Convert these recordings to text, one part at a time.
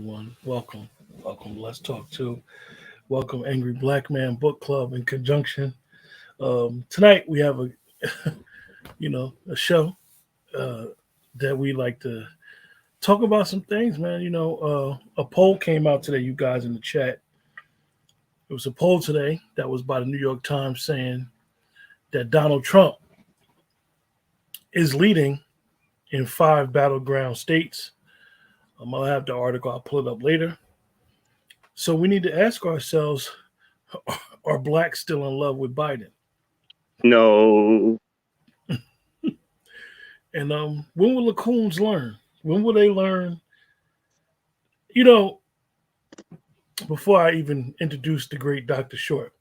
everyone. Welcome. Welcome. Let's talk to welcome Angry Black Man Book Club in conjunction. Tonight we have a a show uh, that we like to talk about some things, man. A poll came out today, you guys in the chat. It was a poll today that was by the New York Times saying that Donald Trump is leading in five battleground states. I'll have the article. I'll pull it up later. So we need to ask ourselves: are blacks still in love with Biden? No. And when will the coons learn? When will they learn? You know, before I even introduced the great Dr. Short,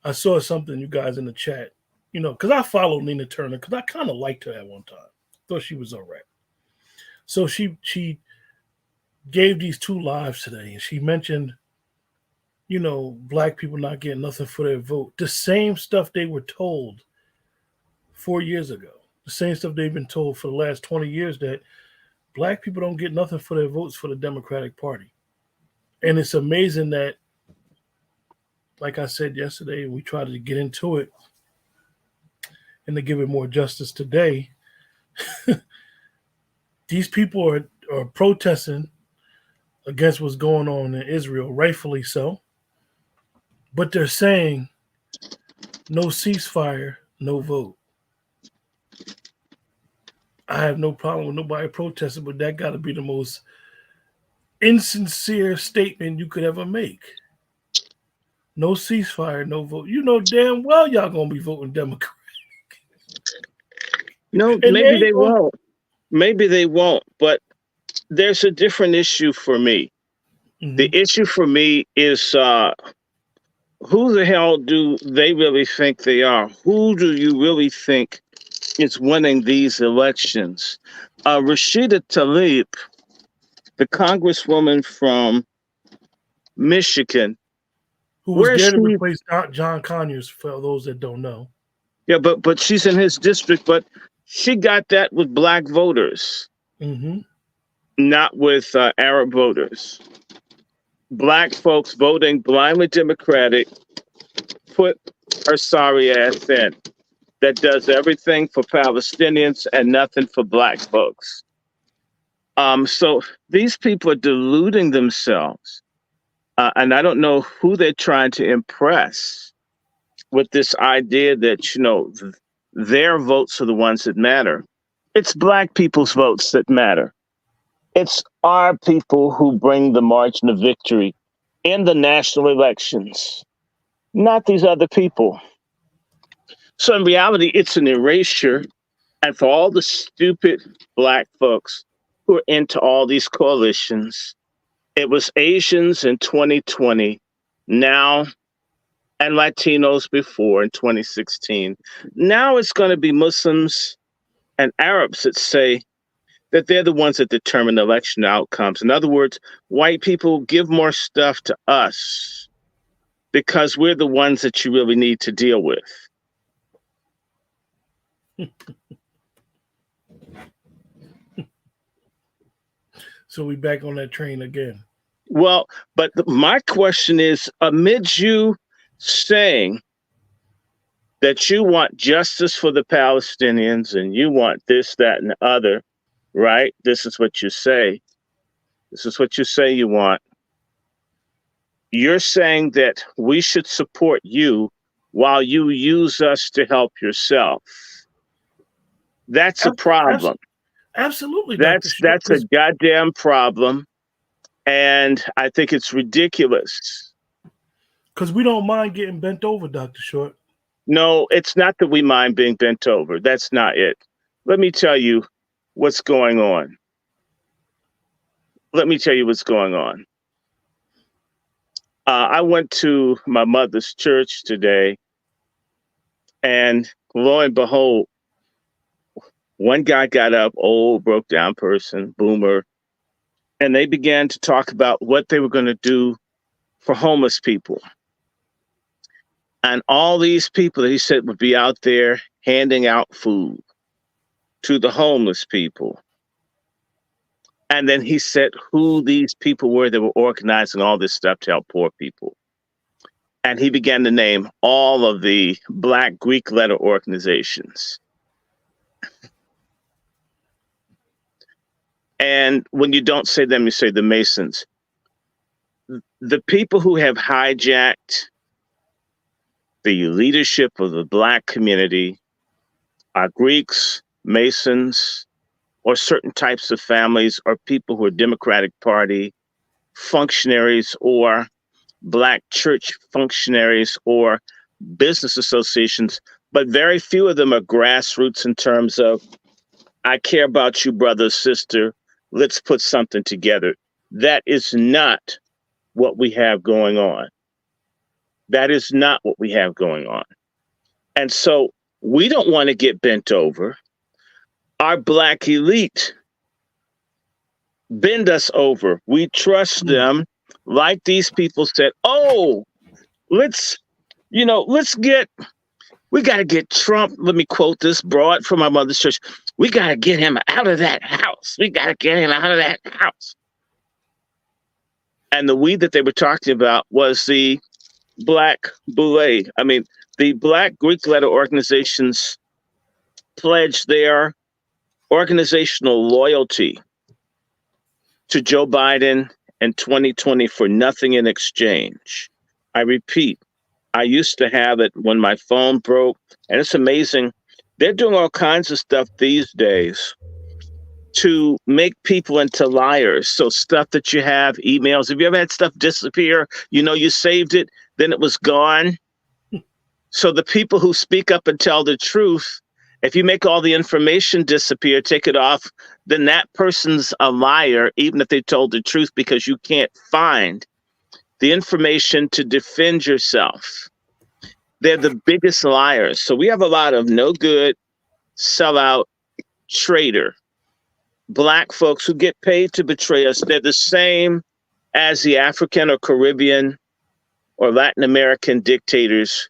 I saw something you guys in the chat. Because I followed Nina Turner because I kind of liked her at one time. Thought she was all right. So she gave these two lives today, and she mentioned, black people not getting nothing for their vote. The same stuff they were told 4 years ago. The same stuff they've been told for the last 20 years that black people don't get nothing for their votes for the Democratic Party. And it's amazing that, like I said yesterday, we tried to get into it and to give it more justice today. These people are protesting against what's going on in Israel, rightfully so. But they're saying no ceasefire, no vote. I have no problem with nobody protesting, but that got to be the most insincere statement you could ever make. No ceasefire, no vote. You know damn well y'all gonna be voting Democrat. No, And maybe they they won't. Maybe they won't. But there's a different issue for me. The Mhm. issue for me is who the hell do they really think they are? Who do you really think is winning these elections? Rashida Tlaib, the congresswoman from Michigan, Who was where there to she replace John Conyers, for those that don't know. yeah, but she's in his district, but she got that with black voters, Mm-hmm. not with Arab voters. Black folks voting blindly Democratic put her sorry ass in that does everything for Palestinians and nothing for black folks. So these people are deluding themselves. And I don't know who they're trying to impress with this idea that, their votes are the ones that matter. It's black people's votes that matter. It's our people who bring the margin of victory in the national elections, not these other people. So in reality, it's an erasure. And for all the stupid black folks who are into all these coalitions, it was Asians in 2020, now, and Latinos before in 2016. Now it's going to be Muslims and Arabs that say that they're the ones that determine election outcomes. In other words, white people give more stuff to us because we're the ones that you really need to deal with. So we back on that train again. Well, but my question is, amid you saying that you want justice for the Palestinians and you want this, that, and the other, right? This is what you say. This is what you say you want. You're saying that we should support you while you use us to help yourself. That's a problem. Absolutely, Dr. That's a Short. goddamn problem. And I think it's ridiculous. Because we don't mind getting bent over, Dr. Short. No, it's not that we mind being bent over. That's not it. Let me tell you what's going on. Let me tell you what's going on. I went to my mother's church today, and lo and behold, one guy got up, old, broke down person, boomer, and they began to talk about what they were going to do for homeless people. And all these people that he said would be out there handing out food to the homeless people. And then he said who these people were that were organizing all this stuff to help poor people. And he began to name all of the Black Greek letter organizations. And when you don't say them, you say the Masons. The people who have hijacked the leadership of the Black community are Greeks, Masons, or certain types of families, or people who are Democratic Party functionaries, or Black church functionaries, or business associations. But very few of them are grassroots in terms of, I care about you, brother, sister. Let's put something together. That is not what we have going on. That is not what we have going on. And so we don't want to get bent over. Our Black elite bend us over. We trust them, like these people said, oh, we got to get Trump. Let me quote this broad from my mother's church. We got to get him out of that house. We got to get him out of that house. And the we that they were talking about was the Black Boule. I mean, the Black Greek letter organizations pledged their organizational loyalty to Joe Biden in 2020 for nothing in exchange. I repeat, I used to have it when my phone broke, and it's amazing. They're doing all kinds of stuff these days to make people into liars. So stuff that you have, emails, have you ever had stuff disappear? You know, you saved it, then it was gone. So the people who speak up and tell the truth, if you make all the information disappear, take it off, then that person's a liar, even if they told the truth, because you can't find the information to defend yourself. They're the biggest liars. So we have a lot of no good, sellout, traitor, Black folks who get paid to betray us. They're the same as the African or Caribbean or Latin American dictators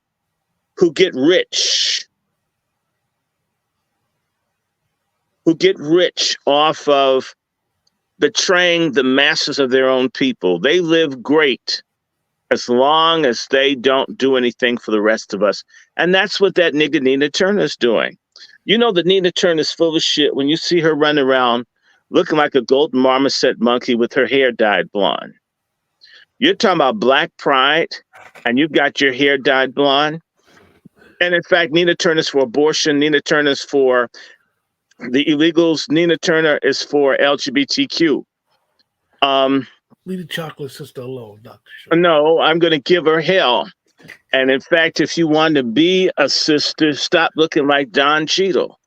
who get rich off of betraying the masses of their own people. They live great as long as they don't do anything for the rest of us. And that's what that nigga Nina Turner's doing. You know that Nina Turner's full of shit when you see her running around looking like a golden marmoset monkey with her hair dyed blonde. You're talking about Black pride, and you've got your hair dyed blonde. And in fact, Nina Turner's for abortion. Nina Turner's for the illegals. Nina Turner is for LGBTQ. Leave the chocolate sister alone, Dr. Shaw. No, I'm going to give her hell. And in fact, if you want to be a sister, stop looking like Don Cheadle.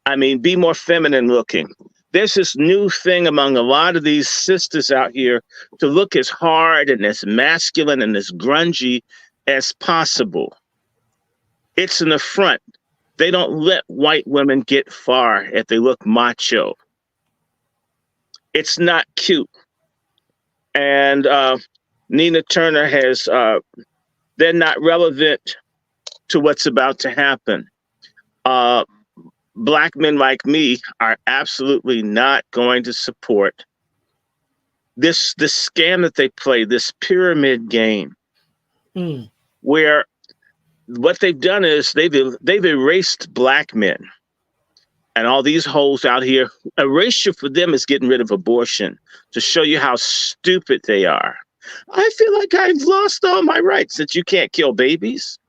I mean, be more feminine looking. There's this new thing among a lot of these sisters out here to look as hard and as masculine and as grungy as possible. It's an affront. They don't let white women get far if they look macho. It's not cute. And Nina Turner has, they're not relevant to what's about to happen. Black men like me are absolutely not going to support this scam that they play, this pyramid game, where what they've done is they've erased Black men. And all these hoes out here, erasure for them is getting rid of abortion to show you how stupid they are. I feel like I've lost all my rights, that you can't kill babies.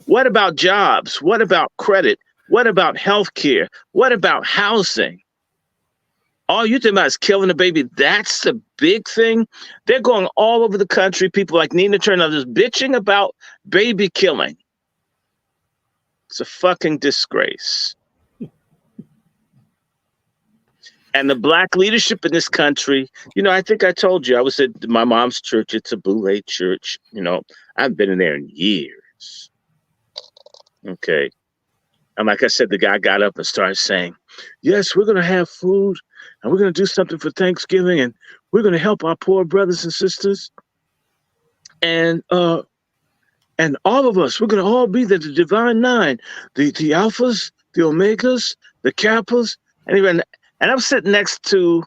What about jobs? What about credit? What about health care? What about housing? All you think about is killing a baby. That's the big thing. They're going all over the country. People like Nina Turner just bitching about baby killing. It's a fucking disgrace. And the Black leadership in this country, you know, I think I told you, I was at my mom's church. It's a Boule church. You know, I've been in there in years. Okay. And like I said, the guy got up and started saying, yes, we're going to have food and we're going to do something for Thanksgiving and we're going to help our poor brothers and sisters. And all of us, we're going to all be the Divine Nine, the Alphas, the Omegas, the Kappas. And I'm sitting next to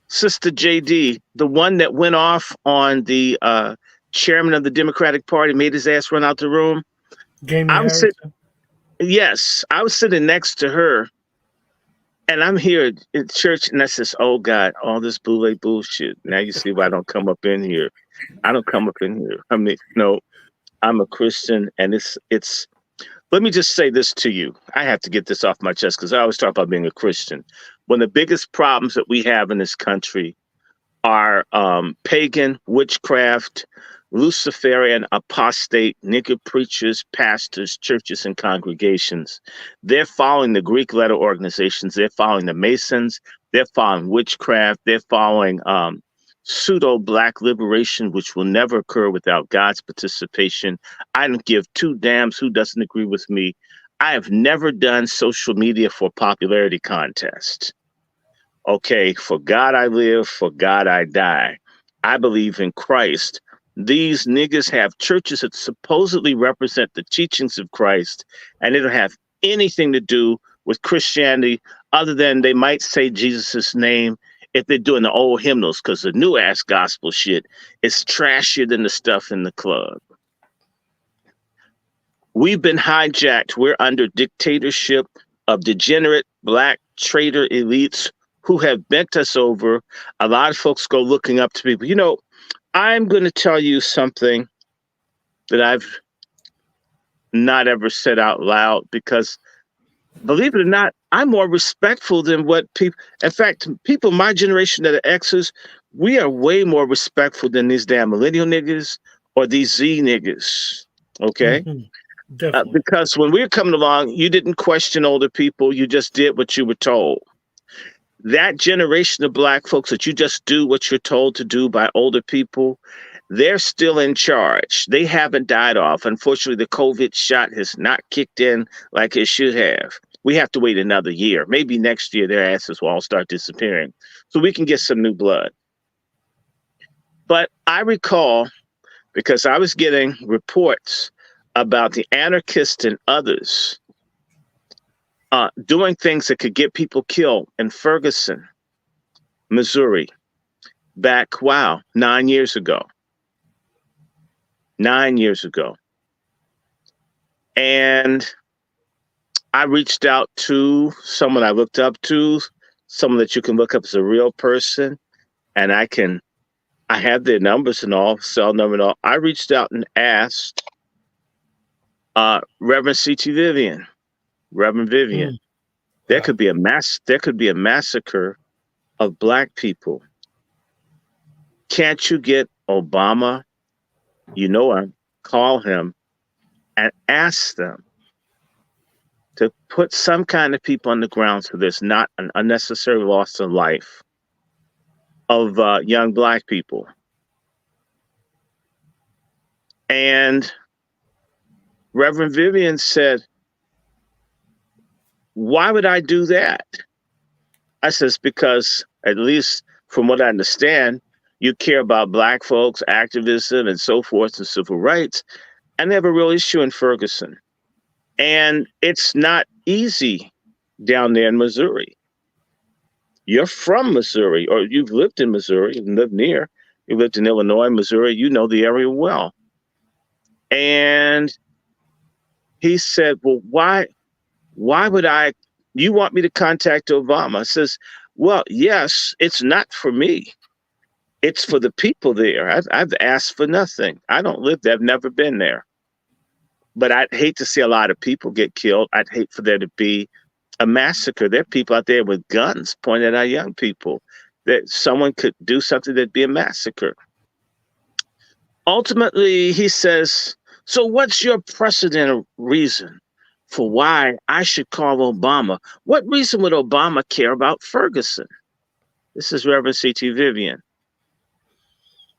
Sister JD, the one that went off on the chairman of the Democratic Party, made his ass run out the room. Gamey I was Harrison. yes, I was sitting next to her, and I'm here in church, and I says, "Oh God, all this boule bullshit." Now you see why I don't come up in here. I don't come up in here. I mean, no, I'm a Christian, and it's. Let me just say this to you. I have to get this off my chest because I always talk about being a Christian. One of the biggest problems that we have in this country are pagan, witchcraft, Luciferian, apostate, nigger preachers, pastors, churches, and congregations. They're following the Greek letter organizations. They're following the Masons. They're following witchcraft. They're following pseudo Black liberation, which will never occur without God's participation. I don't give two damns who doesn't agree with me. I have never done social media for popularity contest. Okay, for God I live, for God I die. I believe in Christ. These niggas have churches that supposedly represent the teachings of Christ, and they don't have anything to do with Christianity other than they might say Jesus' name if they're doing the old hymnals, because the new ass gospel shit is trashier than the stuff in the club. We've been hijacked. We're under dictatorship of degenerate Black traitor elites who have bent us over. A lot of folks go looking up to people. You know, I'm going to tell you something that I've not ever said out loud because, believe it or not, I'm more respectful than what people, in fact, people my generation that are X's, we are way more respectful than these damn millennial niggas or these Z niggas. Okay? Definitely. Because when we were coming along, you didn't question older people. You just did what you were told. That generation of Black folks that you just do what you're told to do by older people, they're still in charge. They haven't died off. Unfortunately, the COVID shot has not kicked in like it should have. We have to wait another year. Maybe next year their asses will all start disappearing so we can get some new blood. But I recall, because I was getting reports about the anarchists and others doing things that could get people killed in Ferguson, Missouri, back, 9 years ago. 9 years ago. And I reached out to someone I looked up to, someone that you can look up as a real person, and I have their numbers and all, cell number and all. I reached out and asked Reverend C.T. Vivian. There could be a massacre of Black people. Can't you get Obama, call him and ask them to put some kind of people on the ground so there's not an unnecessary loss of life of young Black people. And Reverend Vivian said, "Why would I do that?" I says, "Because at least from what I understand, you care about Black folks, activism and so forth and civil rights, and they have a real issue in Ferguson. And it's not easy down there in Missouri. You're from Missouri, or you've lived in Missouri, you lived near, you lived in Illinois, Missouri, you know the area well." And he said, "Well, why would you want me to contact Obama?" I says, "Well, yes, it's not for me. It's for the people there. I've asked for nothing. I don't live there. I've never been there. But I'd hate to see a lot of people get killed. I'd hate for there to be a massacre. There are people out there with guns pointed at young people. That someone could do something that'd be a massacre." Ultimately, he says, "So what's your precedent reason for why I should call Obama? What reason would Obama care about Ferguson?" This is Reverend C.T. Vivian.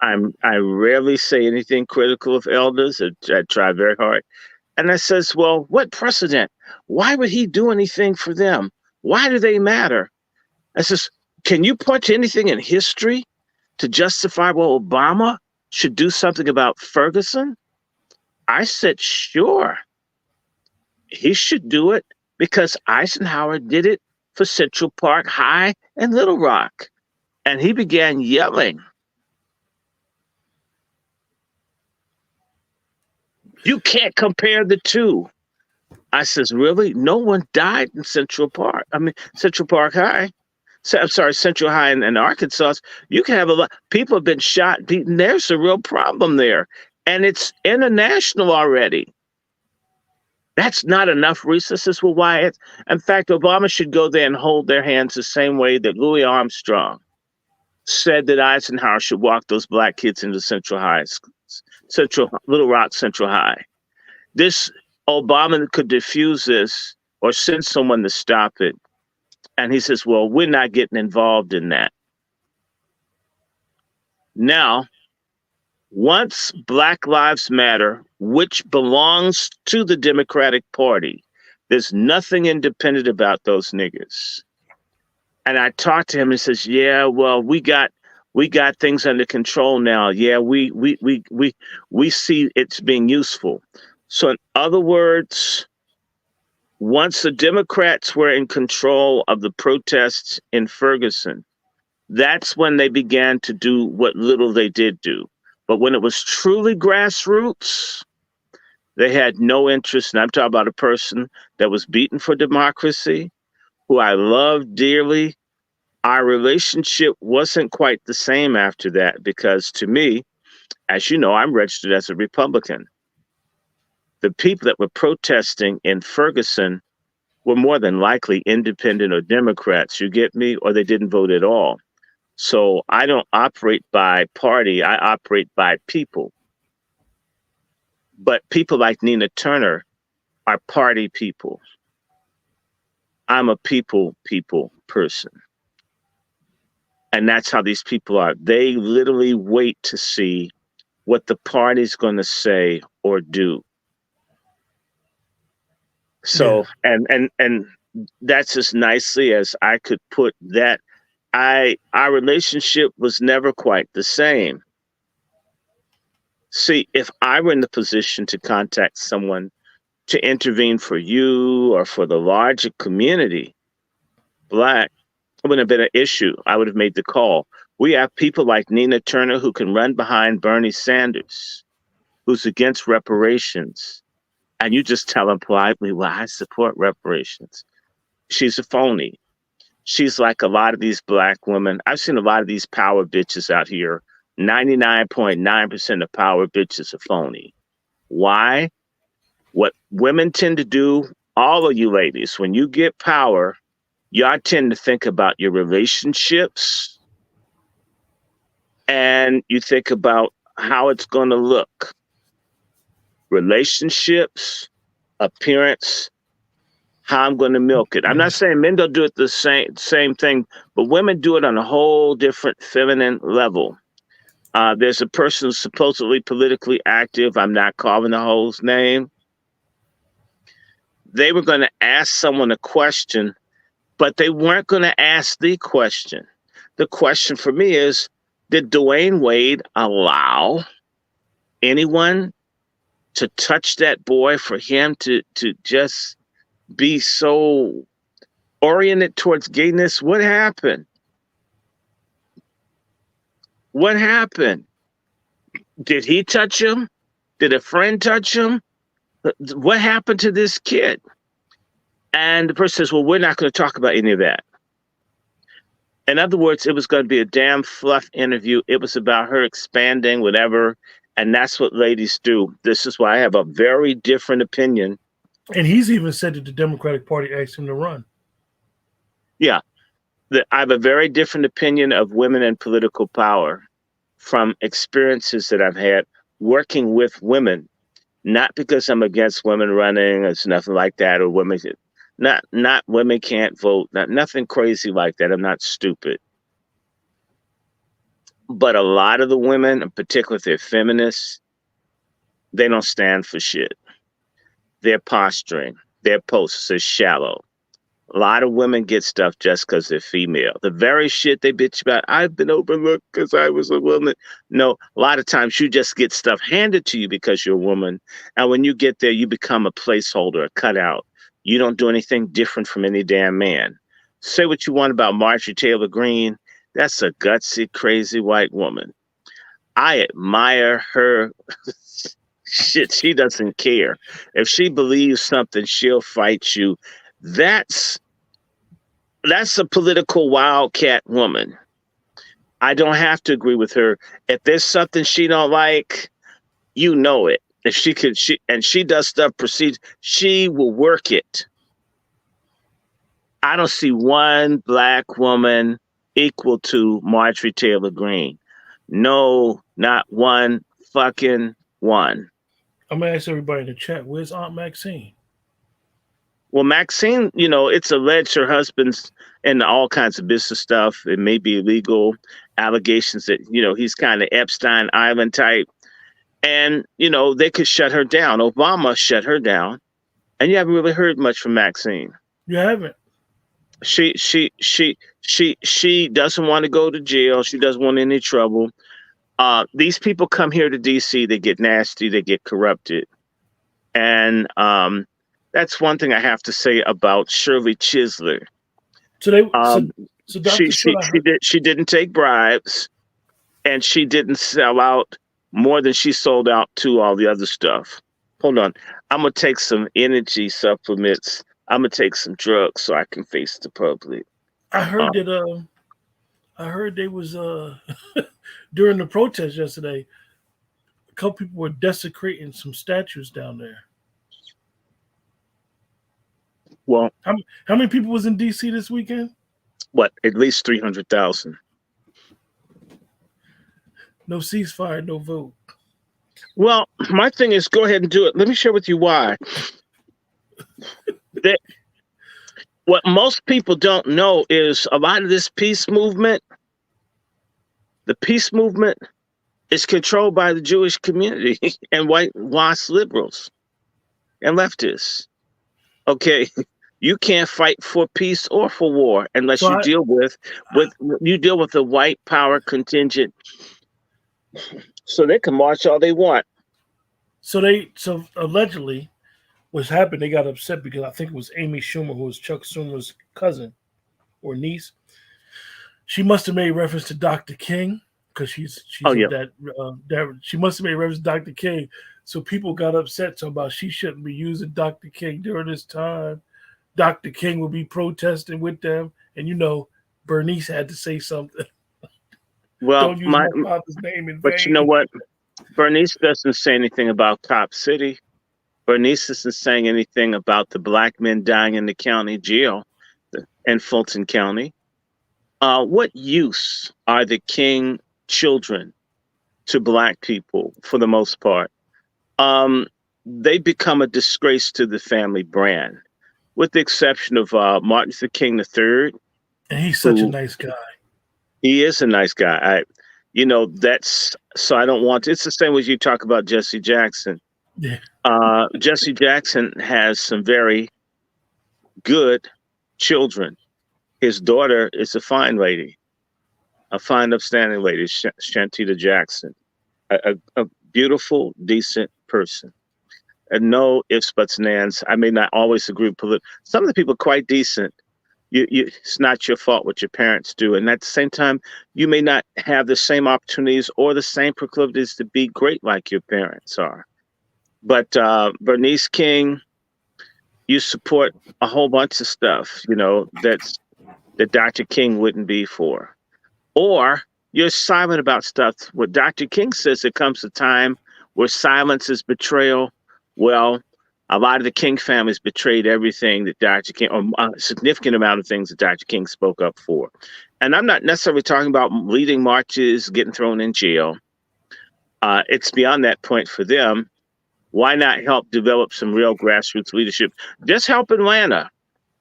I rarely say anything critical of elders. I try very hard. And I says, "Well, what precedent? Why would he do anything for them? Why do they matter?" I says, "Can you point to anything in history to justify why Obama should do something about Ferguson?" I said, "Sure. He should do it because Eisenhower did it for Central Park High and Little Rock. And he began yelling, "You can't compare the two." I says, "Really? No one died in Central Park. I mean, Central Park High. I'm sorry, Central High in Arkansas. You can have a lot. People have been shot, beaten. There's a real problem there. And it's international already. That's not enough resources. Well, why? In fact, Obama should go there and hold their hands the same way that Louis Armstrong said that Eisenhower should walk those black kids into Little Rock Central High. This Obama could diffuse this or send someone to stop it. And he says, well, we're not getting involved in that. Now, once Black Lives Matter, which belongs to the Democratic Party, there's nothing independent about those niggas. And I talked to him and he says, yeah, well, we got things under control now. Yeah, we see it's being useful. So in other words, once the Democrats were in control of the protests in Ferguson, that's when they began to do what little they did do. But when it was truly grassroots, they had no interest. And I'm talking about a person that was beaten for democracy, who I loved dearly. Our relationship wasn't quite the same after that because to me, as you know, I'm registered as a Republican. The people that were protesting in Ferguson were more than likely independent or Democrats, you get me, or they didn't vote at all. So I don't operate by party, I operate by people. But people like Nina Turner are party people. I'm a people person. And that's how these people are. They literally wait to see what the party's going to say or do. So, yeah. and that's as nicely as I could put that. Our relationship was never quite the same. See, if I were in the position to contact someone to intervene for you or for the larger community, Black, it wouldn't have been an issue. I would have made the call. We have people like Nina Turner who can run behind Bernie Sanders, who's against reparations. And you just tell them politely, well, I support reparations. She's a phony. She's like a lot of these Black women. I've seen a lot of these power bitches out here. 99.9% of power bitches are phony. Why? What women tend to do, all of you ladies, when you get power, y'all tend to think about your relationships and you think about how it's going to look. Relationships, appearance, how I'm going to milk it. I'm not saying men don't do it the same thing, but women do it on a whole different feminine level. There's a person who's supposedly politically active. I'm not calling the hoe's name. They were going to ask someone a question, but they weren't going to ask the question. The question for me is, did Dwayne Wade allow anyone to touch that boy, for him to just be so oriented towards gayness? What happened? What happened? Did he touch him? Did a friend touch him? What happened to this kid? And the person says, well, we're not going to talk about any of that. In other words, it was going to be a damn fluff interview. It was about her expanding, whatever. And that's what ladies do. This is why I have a very different opinion. And he's even said that the Democratic Party asked him to run. Yeah. I have a very different opinion of women in political power from experiences that I've had working with women, not because I'm against women running. It's nothing like that. Or women, not women can't vote. Nothing crazy like that. I'm not stupid. But a lot of the women, in particular if they're feminists, they don't stand for shit. They're posturing. Their posts are shallow. A lot of women get stuff just because they're female. The very shit they bitch about, I've been overlooked because I was a woman. No, a lot of times you just get stuff handed to you because you're a woman. And when you get there, you become a placeholder, a cutout. You don't do anything different from any damn man. Say what you want about Marjorie Taylor Greene. That's a gutsy, crazy white woman. I admire her. Shit, she doesn't care. If she believes something, she'll fight you. That's that's a political wildcat woman. I don't have to agree with her. If there's something she don't like, you know it. If she could, she does stuff proceed, she will work it. I don't see one black woman equal to Marjorie Taylor Greene. No, not one fucking one. I'm gonna ask everybody in the chat, where's Aunt Maxine? Well, Maxine, you know, it's alleged her husband's in all kinds of business stuff. It may be illegal allegations that, you know, he's kind of Epstein Island type. And, you know, they could shut her down. Obama shut her down. And you haven't really heard much from Maxine. You haven't. She doesn't want to go to jail. She doesn't want any trouble. These people come here to DC, they get nasty, they get corrupted. And that's one thing I have to say about Shirley Chisler. So they so she didn't take bribes, and she didn't sell out more than she sold out to all the other stuff. Hold on. I'm gonna take some energy supplements. I'm gonna take some drugs so I can face the public. I heard that I heard they was during the protest yesterday, a couple people were desecrating some statues down there. Well, how many people was in DC this weekend? What, at least 300,000. No ceasefire, no vote. Well, my thing is, go ahead and do it. Let me share with you why. What most people don't know is a lot of this peace movement, the peace movement is controlled by the Jewish community and white WASP liberals and leftists. Okay, you can't fight for peace or for war unless you deal with the white power contingent. So they can march all they want. So allegedly, what's happened? They got upset because I think it was Amy Schumer, who was Chuck Schumer's cousin or niece. She must have made reference to Dr. King because she's that she must have made reference to Dr. King. So people got upset talking about she shouldn't be using Dr. King during this time. Dr. King will be protesting with them, and you know, Bernice had to say something. Well, don't use my father's name in but vain. You know what? Bernice doesn't say anything about Cop City. Bernice isn't saying anything about the black men dying in the county jail in Fulton County. What use are the King children to black people for the most part? They become a disgrace to the family brand, with the exception of Martin Luther King III. And he's such a nice guy. He is a nice guy. That's so I don't want to. It's the same as you talk about Jesse Jackson. Yeah. Jesse Jackson has some very good children. His daughter is a fine lady, a fine, upstanding lady, Shantita Jackson, a beautiful, decent person. And no ifs, buts, and ands. I may not always agree with some of the people are quite decent. It's not your fault what your parents do. And at the same time, you may not have the same opportunities or the same proclivities to be great like your parents are. But Bernice King, you support a whole bunch of stuff, that Dr. King wouldn't be for. Or you're silent about stuff. What Dr. King says, there comes a time where silence is betrayal. Well, a lot of the King families betrayed everything that Dr. King, or a significant amount of things that Dr. King spoke up for. And I'm not necessarily talking about leading marches, getting thrown in jail. It's beyond that point for them. Why not help develop some real grassroots leadership? Just help Atlanta.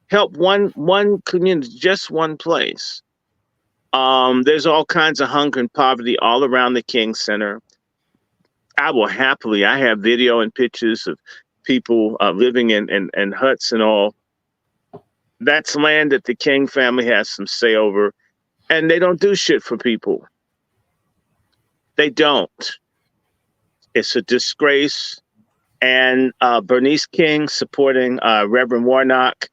Help one community, just one place. There's all kinds of hunger and poverty all around the King Center. I have video and pictures of people living in huts and all. That's land that the King family has some say over, and they don't do shit for people. They don't. It's a disgrace. And Bernice King supporting Reverend Warnock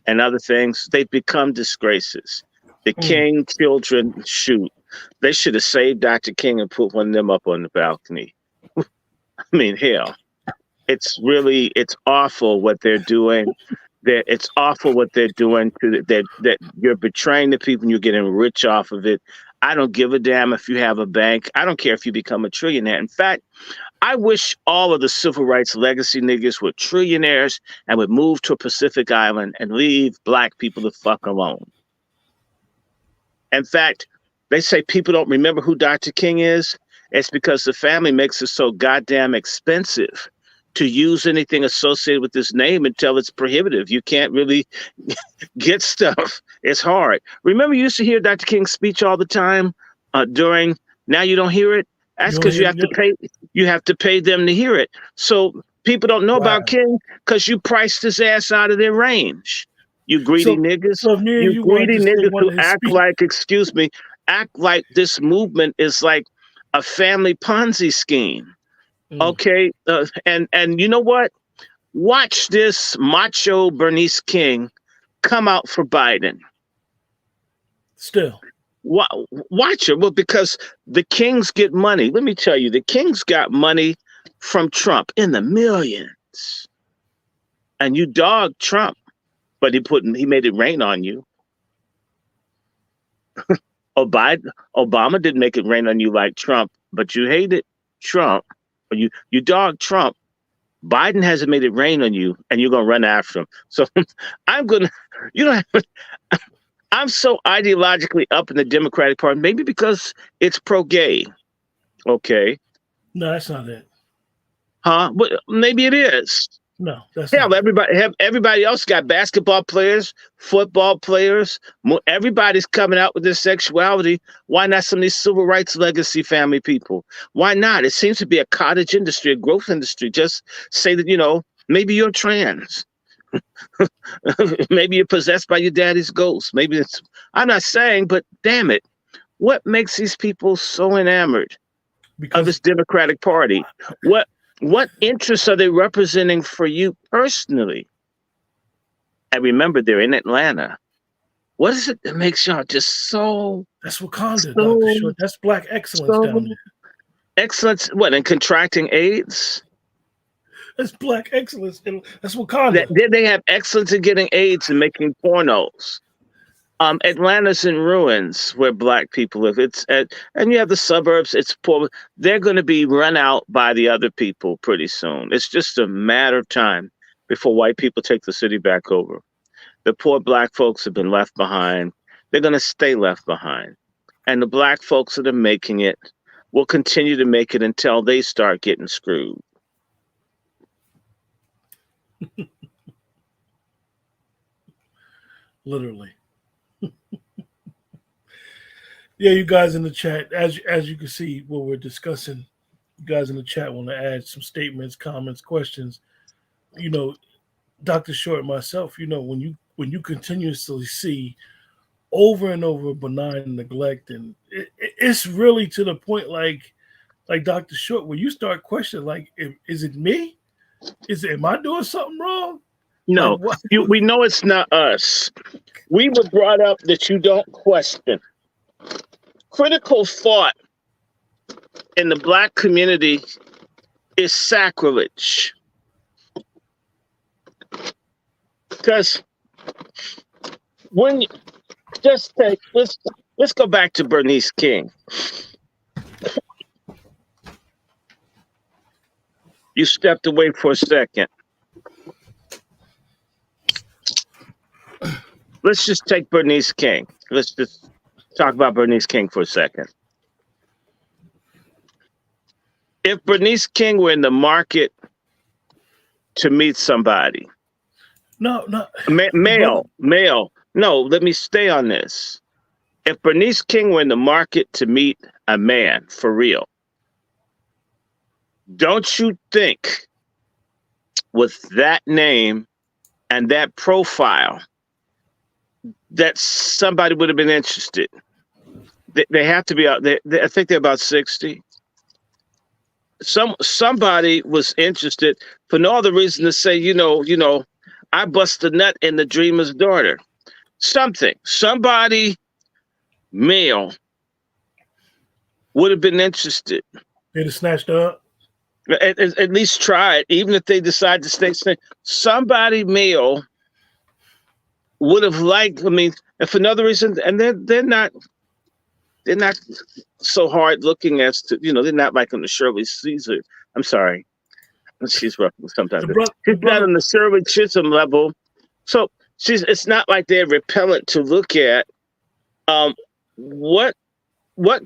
and other things, they've become disgraces. The King children, shoot, they should have saved Dr. King and put one of them up on the balcony. I mean, hell, it's awful what they're doing. It's awful what they're doing that you're betraying the people and you're getting rich off of it. I don't give a damn if you have a bank. I don't care if you become a trillionaire. In fact, I wish all of the civil rights legacy niggas were trillionaires and would move to a Pacific island and leave black people the fuck alone. In fact, they say people don't remember who Dr. King is. It's because the family makes it so goddamn expensive to use anything associated with this name until it's prohibitive. You can't really get stuff. It's hard. Remember, you used to hear Dr. King's speech all the time during. Now you don't hear it. That's because you have to pay. You have to pay them to hear it. So people don't know about King because you priced his ass out of their range. You greedy niggas. So you greedy niggas who act like, excuse me, act like this movement is like a family Ponzi scheme. Okay, and you know what? Watch this macho Bernice King come out for Biden. Still. Watch it. Well, because the Kings get money. Let me tell you, the Kings got money from Trump in the millions. And you dog Trump, but he made it rain on you. Obama didn't make it rain on you like Trump, but you hated Trump. You dog Trump. Biden hasn't made it rain on you, and you're gonna run after him. So I'm so ideologically up in the Democratic Party, maybe because it's pro-gay. Okay. No, that's not it. Huh? But maybe it is. No, that's hell. not Everybody else got basketball players, football players. Everybody's coming out with their sexuality. Why not some of these civil rights legacy family people? Why not? It seems to be a cottage industry, a growth industry. Just say that maybe you're trans. Maybe you're possessed by your daddy's ghost. Maybe it's. I'm not saying, but damn it, what makes these people so enamored of this Democratic Party? What interests are they representing for you personally? And remember, they're in Atlanta. What is it that makes y'all just so... That's Wakanda, Dr. Short. That's black excellence down there. Excellence, what, in contracting AIDS? That's black excellence. That's Wakanda. They have excellence in getting AIDS and making pornos. Atlanta's in ruins where black people live. And you have the suburbs. It's poor. They're going to be run out by the other people pretty soon. It's just a matter of time before white people take the city back over. The poor black folks have been left behind. They're going to stay left behind. And the black folks that are making it will continue to make it until they start getting screwed. Literally. Yeah, you guys in the chat, as you can see what we're discussing, you guys in the chat want to add some statements, comments, questions. Dr. Short, myself, when you continuously see over and over benign neglect, and it's really to the point like Dr. Short, where you start questioning, like, is it me? Am I doing something wrong? No, we know it's not us. We were brought up that you don't question. Critical thought in the black community is sacrilege. Because let's go back to Bernice King. You stepped away for a second. Let's just take Bernice King. Let's just talk about Bernice King for a second. If Bernice King were in the market to meet somebody, male. No, let me stay on this. If Bernice King were in the market to meet a man for real, don't you think with that name and that profile that somebody would have been interested? They have to be out there. I think they're about 60. Somebody was interested for no other reason to say, I bust a nut in the dreamer's daughter. Somebody male would have been interested. They'd have snatched her up. At least try it, even if they decide to stay. Somebody male would have liked. I mean, and for another reason, and they're not so hard looking as to, they're not like on the Shirley Caesar. I'm sorry, she's rough sometimes. She's not on the Shirley Chisholm level, so it's not like they're repellent to look at. What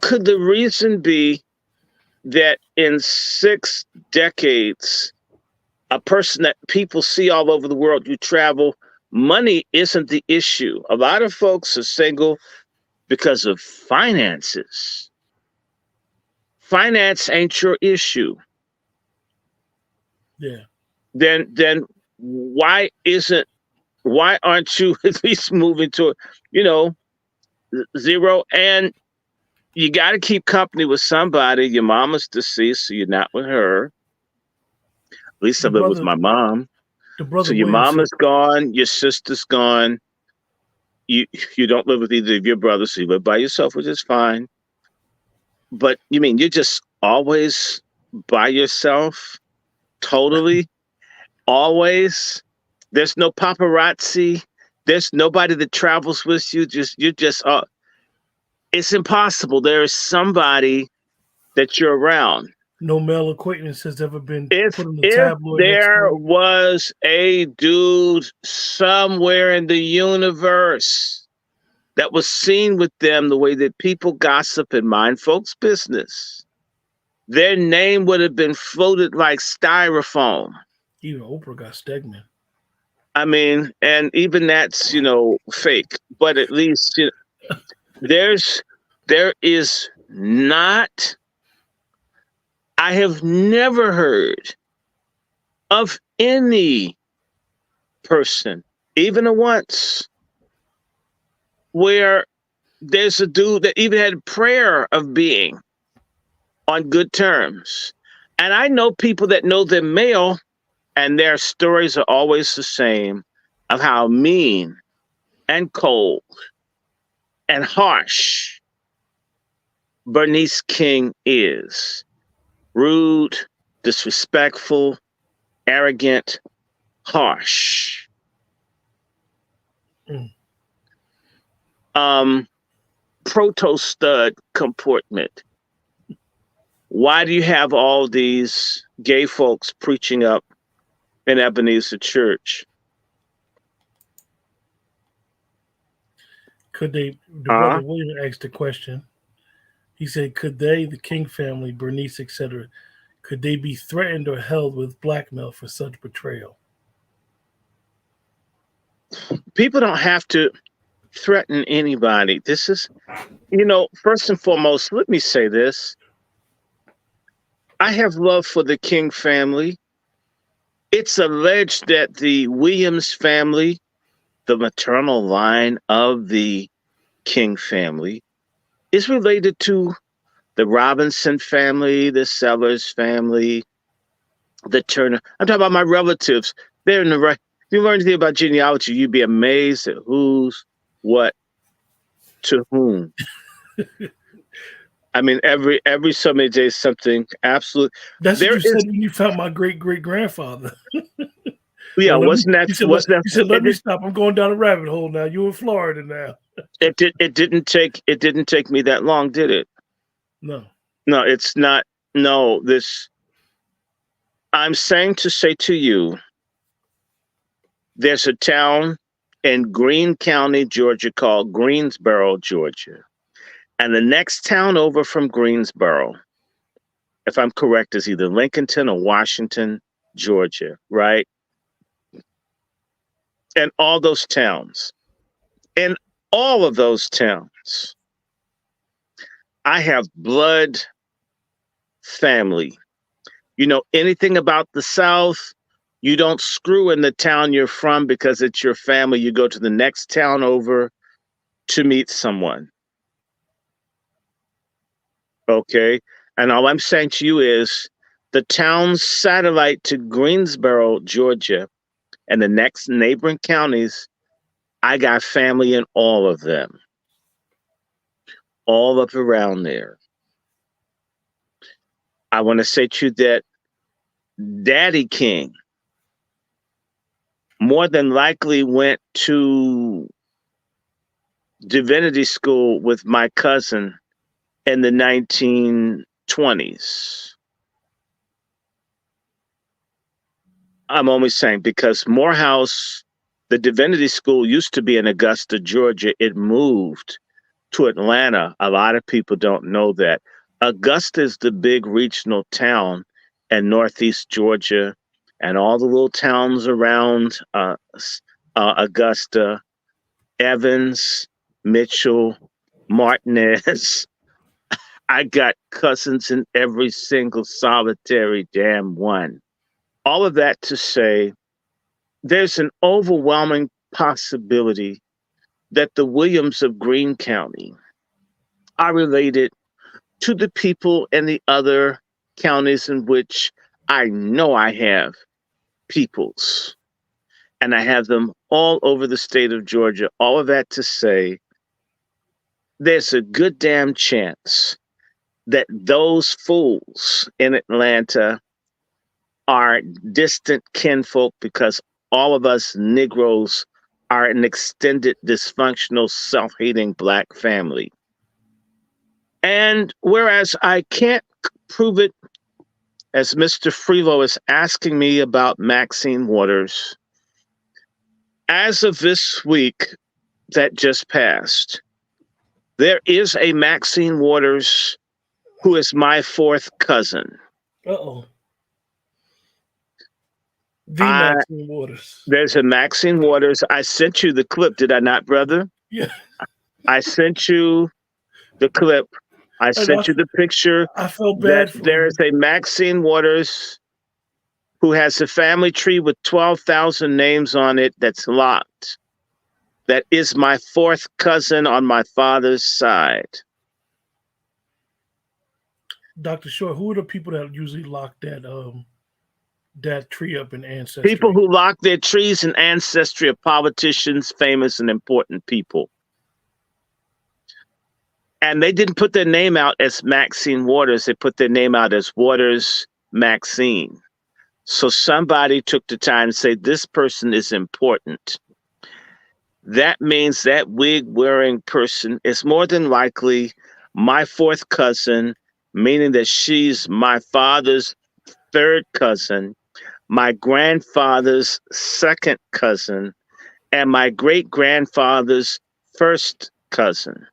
could the reason be that in 6 decades, a person that people see all over the world, you travel, money isn't the issue. A lot of folks are single because of finances. Finance ain't your issue. Yeah. Then why aren't you at least moving to, zero? And you got to keep company with somebody. Your mama's deceased, so you're not with her. At least I live with my mom. So your mama's gone, your sister's gone. You don't live with either of your brothers, so you live by yourself, which is fine. But you mean you're just always by yourself? Totally? Always? There's no paparazzi? There's nobody that travels with you? You're just it's impossible. There is somebody that you're around. No male acquaintance has ever been put on the tabloid. If there was a dude somewhere in the universe that was seen with them the way that people gossip and mind folks' business, their name would have been floated like styrofoam. Even Oprah got Stegman. I mean, and even that's, fake. But at least there is not. I have never heard of any person, even once, where there's a dude that even had prayer of being on good terms. And I know people that know them male, and their stories are always the same of how mean and cold and harsh Bernice King is. Rude, disrespectful, arrogant, harsh. Proto-stud comportment. Why do you have all these gay folks preaching up in Ebenezer Church? Could they, Brother William asked the question. He said, could they, the King family, Bernice, etc., could they be threatened or held with blackmail for such betrayal? People don't have to threaten anybody. This is, first and foremost, let me say this. I have love for the King family. It's alleged that the Williams family, the maternal line of the King family, is related to the Robinson family, the Sellers family, the Turner. I'm talking about my relatives. They're in the right. If you learn anything about genealogy, you'd be amazed at who's what to whom. I mean, every so many days, something absolute. That's what you said when you found my great grandfather. Yeah, wasn't that? You said, let me stop. I'm going down a rabbit hole now. You're in Florida now. It didn't take me that long, did it? No, it's not. No, I'm saying to say to you, there's a town in Greene County, Georgia called Greensboro, Georgia. And the next town over from Greensboro, if I'm correct, is either Lincolnton or Washington, Georgia, right? And all those towns, in all of those towns, I have blood family. You know anything about the South, you don't screw in the town you're from because it's your family. You go to the next town over to meet someone. Okay? And all I'm saying to you is the town's satellite to Greensboro, Georgia, and the next neighboring counties, I got family in all of them. all up around there. I want to say to you that Daddy King more than likely went to divinity school with my cousin in the 1920s. I'm only saying because Morehouse, the divinity school used to be in Augusta, Georgia. It moved to Atlanta. A lot of people don't know that. Augusta is the big regional town in Northeast Georgia, and all the little towns around Augusta, Evans, Mitchell, Martinez. I got cousins in every single solitary damn one. All of that to say, there's an overwhelming possibility that the Williams of Greene County are related to the people in the other counties in which I know I have peoples. And I have them all over the state of Georgia. All of that to say, there's a good damn chance that those fools in Atlanta are distant kinfolk because all of us Negroes are an extended, dysfunctional, self-hating Black family. And whereas I can't prove it, as Mr. Freelo is asking me about Maxine Waters, as of this week that just passed, there is a Maxine Waters who is my fourth cousin. Uh-oh. Maxine Waters. There's a Maxine Waters. I sent you the clip, did I not, brother? Yeah. I sent you the clip. I sent you the picture. I felt bad for there is a Maxine Waters who has a family tree with 12,000 names on it that's locked. That is my fourth cousin on my father's side. Dr. Short, who are the people that usually lock that tree up in Ancestry? People who lock their trees in Ancestry are politicians, famous and important people. And they didn't put their name out as Maxine Waters. They put their name out as Waters Maxine. So somebody took the time to say, this person is important. That means that wig-wearing person is more than likely my fourth cousin, meaning that she's my father's third cousin, my grandfather's second cousin, and my great-grandfather's first cousin.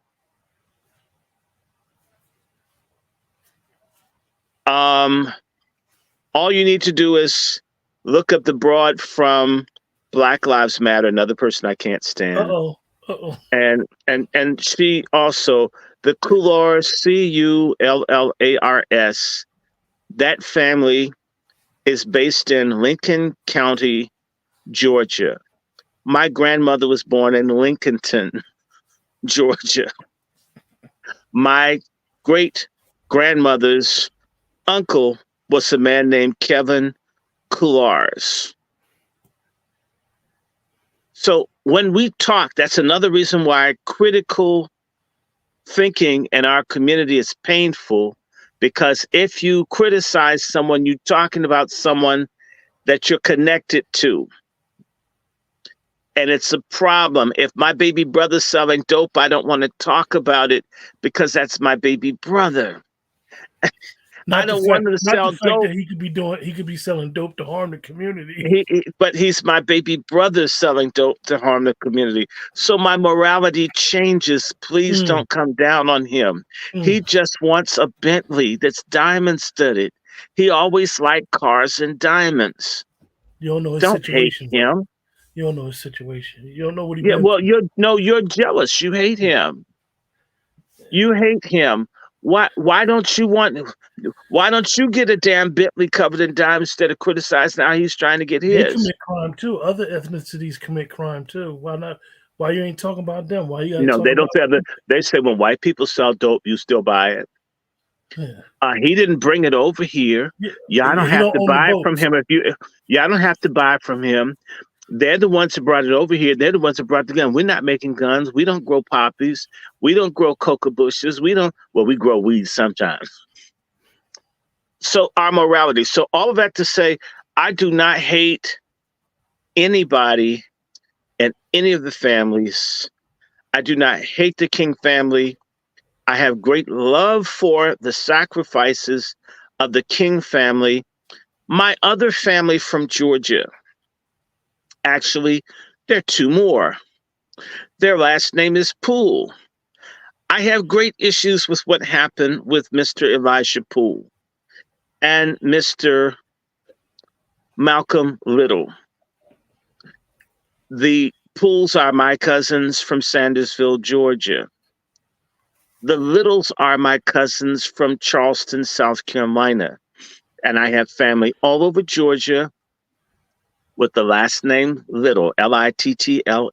All you need to do is look up the broad from Black Lives Matter, another person I can't stand. And she also, the Cullars, Cullars, that family is based in Lincoln County, Georgia. My grandmother was born in Lincolnton, Georgia. My great grandmother's uncle was a man named Kevin Cullars. So when we talk, that's another reason why critical thinking in our community is painful, because if you criticize someone, you're talking about someone that you're connected to. And it's a problem. If my baby brother's selling dope, I don't want to talk about it because that's my baby brother. I don't want to sell dope. That he could be selling dope to harm the community. But he's my baby brother selling dope to harm the community. So my morality changes. Please don't come down on him. He just wants a Bentley that's diamond studded. He always liked cars and diamonds. You don't know his situation. Hate him. You don't know his situation. You don't know what he. Yeah, well, you're jealous. You hate him. You hate him. Why don't you get a damn Bentley covered in diamonds instead of criticizing how he's trying to get his? They commit crime too. Other ethnicities commit crime too. Why not? Why you ain't talking about them? Why you? No, they don't say that. They say when white people sell dope, you still buy it. Yeah. He didn't bring it over here. Y'all don't have to buy from him. Y'all don't have to buy from him. They're the ones who brought it over here. They're the ones who brought the gun. We're not making guns. We don't grow poppies. We don't grow coca bushes. We grow weeds sometimes. So our morality. So all of that to say, I do not hate anybody and any of the families. I do not hate the King family. I have great love for the sacrifices of the King family. My other family from Georgia, actually, there are two more. Their last name is Poole. I have great issues with what happened with Mr. Elijah Poole and Mr. Malcolm Little. The Pooles are my cousins from Sandersville, Georgia. The Littles are my cousins from Charleston, South Carolina. And I have family all over Georgia with the last name Little, Little.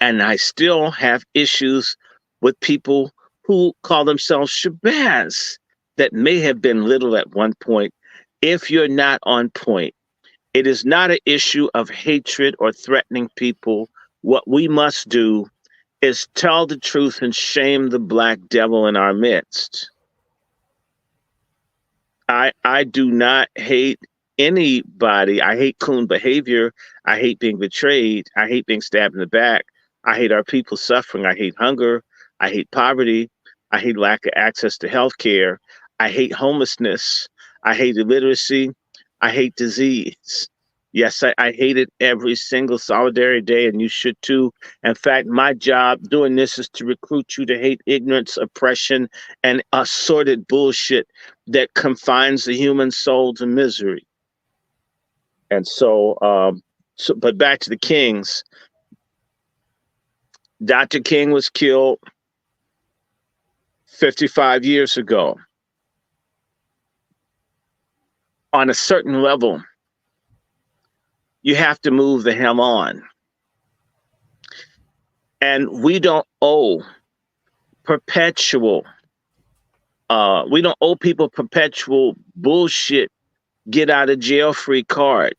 And I still have issues with people who call themselves Shabazz that may have been Little at one point. If you're not on point, it is not an issue of hatred or threatening people. What we must do is tell the truth and shame the black devil in our midst. I do not hate anybody. I hate coon behavior. I hate being betrayed. I hate being stabbed in the back. I hate our people suffering. I hate hunger. I hate poverty. I hate lack of access to health care. I hate homelessness. I hate illiteracy. I hate disease. Yes, I hate it every single solidarity day, and you should too. In fact, my job doing this is to recruit you to hate ignorance, oppression, and assorted bullshit that confines the human soul to misery. And but back to the Kings. Dr. King was killed 55 years ago. On a certain level, you have to move the hell on. And we don't owe people perpetual bullshit, get out of jail free card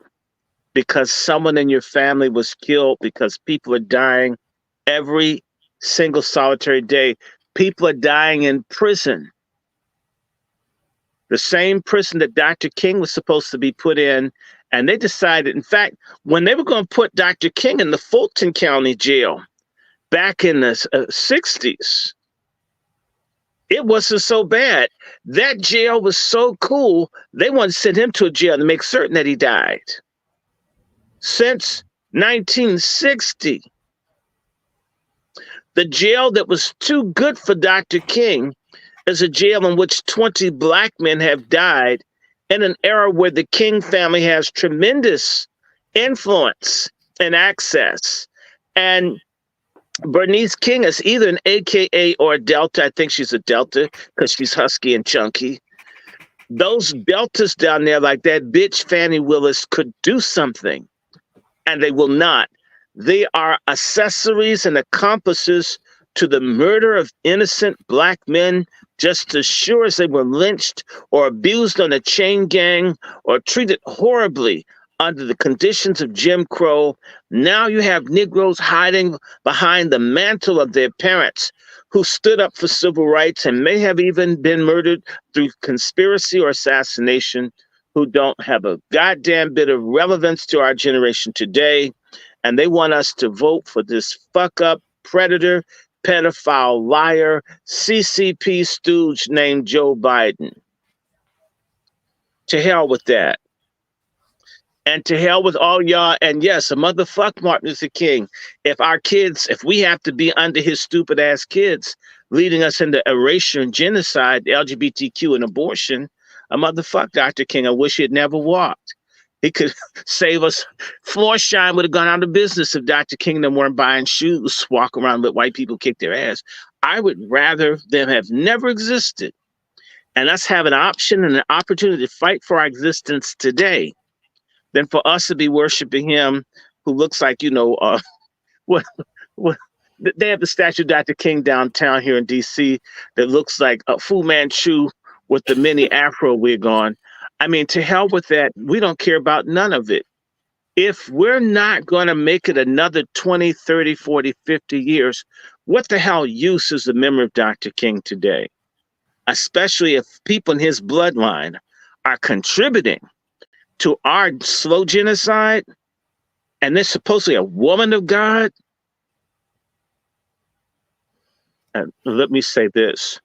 because someone in your family was killed, because people are dying every single solitary day. People are dying in prison. The same prison that Dr. King was supposed to be put in. And they decided, in fact, when they were going to put Dr. King in the Fulton County jail back in the 60s, it wasn't so bad. That jail was so cool, they wanted to send him to a jail to make certain that he died. Since 1960, the jail that was too good for Dr. King is a jail in which 20 black men have died in an era where the King family has tremendous influence and access. And Bernice King is either an AKA or a Delta. I think she's a Delta because she's husky and chunky. Those Deltas down there, like that bitch Fannie Willis, could do something, and they will not. They are accessories and accomplices to the murder of innocent black men, just as sure as they were lynched or abused on a chain gang or treated horribly under the conditions of Jim Crow. Now you have Negroes hiding behind the mantle of their parents who stood up for civil rights and may have even been murdered through conspiracy or assassination, who don't have a goddamn bit of relevance to our generation today. And they want us to vote for this fuck up predator, pedophile, liar, CCP stooge named Joe Biden. To hell with that. And to hell with all y'all. And yes, a motherfuck Martin Luther King. If we have to be under his stupid ass kids, leading us into erasure and genocide, LGBTQ and abortion, a motherfuck Dr. King. I wish he had never walked. He could save us. Florsheim would have gone out of business if Dr. King them weren't buying shoes, walk around and let white people kick their ass. I would rather them have never existed and us have an option and an opportunity to fight for our existence today than for us to be worshiping him who looks like, what they have the statue of Dr. King downtown here in DC that looks like a Fu Manchu with the mini afro wig on. I mean, to hell with that. We don't care about none of it. If we're not going to make it another 20, 30, 40, 50 years, what the hell use is the memory of Dr. King today? Especially if people in his bloodline are contributing to our slow genocide, and they're supposedly a woman of God. And let me say this.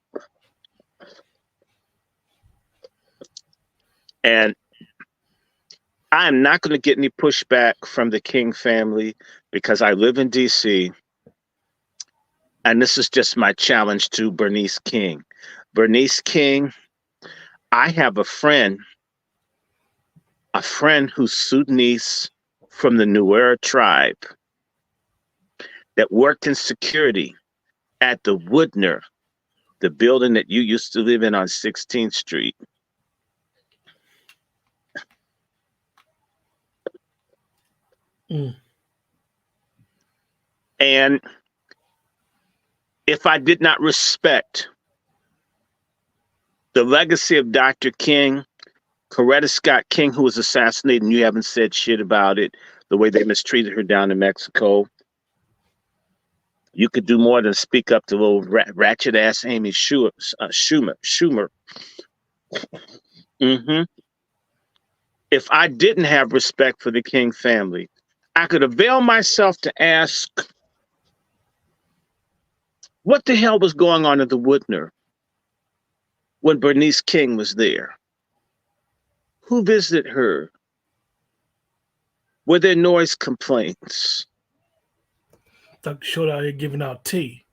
And I'm not going to get any pushback from the King family because I live in DC. And this is just my challenge to Bernice King. Bernice King, I have a friend who's Sudanese from the Nuer tribe that worked in security at the Woodner, the building that you used to live in on 16th Street. And if I did not respect the legacy of Dr. King, Coretta Scott King, who was assassinated, and you haven't said shit about it, the way they mistreated her down in Mexico, you could do more than speak up to little ratchet ass Amy Schumer. If I didn't have respect for the King family, I could avail myself to ask, what the hell was going on at the Woodner when Bernice King was there? Who visited her? Were there noise complaints? Dr. Short out here giving out tea.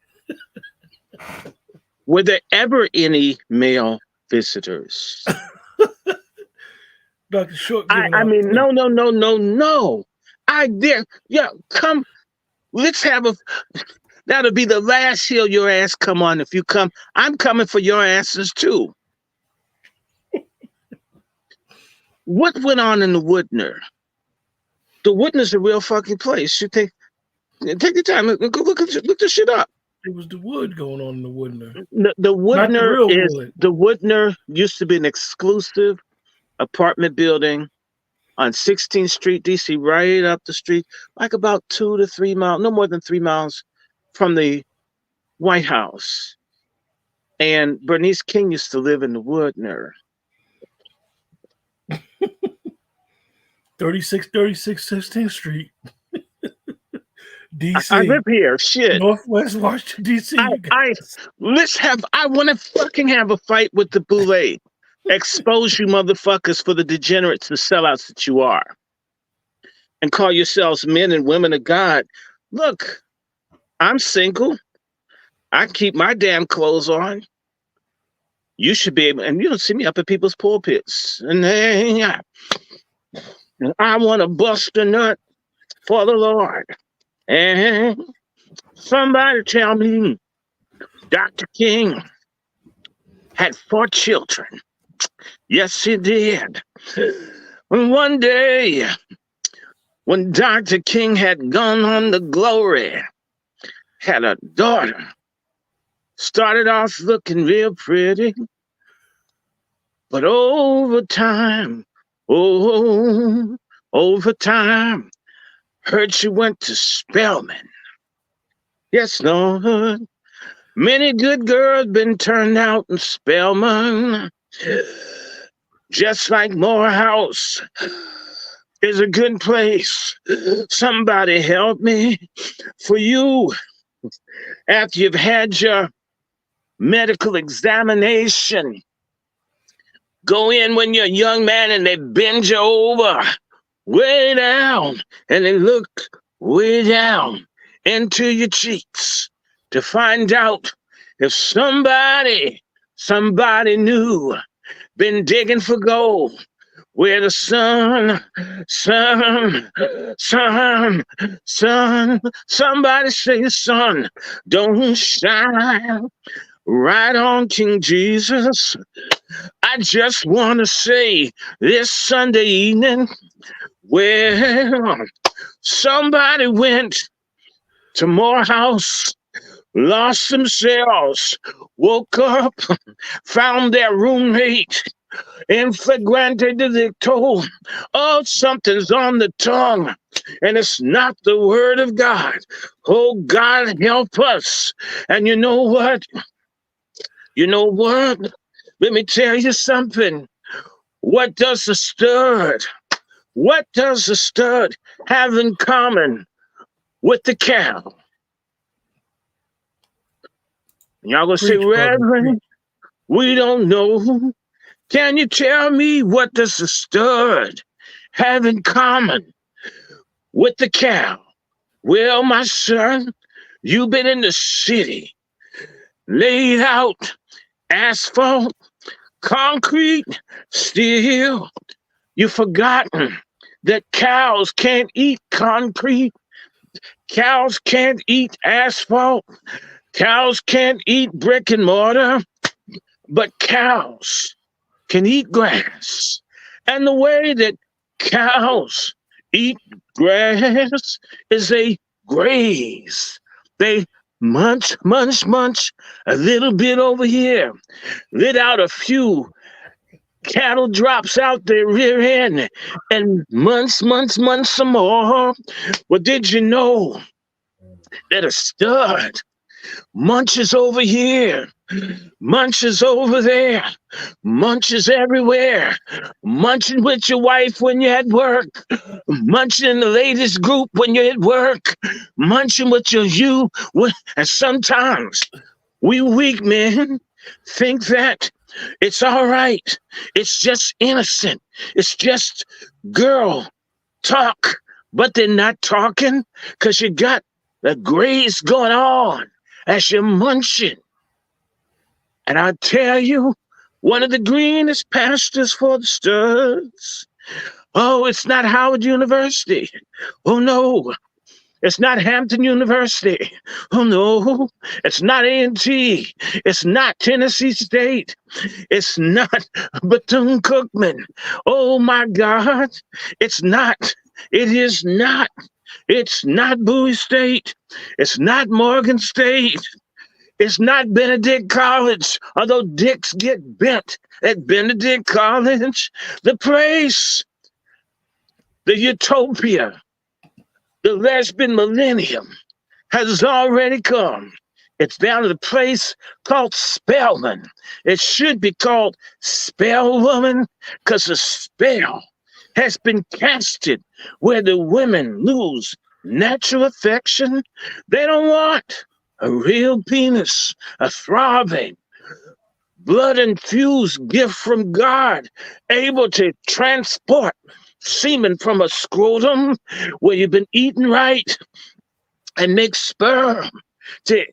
Were there ever any male visitors? Dr. Short I mean, tea. no. I dare, yeah, come, let's have that'll be the last hill your ass come on. If you come, I'm coming for your asses too. What went on in the Woodner? The Woodner's a real fucking place. You take the time, go look this shit up. It was the wood going on in the Woodner. The Woodner the Woodner used to be an exclusive apartment building on 16th Street, DC, right up the street, like about 2 to 3 miles, no more than 3 miles from the White House. And Bernice King used to live in the Woodner. 3636 16th Street. DC. I live here. Shit. Northwest Washington, DC. I want to fucking have a fight with the Boule. Expose you motherfuckers for the degenerates and sellouts that you are. And call yourselves men and women of God. Look, I'm single. I keep my damn clothes on. You should be able, and you don't see me up at people's pulpits. And I want to bust a nut for the Lord. And somebody tell me Dr. King had 4 children. Yes, he did. And one day, when Dr. King had gone on to glory, had a daughter, started off looking real pretty, but over time, heard she went to Spelman. Yes, Lord. Many good girls been turned out in Spelman. Just like Morehouse is a good place. Somebody help me. For you, after you've had your medical examination, go in when you're a young man and they bend you over way down and they look way down into your cheeks to find out if somebody new been digging for gold where the sun, somebody say sun don't shine right on King Jesus. I just want to say this Sunday evening, well, somebody went to Morehouse, lost themselves, woke up, found their roommate in flagrante delicto. Oh, something's on the tongue, and it's not the word of God. Oh, God, help us. And you know what? You know what? Let me tell you something. What does the stud? What does the stud have in common with the cow? Y'all gonna say, Preach, brother. Preach. Reverend, we don't know. Can you tell me what does the stud have in common with the cow? Well, my son, you've been in the city, laid out asphalt, concrete, steel. You've forgotten that cows can't eat concrete. Cows can't eat asphalt. Cows can't eat brick and mortar, but cows can eat grass. And the way that cows eat grass is they graze. They munch, munch, munch a little bit over here, let out a few cattle drops out their rear end, and munch, munch, munch some more. Well, did you know that a stud munches over here, munches over there, munches everywhere, munching with your wife when you're at work, munching in the ladies group when you're at work, munching with and sometimes we weak men think that it's all right. It's just innocent. It's just girl talk, but they're not talking because you got the grace going on as you're munching. And I tell you, one of the greenest pastures for the studs. Oh, it's not Howard University. Oh, no. It's not Hampton University. Oh, no. It's not A&T. It's not Tennessee State. It's not Bethune-Cookman. Oh, my God. It's not. It is not. It's not Bowie State. It's not Morgan State. It's not Benedict College, although dicks get bent at Benedict College. The place, the utopia, the lesbian millennium has already come. It's down to the place called Spelman. It should be called Spell Woman because the spell has been casted where the women lose natural affection. They don't want a real penis, a throbbing, blood-infused gift from God, able to transport semen from a scrotum where you've been eating right and make sperm to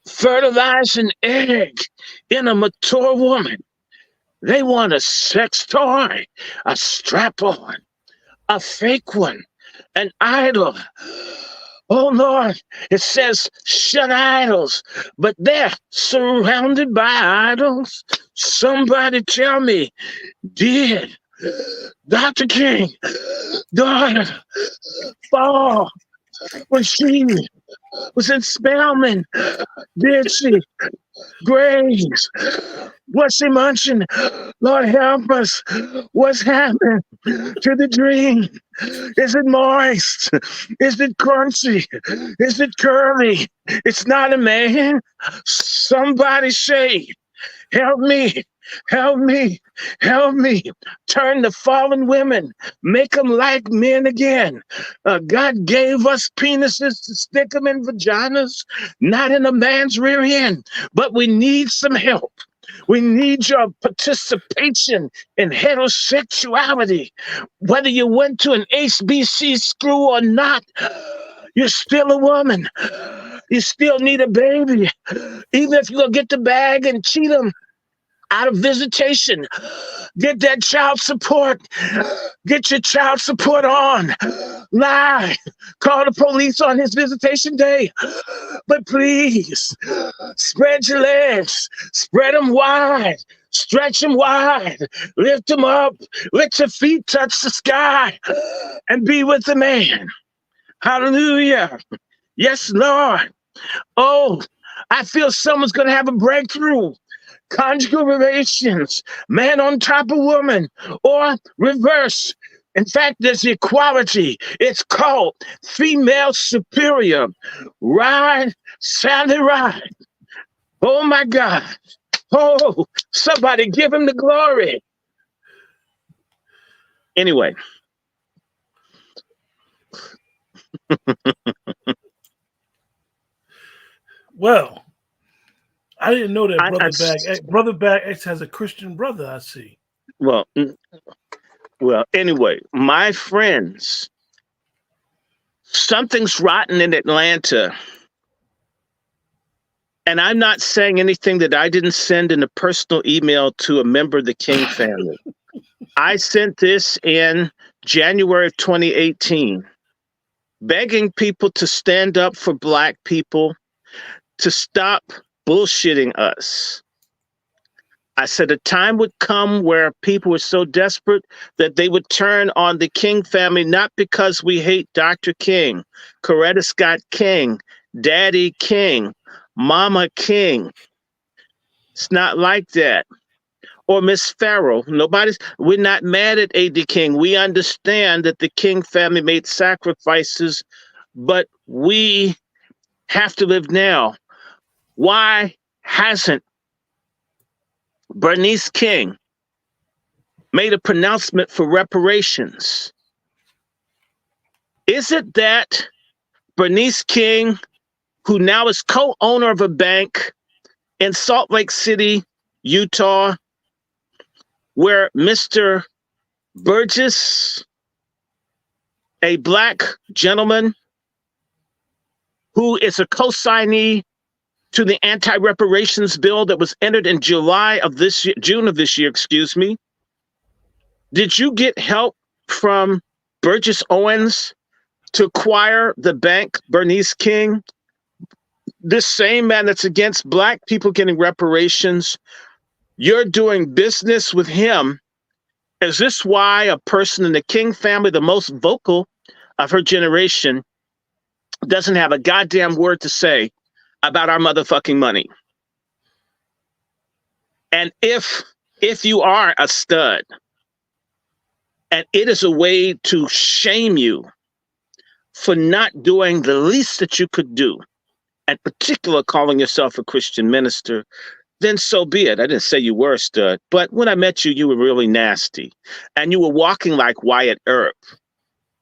fertilize an egg in a mature woman. They want a sex toy, a strap-on, a fake one, an idol. Oh, Lord, it says shun idols, but they're surrounded by idols. Somebody tell me, did Dr. King daughter fall when she was in Spelman? Did she graze? Was she munching? Lord help us. What's happened to the dream? Is it moist? Is it crunchy? Is it curly? It's not a man. Somebody say, help me. Help me, help me. Turn the fallen women, make them like men again. God gave us penises to stick them in vaginas, not in a man's rear end, but we need some help. We need your participation in heterosexuality. Whether you went to an HBC school or not, you're still a woman. You still need a baby. Even if you're going to get the bag and cheat them out of visitation, get that child support. Get your child support on. Lie. Call the police on his visitation day. But please, spread your legs. Spread them wide. Stretch them wide. Lift them up. Let your feet touch the sky. And be with the man. Hallelujah. Yes, Lord. Oh, I feel someone's going to have a breakthrough. conjugal relations, man on top of woman, or reverse. In fact, there's equality. It's called female superior. Ride, Sally, ride. Oh my God. Oh, somebody give him the glory. Anyway. Well, I didn't know that Brother Bag X has a Christian brother, I see. Well, anyway, my friends, something's rotten in Atlanta. And I'm not saying anything that I didn't send in a personal email to a member of the King family. I sent this in January of 2018, begging people to stand up for Black people, to stop bullshitting us. I said a time would come where people were so desperate that they would turn on the King family, not because we hate Dr. King, Coretta Scott King, Daddy King, Mama King. It's not like that. Or Miss Farrell. We're not mad at A.D. King. We understand that the King family made sacrifices, but we have to live now. Why hasn't Bernice King made a pronouncement for reparations? Is it that Bernice King, who now is co-owner of a bank in Salt Lake City, Utah, where Mr. Burgess, a Black gentleman who is a co-signee to the anti-reparations bill that was entered in June of this year, did you get help from Burgess Owens to acquire the bank, Bernice King? This same man that's against Black people getting reparations, you're doing business with him. Is this why a person in the King family, the most vocal of her generation, doesn't have a goddamn word to say about our motherfucking money? And if you are a stud, and it is a way to shame you for not doing the least that you could do, in particular calling yourself a Christian minister, then so be it. I didn't say you were a stud, but when I met you, you were really nasty. And you were walking like Wyatt Earp.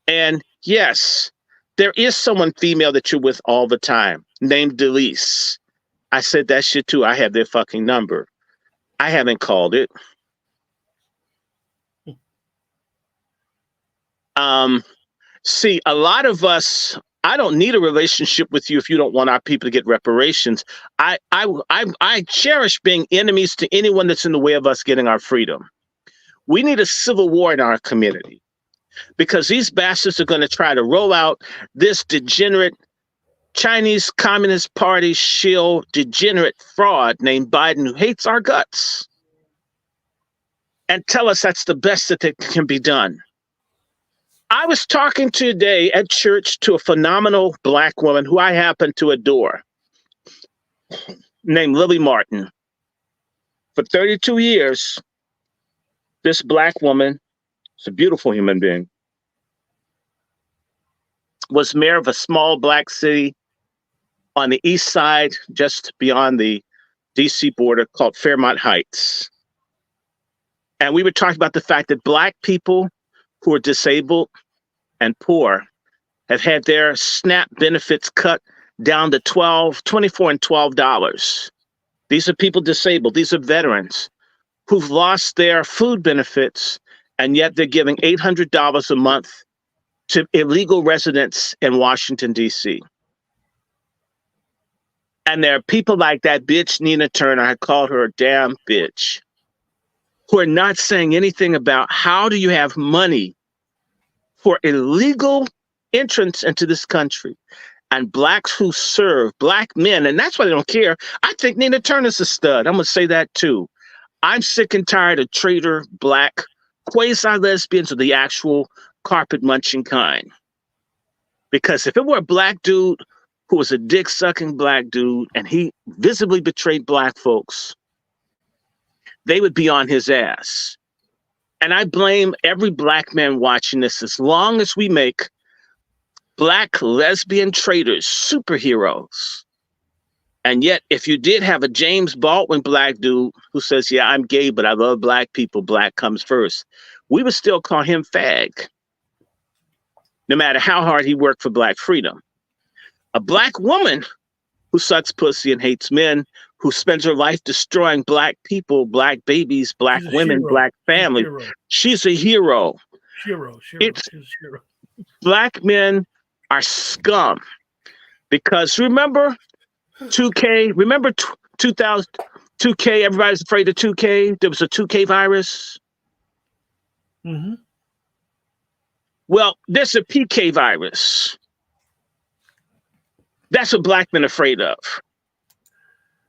And yes, there is someone female that you're with all the time, named Delise. I said that shit too. I have their fucking number. I haven't called it. See, a lot of us, I don't need a relationship with you if you don't want our people to get reparations. I cherish being enemies to anyone that's in the way of us getting our freedom. We need a civil war in our community because these bastards are going to try to roll out this degenerate Chinese Communist Party shill degenerate fraud named Biden who hates our guts and tell us that's the best that can be done. I was talking today at church to a phenomenal Black woman who I happen to adore, named Lily Martin. For 32 years, this Black woman, is a beautiful human being, was mayor of a small Black city on the east side, just beyond the DC border, called Fairmont Heights. And we were talking about the fact that Black people who are disabled and poor have had their SNAP benefits cut down to $24 and $12. These are people disabled. These are veterans who've lost their food benefits, and yet they're giving $800 a month to illegal residents in Washington, D.C. And there are people like that bitch, Nina Turner, I called her a damn bitch, who are not saying anything about how do you have money for illegal entrance into this country and Blacks who serve, Black men, and that's why they don't care. I think Nina Turner's a stud. I'm going to say that too. I'm sick and tired of traitor Black quasi-lesbians of the actual carpet-munching kind. Because if it were a Black dude who was a dick-sucking Black dude and he visibly betrayed Black folks, they would be on his ass. And I blame every black man watching this. As long as we make black lesbian traitors superheroes, and yet if you did have a James Baldwin black dude who says, yeah, I'm gay, but I love black people, black comes first, we would still call him fag, no matter how hard he worked for black freedom. A black woman who sucks pussy and hates men, who spends her life destroying black people, black babies, black women, hero. black family. She's a hero. Hero. It's black men are scum. Because remember 2K? Remember 2000 2K? Everybody's afraid of 2K. There was a 2K virus. Mm-hmm. Well, there's a PK virus. That's what black men are afraid of.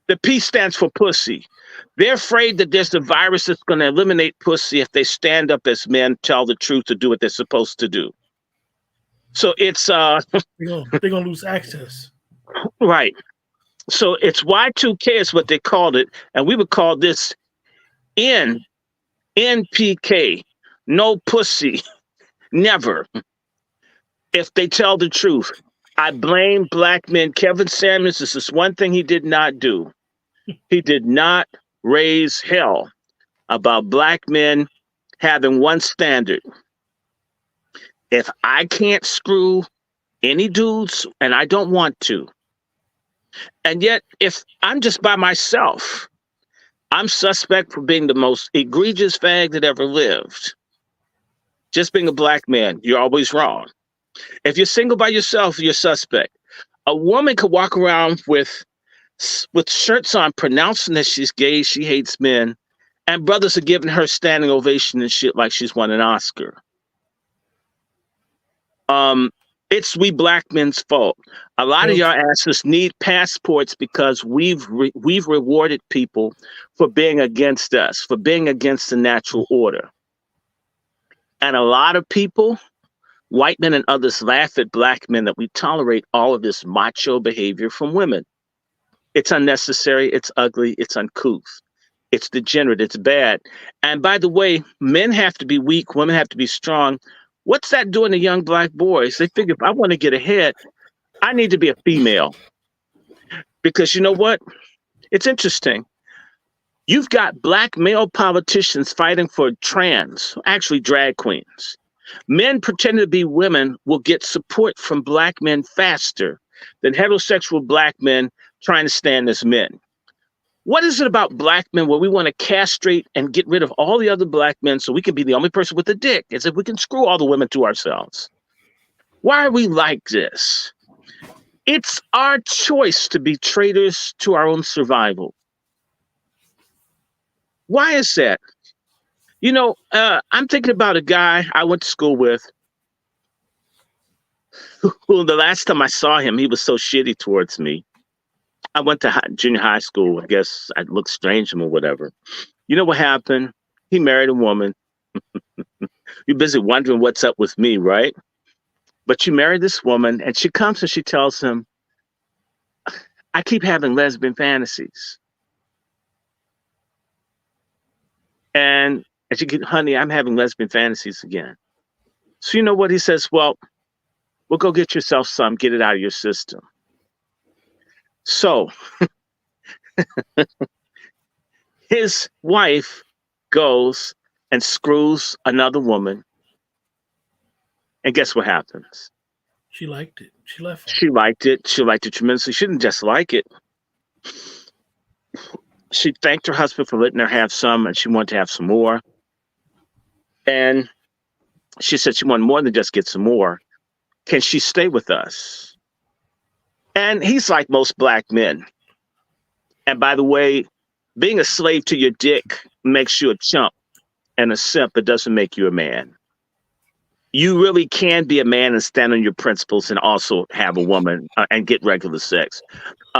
The P stands for pussy. They're afraid that there's a virus that's going to eliminate pussy if they stand up as men, tell the truth, to do what they're supposed to do. So it's they're gonna lose access. Right. So it's Y2K is what they called it, and we would call this NPK. No pussy, never. If they tell the truth. I blame black men. Kevin Samuels, this is one thing he did not do. He did not raise hell about black men having one standard. If I can't screw any dudes, and I don't want to, and yet if I'm just by myself, I'm suspect for being the most egregious fag that ever lived. Just being a black man, you're always wrong. If you're single by yourself, you're suspect. A woman could walk around with shirts on pronouncing that she's gay, she hates men, and brothers are giving her standing ovation and shit like she's won an Oscar. It's we black men's fault. A lot of y'all asses need passports because we've rewarded people for being against us, for being against the natural order. And a lot of people, white men and others, laugh at black men that we tolerate all of this macho behavior from women. It's unnecessary, it's ugly, it's uncouth, it's degenerate, it's bad. And by the way, men have to be weak, women have to be strong. What's that doing to young black boys? They figure if I want to get ahead, I need to be a female. Because you know what? It's interesting. You've got black male politicians fighting for trans, actually drag queens. Men pretending to be women will get support from black men faster than heterosexual black men trying to stand as men. What is it about black men where we want to castrate and get rid of all the other black men so we can be the only person with a dick, as if we can screw all the women to ourselves? Why are we like this? It's our choice to be traitors to our own survival. Why is that? You know, I'm thinking about a guy I went to school with who the last time I saw him, he was so shitty towards me. I went to junior high school. I guess I looked strange to him or whatever. You know what happened? He married a woman. You're busy wondering what's up with me, right? But you married this woman, and she comes and she tells him, I keep having lesbian fantasies. And she goes, honey, I'm having lesbian fantasies again. So you know what he says? Well, go get yourself some, get it out of your system. So his wife goes and screws another woman. And guess what happens? She liked it. She left him. She liked it. She liked it tremendously. She didn't just like it. She thanked her husband for letting her have some, and she wanted to have some more. And she said she wanted more than just get some more. Can she stay with us? And he's like most black men. And by the way, being a slave to your dick makes you a chump and a simp. It doesn't make you a man. You really can be a man and stand on your principles and also have a woman and get regular sex.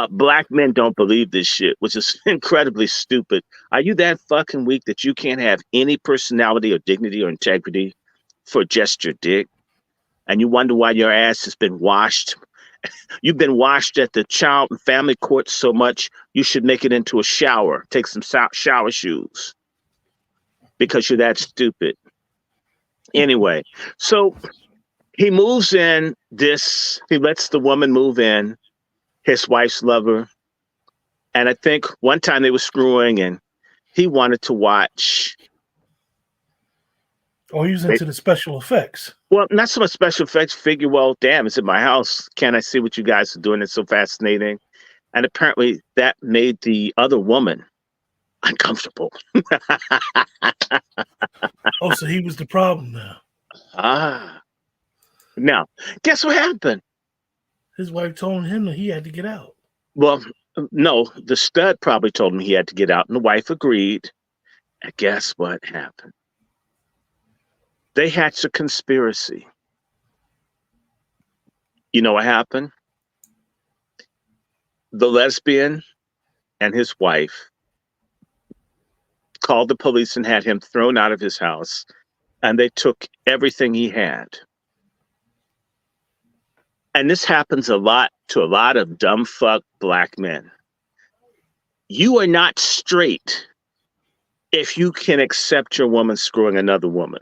Black men don't believe this shit, which is incredibly stupid. Are you that fucking weak that you can't have any personality or dignity or integrity for just your dick? And you wonder why your ass has been washed? You've been washed at the child and family court so much, you should make it into a shower. Take some shower shoes. because you're that stupid. Anyway, so he moves in he lets the woman move in, his wife's lover. And I think one time they were screwing and he wanted to watch. Oh, he was into the special effects. Well, not so much special effects. Figure, well, damn, it's in my house. Can't I see what you guys are doing? It's so fascinating. And apparently that made the other woman uncomfortable. Oh, so he was the problem now. Now, guess what happened? His wife told him that he had to get out. Well, no, the stud probably told him he had to get out, and the wife agreed. And guess what happened? They hatched a conspiracy. You know what happened? The lesbian and his wife called the police and had him thrown out of his house, and they took everything he had. And this happens a lot to a lot of dumb fuck black men. You are not straight if you can accept your woman screwing another woman.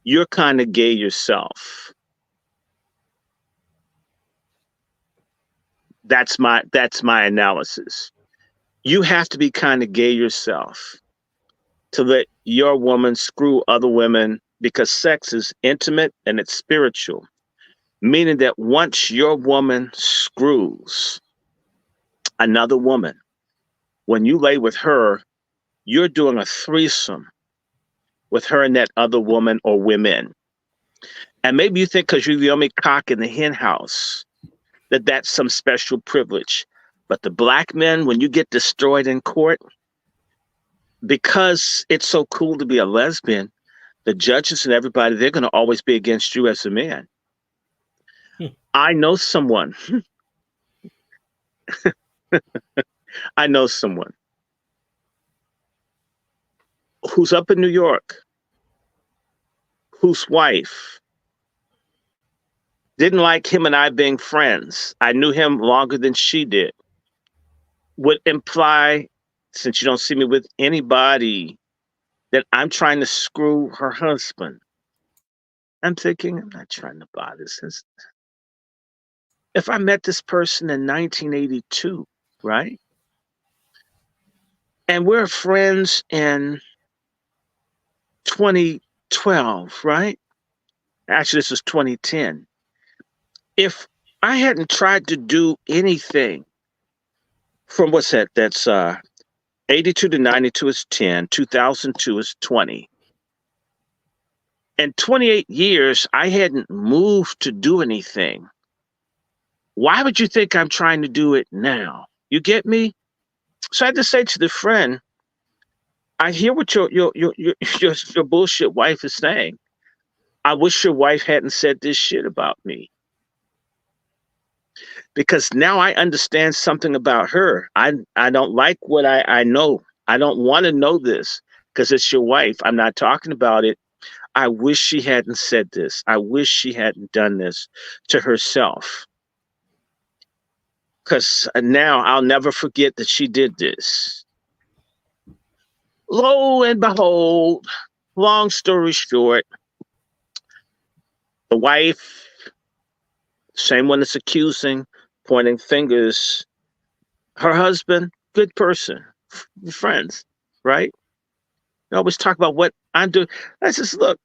You're kind of gay yourself. That's my analysis. You have to be kind of gay yourself to let your woman screw other women, because sex is intimate and it's spiritual. Meaning that once your woman screws another woman, when you lay with her, you're doing a threesome with her and that other woman or women. And maybe you think because you're the only cock in the hen house that that's some special privilege. But the black men, when you get destroyed in court, because it's so cool to be a lesbian, the judges and everybody, they're going to always be against you as a man. I know someone. I know someone who's up in New York, whose wife didn't like him and I being friends. I knew him longer than she did. Would imply, since you don't see me with anybody, that I'm trying to screw her husband. I'm thinking, I'm not trying to bother this. If I met this person in 1982, right? And we're friends in 2012, right? Actually, this was 2010. If I hadn't tried to do anything from what's that? That's 82 to 92 is 10, 2002 is 20. In 28 years, I hadn't moved to do anything. Why would you think I'm trying to do it now? You get me? So I had to say to the friend, I hear what your bullshit wife is saying. I wish your wife hadn't said this shit about me. Because now I understand something about her. I don't like what I know. I don't want to know this because it's your wife. I'm not talking about it. I wish she hadn't said this. I wish she hadn't done this to herself. Because now I'll never forget that she did this. Lo and behold, long story short, the wife, same one that's accusing, pointing fingers, her husband, good person, friends, right? They always talk about what I'm doing. I says, look,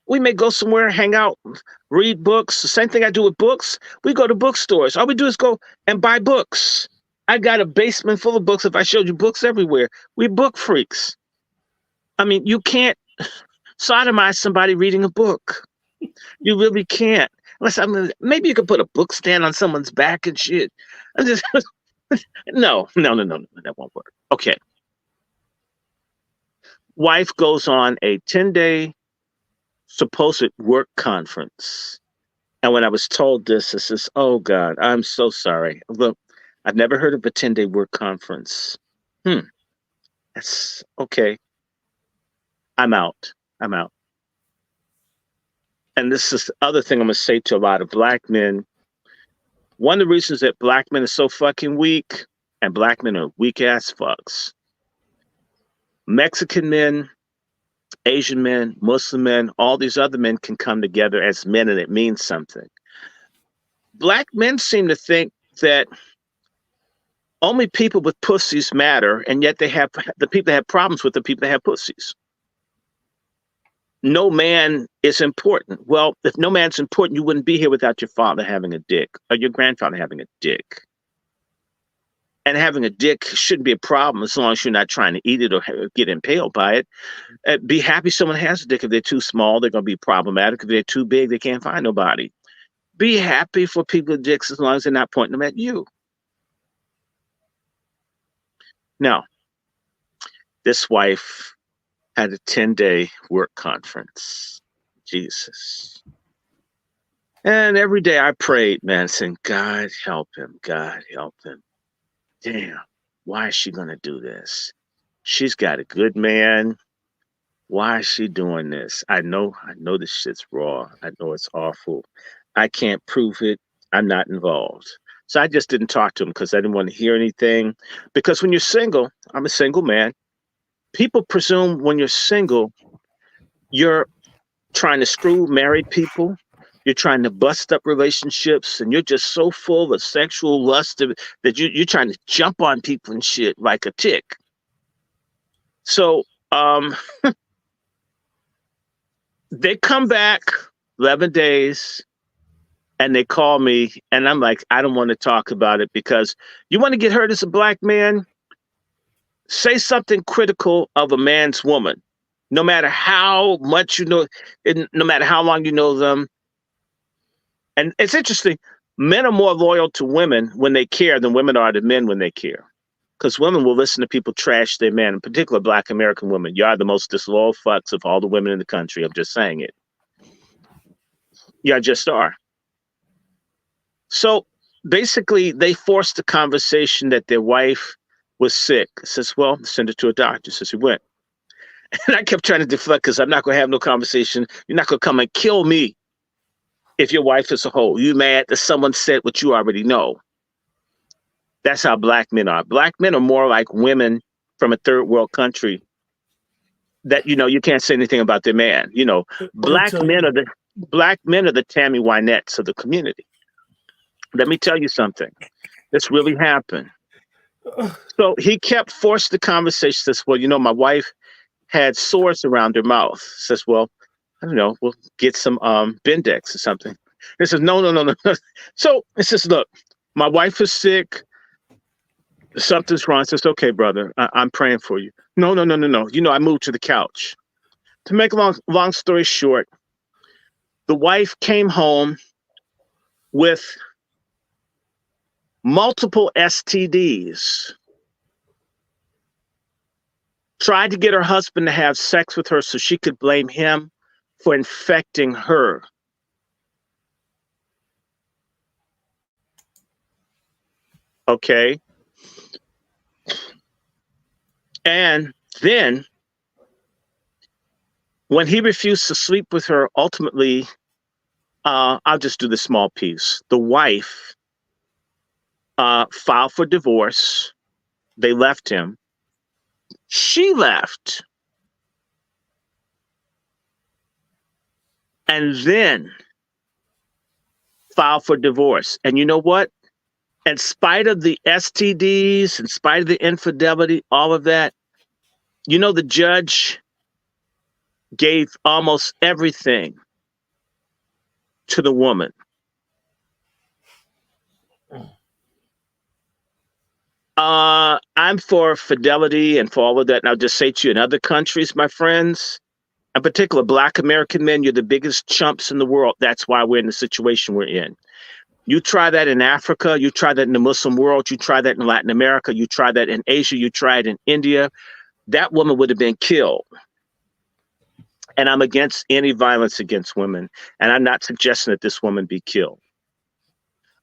we may go somewhere, hang out, read books. The same thing I do with books. We go to bookstores. All we do is go and buy books. I got a basement full of books. If I showed you books everywhere, we're book freaks. I mean, you can't sodomize somebody reading a book. You really can't. Unless maybe you could put a book stand on someone's back and shit. No, that won't work. Okay. Wife goes on a 10-day supposed work conference. And when I was told this, I says, oh God, I'm so sorry. Look, I've never heard of a 10-day work conference. That's okay. I'm out. And this is the other thing I'm going to say to a lot of black men. One of the reasons that black men are so fucking weak, and black men are weak ass fucks. Mexican men Asian men, Muslim men, all these other men can come together as men and it means something. Black men seem to think that only people with pussies matter, and yet they have the people that have problems with the people that have pussies. No man is important. Well, if no man's important, you wouldn't be here without your father having a dick or your grandfather having a dick. And having a dick shouldn't be a problem as long as you're not trying to eat it or get impaled by it. Be happy someone has a dick. If they're too small, they're going to be problematic. If they're too big, they can't find nobody. Be happy for people with dicks as long as they're not pointing them at you. Now, this wife had a 10-day work conference. Jesus. And every day I prayed, man, saying, God help him. God help him. Damn, why is she going to do this? She's got a good man. Why is she doing this? I know this shit's raw. I know it's awful. I can't prove it. I'm not involved. So I just didn't talk to him because I didn't want to hear anything. Because when you're single, I'm a single man. People presume when you're single, you're trying to screw married people. You're trying to bust up relationships, and you're just so full of sexual lust that you're trying to jump on people and shit like a tick. So they come back 11 days. And they call me, and I'm like, I don't want to talk about it because you want to get hurt as a black man? Say something critical of a man's woman, no matter how much you know, no matter how long you know them. And it's interesting, men are more loyal to women when they care than women are to men when they care. Because women will listen to people trash their men, in particular black American women. You are the most disloyal fucks of all the women in the country. I'm just saying it. You just are. So basically, they forced the conversation that their wife was sick. Says, well, send her to a doctor. Says, he went. And I kept trying to deflect because I'm not going to have no conversation. You're not going to come and kill me if your wife is a hoe. You mad that someone said what you already know. That's how black men are. Black men are more like women from a third world country that, you can't say anything about their man. Black men are the Tammy Wynette's of the community. Let me tell you something. This really happened. So he kept forcing the conversation. Says, well, my wife had sores around her mouth. Says, well, I don't know, we'll get some Bendex or something. He says, no. So he says, look, my wife is sick. Something's wrong. I says, okay, brother, I'm praying for you. No. I moved to the couch. To make a long story short, the wife came home with multiple STDs, tried to get her husband to have sex with her so she could blame him for infecting her. Okay. And then when he refused to sleep with her, ultimately, I'll just do the small piece. The wife filed for divorce. They left him. She left. And then filed for divorce. And you know what? In spite of the STDs, in spite of the infidelity, all of that, the judge gave almost everything to the woman. I'm for fidelity and for all of that. And I'll just say to you, in other countries, my friends, in particular, black American men, you're the biggest chumps in the world. That's why we're in the situation we're in. You try that in Africa, you try that in the Muslim world, you try that in Latin America, you try that in Asia, you try it in India, that woman would have been killed. And I'm against any violence against women. And I'm not suggesting that this woman be killed.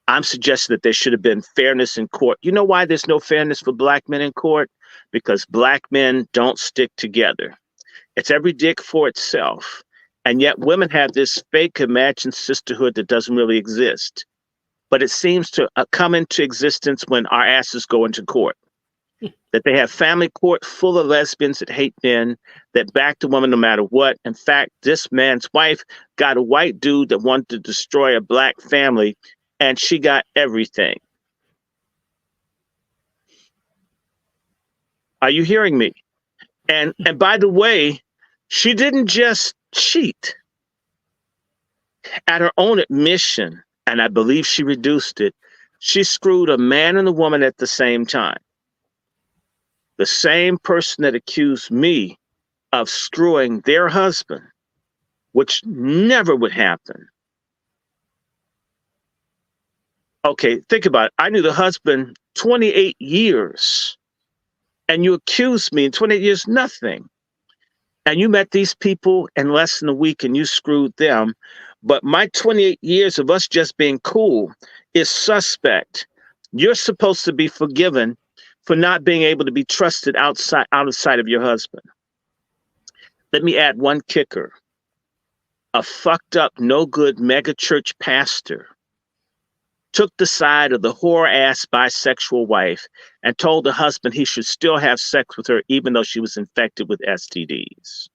I'm suggesting that there should have been fairness in court. You know why there's no fairness for black men in court? Because black men don't stick together. It's every dick for itself. And yet women have this fake imagined sisterhood that doesn't really exist. But it seems to come into existence when our asses go into court. that they have family court full of lesbians that hate men, that back the woman no matter what. In fact, this man's wife got a white dude that wanted to destroy a black family, and she got everything. Are you hearing me? And by the way, she didn't just cheat. At her own admission, and I believe she reduced it, she screwed a man and a woman at the same time. The same person that accused me of screwing their husband, which never would happen. Okay, think about it. I knew the husband 28 years, and you accused me in 28 years, nothing. And you met these people in less than a week and you screwed them. But my 28 years of us just being cool is suspect. You're supposed to be forgiven for not being able to be trusted outside of your husband. Let me add one kicker. A fucked up, no good mega church pastor took the side of the whore-ass bisexual wife and told the husband he should still have sex with her even though she was infected with STDs.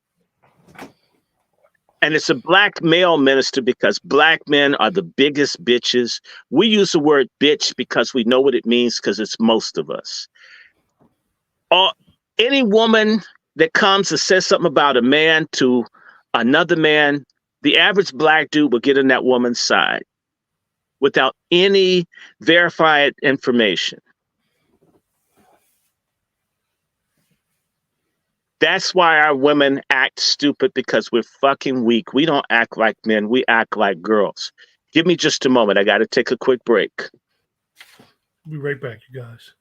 And it's a black male minister because black men are the biggest bitches. We use the word bitch because we know what it means because it's most of us. Any woman that comes and says something about a man to another man, the average black dude will get on that woman's side without any verified information. That's why our women act stupid, because we're fucking weak. We don't act like men. We act like girls. Give me just a moment. I got to take a quick break. We'll be right back, you guys.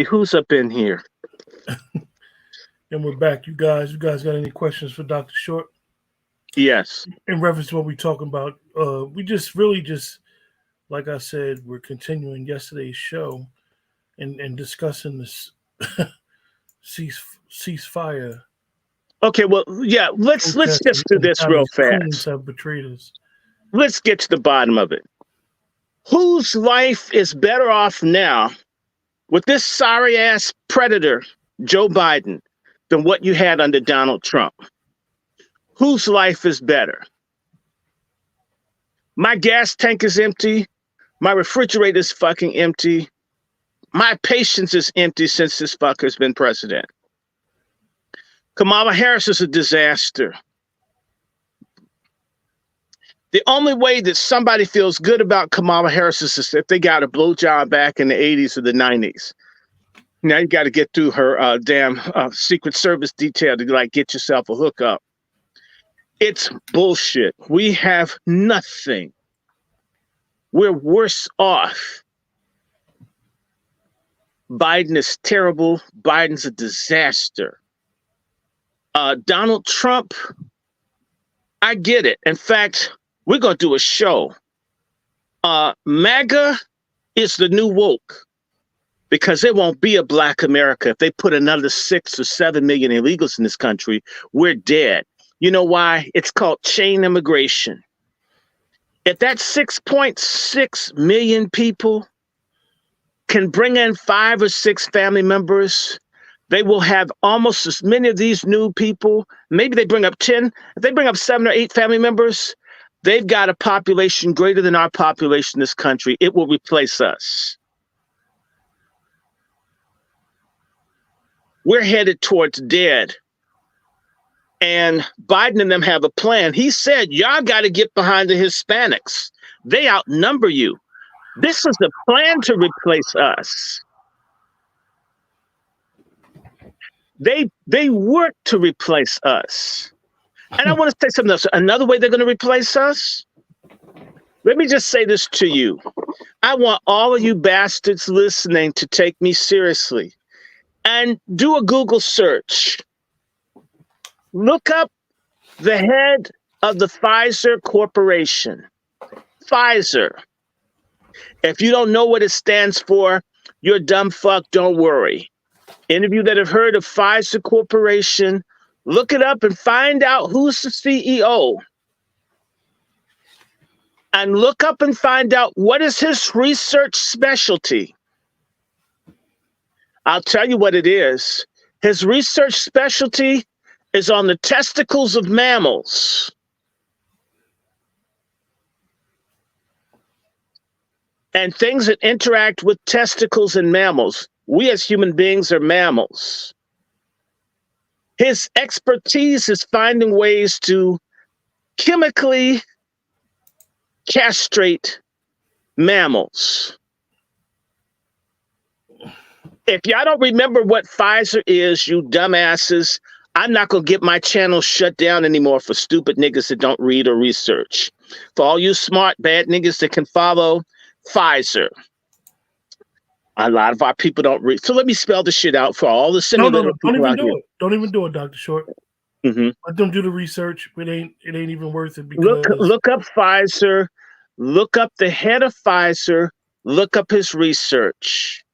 Who's up in here? And we're back, you guys. You guys got any questions for Dr. Short Yes. in reference to what we're talking about? We just really just, like I said, we're continuing yesterday's show and discussing this ceasefire. Okay, well, yeah, let's just do this real fast. Have betrayed us. Let's get to the bottom of it. Whose life is better off now with this sorry ass predator, Joe Biden, than what you had under Donald Trump? Whose life is better? My gas tank is empty. My refrigerator is fucking empty. My patience is empty since this fucker's been president. Kamala Harris is a disaster. The only way that somebody feels good about Kamala Harris is if they got a blowjob back in the 80s or the 90s. Now you got to get through her damn Secret Service detail to like get yourself a hookup. It's bullshit. We have nothing. We're worse off. Biden is terrible. Biden's a disaster. Donald Trump, I get it. In fact, we're going to do a show. MAGA is the new woke because there won't be a black America. If they put another 6 or 7 million illegals in this country, we're dead. You know why? It's called chain immigration. If that 6.6 million people can bring in 5 or 6 family members, they will have almost as many of these new people. Maybe they bring up 10. If they bring up 7 or 8 family members, they've got a population greater than our population in this country. It will replace us. We're headed towards dead. And Biden and them have a plan. He said, y'all got to get behind the Hispanics. They outnumber you. This is the plan to replace us. They work to replace us. And I want to say something else. Another way they're going to replace us. Let me just say this to you. I want all of you bastards listening to take me seriously and do a Google search. Look up the head of the Pfizer Corporation. Pfizer. If you don't know what it stands for, you're a dumb fuck, don't worry. Any of you that have heard of Pfizer Corporation, look it up and find out who's the CEO. And look up and find out what is his research specialty. I'll tell you what it is. His research specialty is on the testicles of mammals. And things that interact with testicles and mammals. We as human beings are mammals. His expertise is finding ways to chemically castrate mammals. If y'all don't remember what Pfizer is, you dumbasses, I'm not going to get my channel shut down anymore for stupid niggas that don't read or research. For all you smart, bad niggas that can follow, Pfizer. A lot of our people don't read. So let me spell the shit out for all the simulator people out here. Don't even do it, Dr. Short. Mm-hmm. Let them do the research. It ain't even worth it. Because look up Pfizer. Look up the head of Pfizer. Look up his research.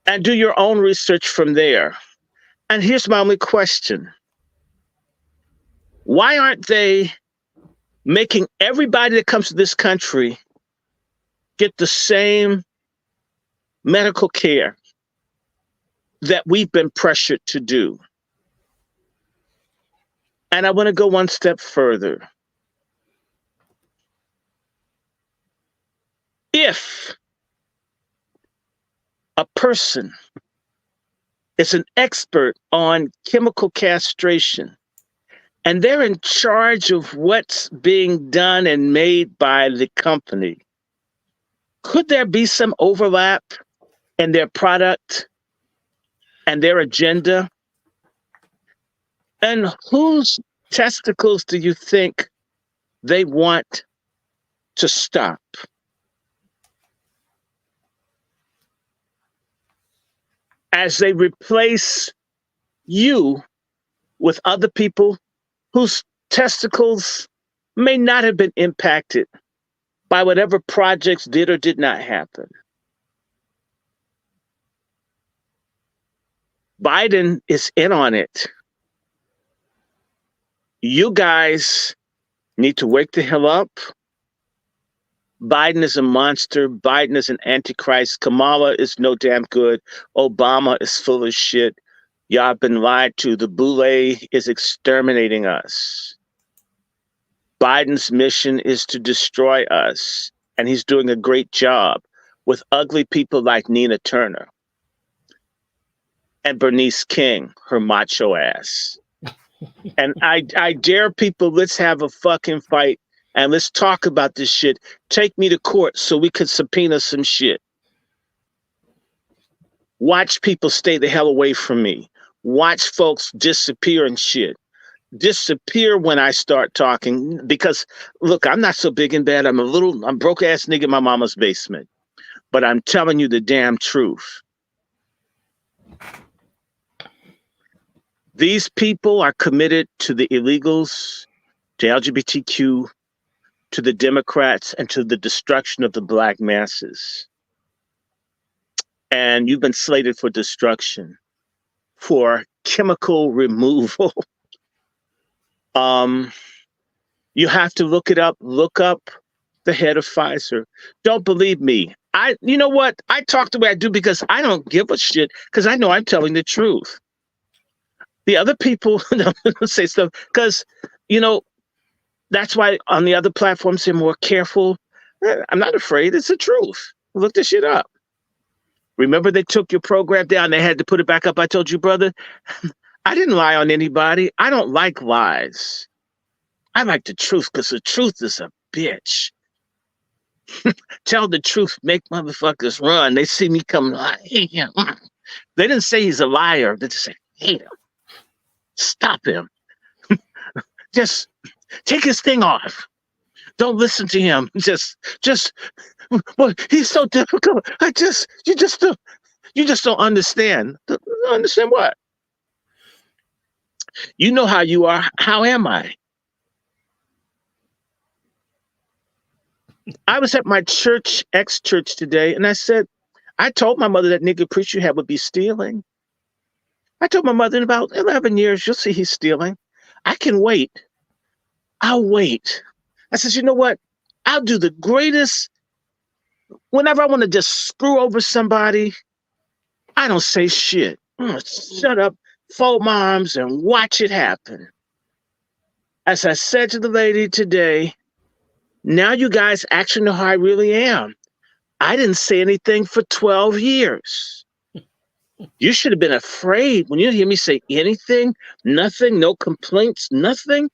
And do your own research from there. And here's my only question. Why aren't they making everybody that comes to this country get the same medical care that we've been pressured to do? And I want to go one step further. If a person is an expert on chemical castration, and they're in charge of what's being done and made by the company, could there be some overlap in their product and their agenda? And whose testicles do you think they want to stop? as they replace you with other people whose testicles may not have been impacted by whatever projects did or did not happen. Biden is in on it. You guys need to wake the hell up. Biden is a monster. Biden is an antichrist. Kamala is no damn good. Obama is full of shit. Y'all been lied to. The boule is exterminating us. Biden's mission is to destroy us, and he's doing a great job with ugly people like Nina Turner and Bernice King, her macho ass. And I dare people, let's have a fucking fight and let's talk about this shit. Take me to court so we could subpoena some shit. Watch people stay the hell away from me. Watch folks disappear and shit. Disappear when I start talking, because look, I'm not so big and bad. I'm broke ass nigga in my mama's basement, but I'm telling you the damn truth. These people are committed to the illegals, to LGBTQ, to the Democrats, and to the destruction of the black masses. And you've been slated for destruction, for chemical removal. You have to look it up. Look up the head of Pfizer. Don't believe me. You know what? I talk the way I do because I don't give a shit, because I know I'm telling the truth. The other people don't say stuff because, that's why on the other platforms they're more careful. I'm not afraid. It's the truth. Look this shit up. Remember they took your program down. They had to put it back up. I told you, brother, I didn't lie on anybody. I don't like lies. I like the truth because the truth is a bitch. Tell the truth, make motherfuckers run. They see me come, hey, yeah. They didn't say he's a liar. They just say, hate him. Stop him. Just take his thing off. Don't listen to him. Well, he's so difficult. You just don't understand. Don't understand what? You know how you are. How am I? I was at my church, ex-church today, and I told my mother that nigga preacher you had would be stealing. I told my mother in about 11 years, you'll see he's stealing. I can wait. I'll wait. I said, you know what? I'll do the greatest. Whenever I want to just screw over somebody, I don't say shit. Shut up, fold my arms, and watch it happen. As I said to the lady today, now you guys actually know how I really am. I didn't say anything for 12 years. You should have been afraid when you hear me say anything, nothing, no complaints, nothing.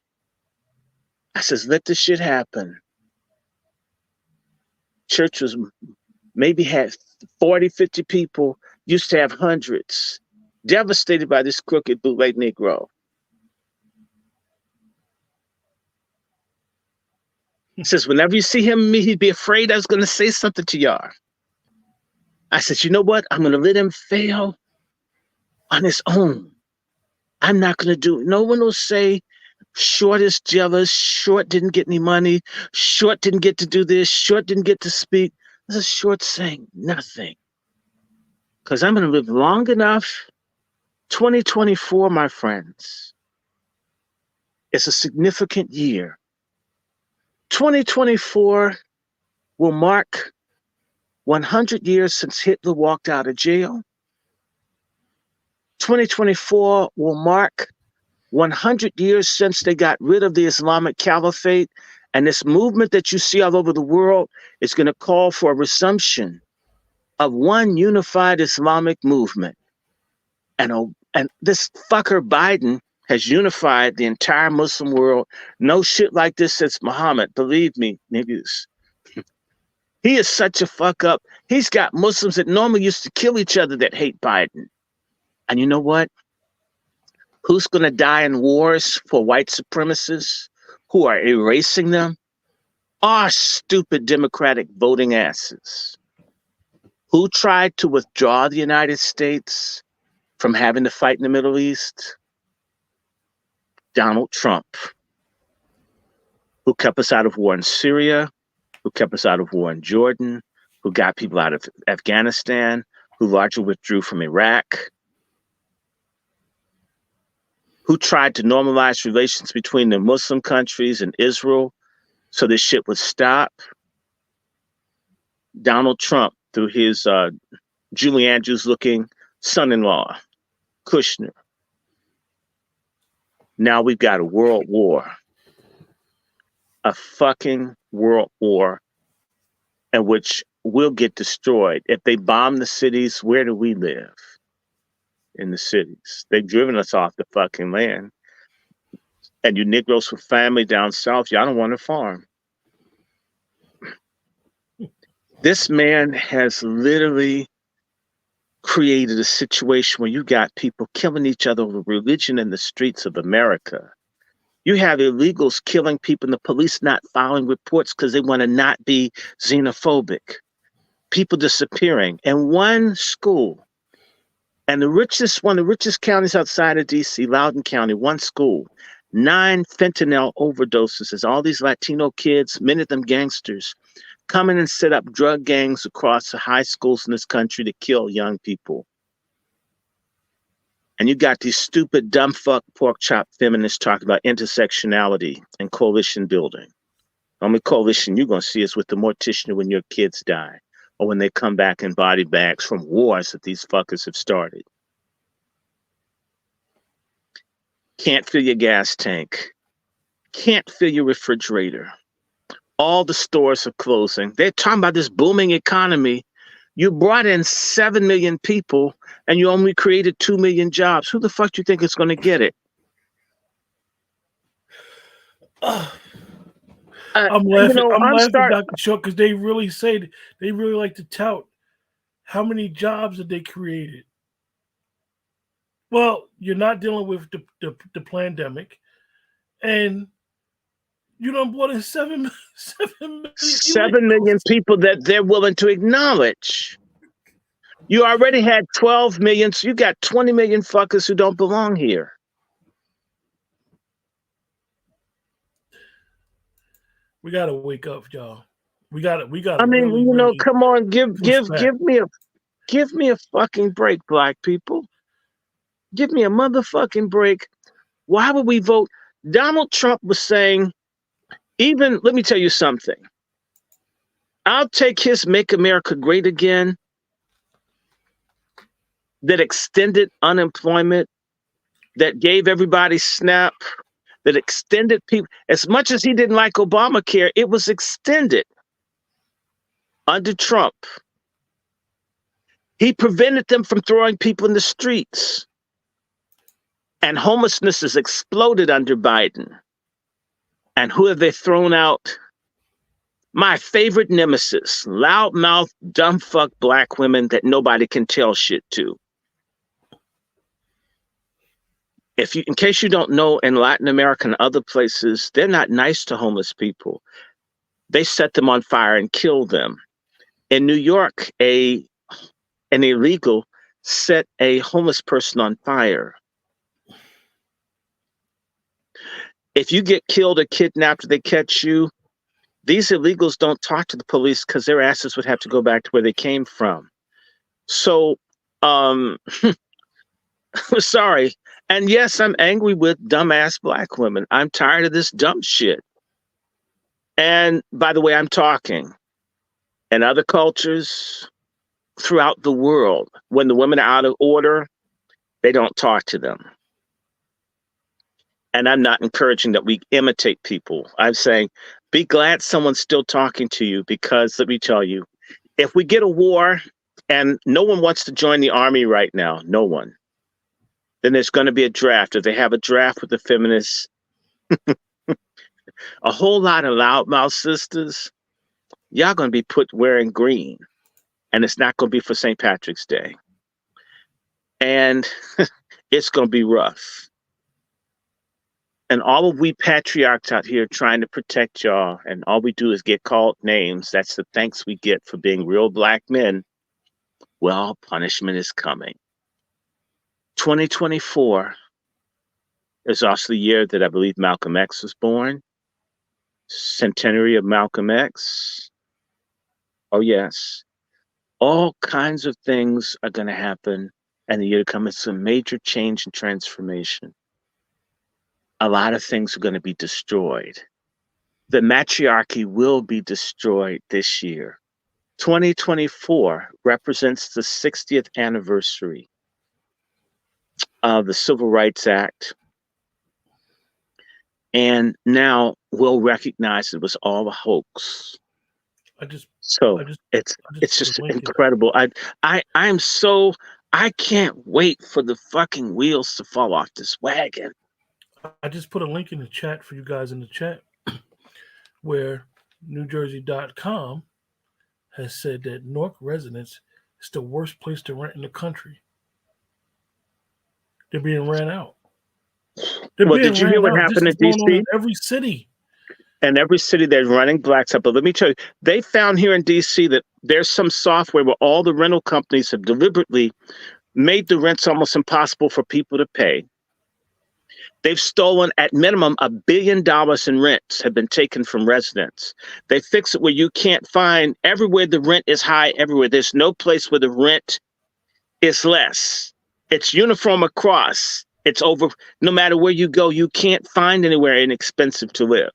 I says, let this shit happen. Church was maybe had 40, 50 people, used to have hundreds, devastated by this crooked bootleg Negro. He says, whenever you see him and me, he'd be afraid I was going to say something to y'all. I said, you know what? I'm going to let him fail on his own. I'm not going to do it. No one will say Short is jealous. Short didn't get any money. Short didn't get to do this. Short didn't get to speak. This is Short saying nothing. Because I'm going to live long enough. 2024, my friends, is a significant year. 2024 will mark 100 years since Hitler walked out of jail. 2024 will mark 100 years since they got rid of the Islamic Caliphate. And this movement that you see all over the world is going to call for a resumption of one unified Islamic movement. And this fucker Biden has unified the entire Muslim world. No shit like this since Muhammad. Believe me, niggas. He is such a fuck up. He's got Muslims that normally used to kill each other that hate Biden. And you know what? Who's going to die in wars for white supremacists who are erasing them? Our stupid Democratic voting asses Who tried to withdraw the United States from having to fight in the Middle East? Donald Trump. Who kept us out of war in Syria, who kept us out of war in Jordan, who got people out of Afghanistan, who largely withdrew from Iraq, who tried to normalize relations between the Muslim countries and Israel so this shit would stop. Donald Trump, through his Julie Andrews-looking son-in-law, Kushner. Now we've got a world war. A fucking world war in which we'll get destroyed. If they bomb the cities, where do we live? In the cities. They've driven us off the fucking land. And you Negroes with family down south, y'all don't want to farm. This man has literally created a situation where you got people killing each other over religion in the streets of America. You have illegals killing people and the police not filing reports because they want to not be xenophobic. People disappearing. And one school, and one of the richest counties outside of DC, Loudoun County, one school, 9 fentanyl overdoses as all these Latino kids, many of them gangsters, come in and set up drug gangs across the high schools in this country to kill young people. And you got these stupid, dumb fuck, pork chop feminists talking about intersectionality and coalition building. The only coalition you're going to see is with the mortician when your kids die or when they come back in body bags from wars that these fuckers have started. Can't fill your gas tank. Can't fill your refrigerator. All the stores are closing. They're talking about this booming economy. You brought in 7 million people and you only created 2 million jobs. Who the fuck do you think is going to get it? I'm laughing. I'm laughing, Dr. Short, because they really like to tout how many jobs that they created. Well, you're not dealing with the pandemic, and you done brought in 7 million people that they're willing to acknowledge. You already had 12 million, so you got 20 million fuckers who don't belong here. We gotta wake up, y'all. We gotta. I mean, really, come on, give me a fucking break, black people. Give me a motherfucking break. Why would we vote? Donald Trump was saying, let me tell you something. I'll take his Make America Great Again that extended unemployment, that gave everybody SNAP, that extended people. As much as he didn't like Obamacare, it was extended under Trump. He prevented them from throwing people in the streets. And homelessness has exploded under Biden. And who have they thrown out? My favorite nemesis, loudmouth, dumb fuck black women that nobody can tell shit to. In case you don't know, in Latin America and other places, they're not nice to homeless people. They set them on fire and kill them. In New York, an illegal set a homeless person on fire. If you get killed or kidnapped, they catch you. These illegals don't talk to the police because their asses would have to go back to where they came from. So, sorry. And yes, I'm angry with dumbass black women. I'm tired of this dumb shit. And by the way, I'm talking. In other cultures throughout the world, when the women are out of order, they don't talk to them. And I'm not encouraging that we imitate people. I'm saying, be glad someone's still talking to you, because let me tell you, if we get a war and no one wants to join the army right now, no one, then there's going to be a draft. If they have a draft with the feminists, a whole lot of loudmouth sisters, y'all going to be put wearing green. And it's not going to be for St. Patrick's Day. And it's going to be rough. And all of we patriarchs out here trying to protect y'all, and all we do is get called names. That's the thanks we get for being real black men. Well, punishment is coming. 2024 is also the year that I believe Malcolm X was born. Centenary of Malcolm X. Oh, yes. All kinds of things are going to happen in the year to come. It's a major change and transformation. A lot of things are going to be destroyed. The matriarchy will be destroyed this year. 2024 represents the 60th anniversary of the Civil Rights Act. And now we'll recognize it was all a hoax. I just It's just incredible. I can't wait for the fucking wheels to fall off this wagon. I just put a link in the chat for you guys in the chat where NewJersey.com has said that Newark residents is the worst place to rent in the country. They're being ran out. Did you hear what happened in DC? In every city. And every city they're running blacks up. But let me tell you, they found here in DC that there's some software where all the rental companies have deliberately made the rents almost impossible for people to pay. They've stolen at minimum $1 billion in rents have been taken from residents. They fix it where you can't find everywhere the rent is high everywhere. There's no place where the rent is less. It's uniform across. It's over. No matter where you go, you can't find anywhere inexpensive to live.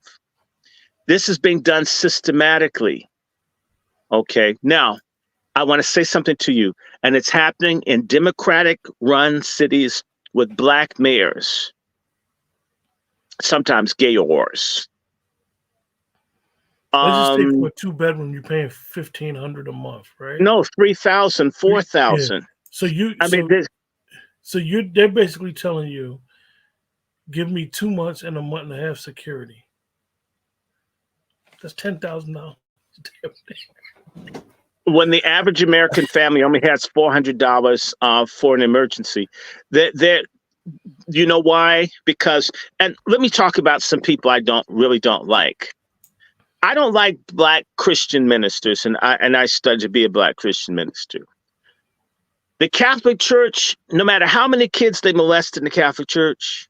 This is being done systematically. Okay. Now, I want to say something to you, and it's happening in Democratic-run cities with black mayors. Sometimes gayors. Let's just say for a 2-bedroom, you're paying $1,500 a month, right? No, $3,000, $4,000. Yeah. They're basically telling you, give me 2 months and a month and a half security. That's $10,000. When the average American family only has $400 for an emergency, you know why? Because, and let me talk about some people I really don't like. I don't like black Christian ministers, and I studied to be a black Christian minister. The Catholic Church, no matter how many kids they molest in the Catholic Church,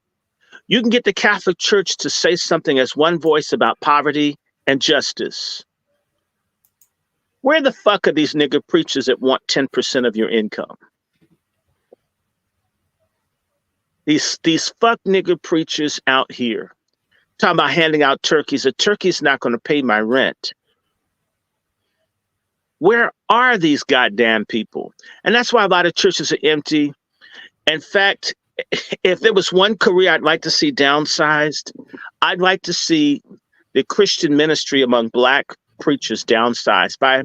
you can get the Catholic Church to say something as one voice about poverty and justice. Where the fuck are these nigger preachers that want 10% of your income? These fuck nigger preachers out here talking about handing out turkeys. A turkey's not going to pay my rent. Where are these goddamn people? And that's why a lot of churches are empty. In fact, if there was one career I'd like to see downsized, I'd like to see the Christian ministry among black preachers downsized by,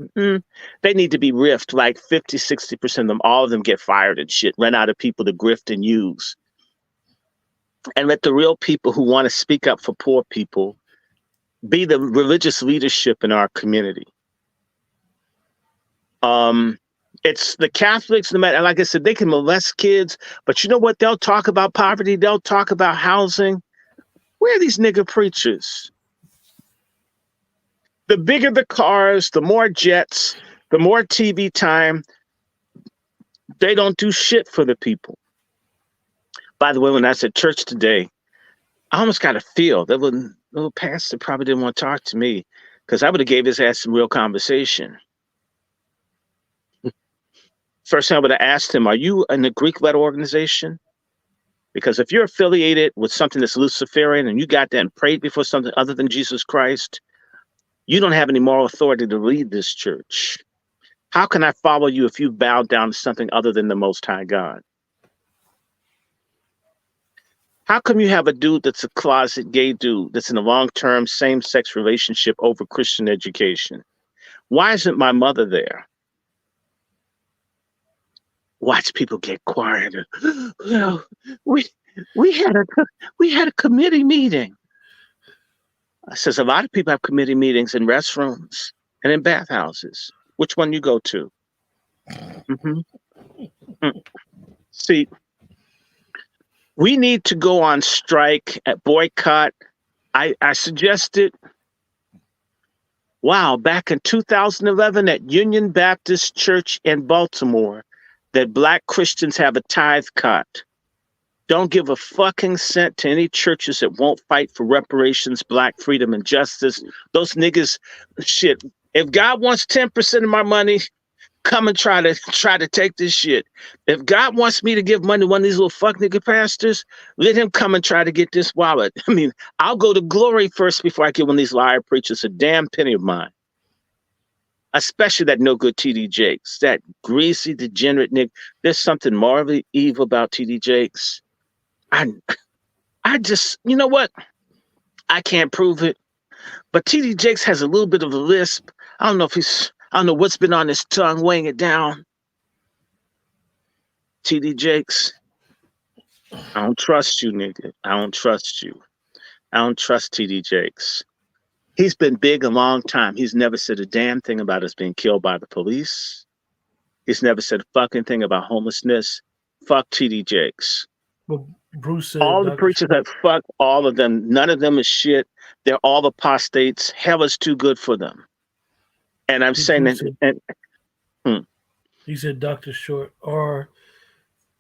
they need to be riffed like 50, 60% of them, all of them get fired and shit, run out of people to grift and use. And let the real people who want to speak up for poor people be the religious leadership in our community. It's the Catholics, no matter, like I said, they can molest kids, but you know what? They'll talk about poverty. They'll talk about housing. Where are these nigger preachers? The bigger the cars, the more jets, the more TV time. They don't do shit for the people. By the way, when I was at church today, I almost got a feel that little pastor probably didn't want to talk to me because I would have gave his ass some real conversation. First thing I would have asked him, are you in the Greek letter organization? Because if you're affiliated with something that's Luciferian and you got that and prayed before something other than Jesus Christ, you don't have any moral authority to lead this church. How can I follow you if you've bowed down to something other than the Most High God? How come you have a dude that's a closet gay dude that's in a long-term same-sex relationship over Christian education? Why isn't my mother there? Watch people get quiet. Well, we had a committee meeting. I says a lot of people have committee meetings in restrooms and in bathhouses. Which one you go to? See, we need to go on strike at boycott. I suggested Wow, back in 2011 at Union Baptist Church in Baltimore, that black Christians have a tithe cut. Don't give a fucking cent to any churches that won't fight for reparations, black freedom, and justice. Those niggas, shit. If God wants 10% of my money, come and try to take this shit. If God wants me to give money to one of these little fuck nigga pastors, let him come and try to get this wallet. I mean, I'll go to glory first before I give one of these liar preachers a damn penny of mine. Especially that no good TD Jakes, that greasy, degenerate nigga. There's something morally evil about TD Jakes. I just, you know what? I can't prove it. But TD Jakes has a little bit of a lisp. I don't know what's been on his tongue weighing it down. TD Jakes, I don't trust you, nigga. I don't trust you. I don't trust TD Jakes. He's been big a long time. He's never said a damn thing about us being killed by the police. He's never said a fucking thing about homelessness. Fuck TD Jakes. Well, Bruce said All the preachers that fuck all of them. None of them is shit. They're all apostates. Hell is too good for them. And I'm saying that. He said, Dr. Short, are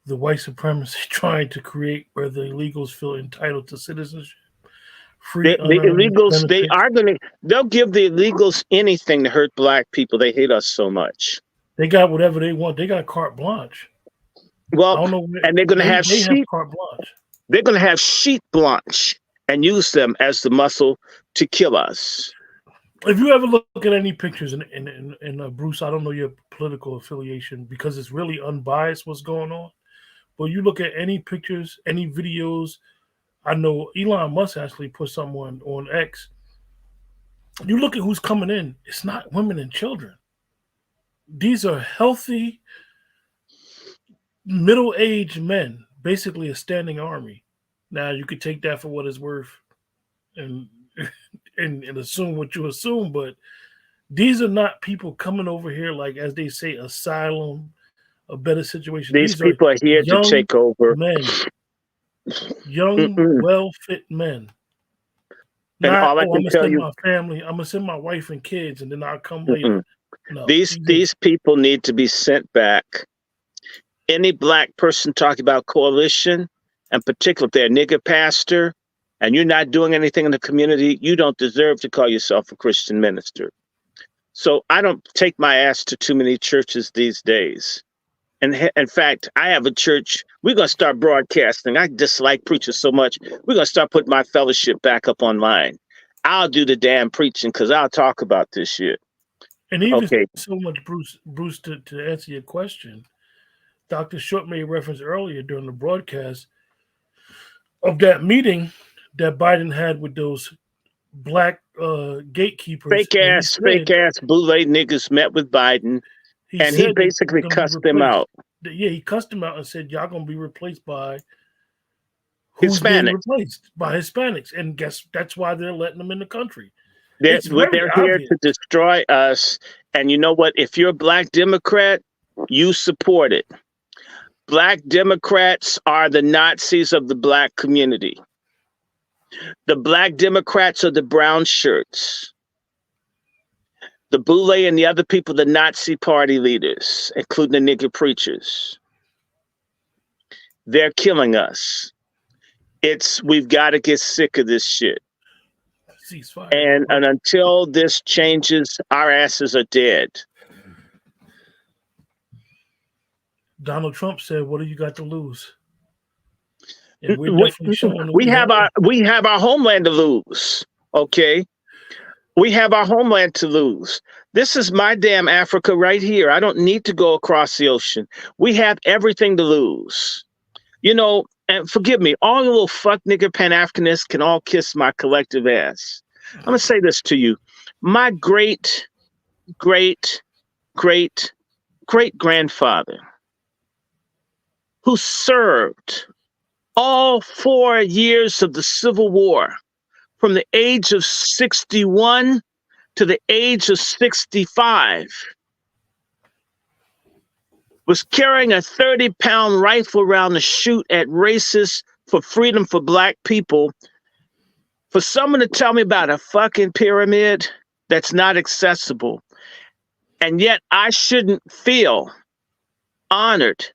the white supremacists trying to create where the illegals feel entitled to citizenship? The illegals, they'll give the illegals anything to hurt black people. They hate us so much. They got whatever they want. They got carte blanche. Well, I don't know, and they're going to have sheep. Carte blanche. They're going to have sheep blanche and use them as the muscle to kill us. If you ever look at any pictures, and Bruce, I don't know your political affiliation because it's really unbiased what's going on. But you look at any pictures, any videos. I know Elon Musk actually put someone on X. You look at who's coming in. It's not women and children. These are healthy, middle-aged men, basically a standing army. Now, you could take that for what it's worth and assume what you assume, but these are not people coming over here like, as they say, asylum, a better situation. These people are here to take over. Men. Young, well-fit men. And Not, all I can tell you, my family. I'm gonna send my wife and kids, and then I'll come later. No, these people need to be sent back. Any black person talking about coalition, and particularly if they're a nigger pastor, and you're not doing anything in the community, you don't deserve to call yourself a Christian minister. So I don't take my ass to too many churches these days. And in fact, I have a church. We're going to start broadcasting. I dislike preachers so much. We're going to start putting my fellowship back up online. I'll do the damn preaching because I'll talk about this shit. And even so much, Bruce, to answer your question, Dr. Short made reference earlier during the broadcast of that meeting that Biden had with those black gatekeepers. Fake ass blue-laid niggas met with Biden. And he basically cussed them out. Yeah, he cussed them out and said, y'all going to be replaced by Hispanics. Replaced by Hispanics. And that's why they're letting them in the country. They're here to destroy us. And you know what? If you're a black Democrat, you support it. Black Democrats are the Nazis of the black community. The black Democrats are the brown shirts. The Boule and the other people, the Nazi party leaders, including the nigger preachers. They're killing us. We've got to get sick of this shit. And until this changes, our asses are dead. Donald Trump said, what do you got to lose? And we have our homeland to lose, okay? We have our homeland to lose. This is my damn Africa right here. I don't need to go across the ocean. We have everything to lose. You know, and forgive me, all the little fuck nigger Pan-Africanists can all kiss my collective ass. I'm going to say this to you. My great, great, great, great grandfather, who served all 4 years of the Civil War, from the age of 61 to the age of 65, was carrying a 30-pound rifle around to shoot at racists for freedom for black people. For someone to tell me about a fucking pyramid that's not accessible. And yet I shouldn't feel honored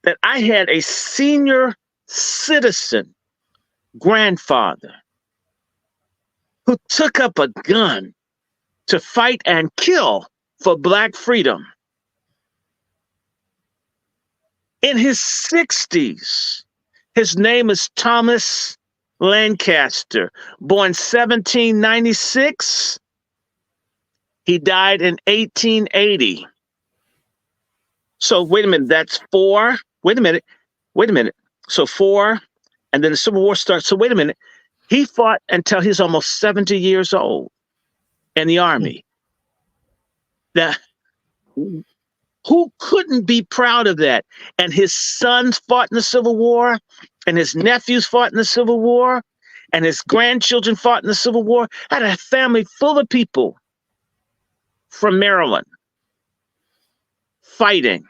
that I had a senior citizen grandfather who took up a gun to fight and kill for Black freedom. In his 60s, his name is Thomas Lancaster, born 1796. He died in 1880. So wait a minute, that's four. Wait a minute. So four, and then the Civil War starts. So wait a minute. He fought until he's almost 70 years old in the Army. Now, who couldn't be proud of that? And his sons fought in the Civil War, and his nephews fought in the Civil War, and his grandchildren fought in the Civil War. I had a family full of people from Maryland fighting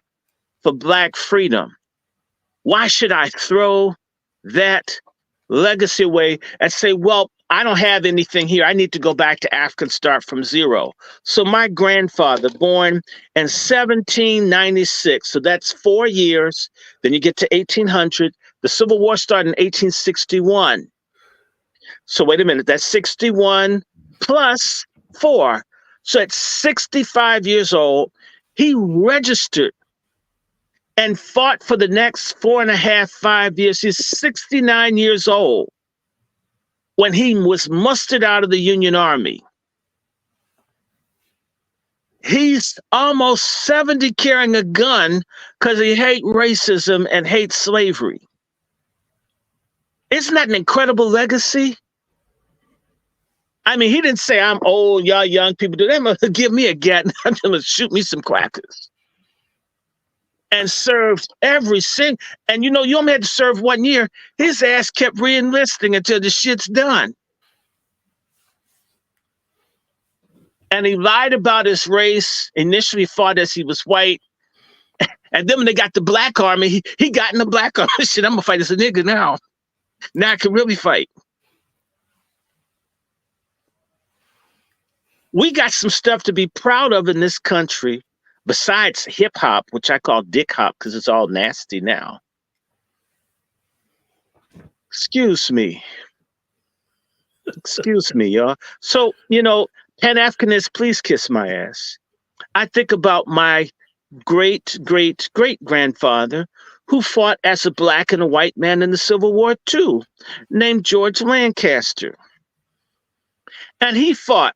for Black freedom. Why should I throw that legacy away and say, well, I don't have anything here. I need to go back to Africa and start from zero. So my grandfather, born in 1796, so that's 4 years. Then you get to 1800. The Civil War started in 1861. So wait a minute, that's 61 plus 4. So at 65 years old, he registered and fought for the next 4.5, 5 years. He's 69 years old when he was mustered out of the Union Army. He's almost 70 carrying a gun because he hates racism and hates slavery. Isn't that an incredible legacy? I mean, he didn't say, I'm old, y'all young people do that. Give me a gat and I'm going to shoot me some crackers. And served every single, and you know, you only had to serve 1 year. His ass kept re-enlisting until the shit's done. And he lied about his race, initially fought as he was white. And then when they got the Black Army, he got in the Black Army. Shit, I'm gonna fight as a nigga now. Now I can really fight. We got some stuff to be proud of in this country. Besides hip hop, which I call dick hop because it's all nasty now. Excuse me, y'all. So, you know, Pan-Africanists, please kiss my ass. I think about my great grandfather who fought as a Black and a white man in the Civil War too, named George Lancaster. And he fought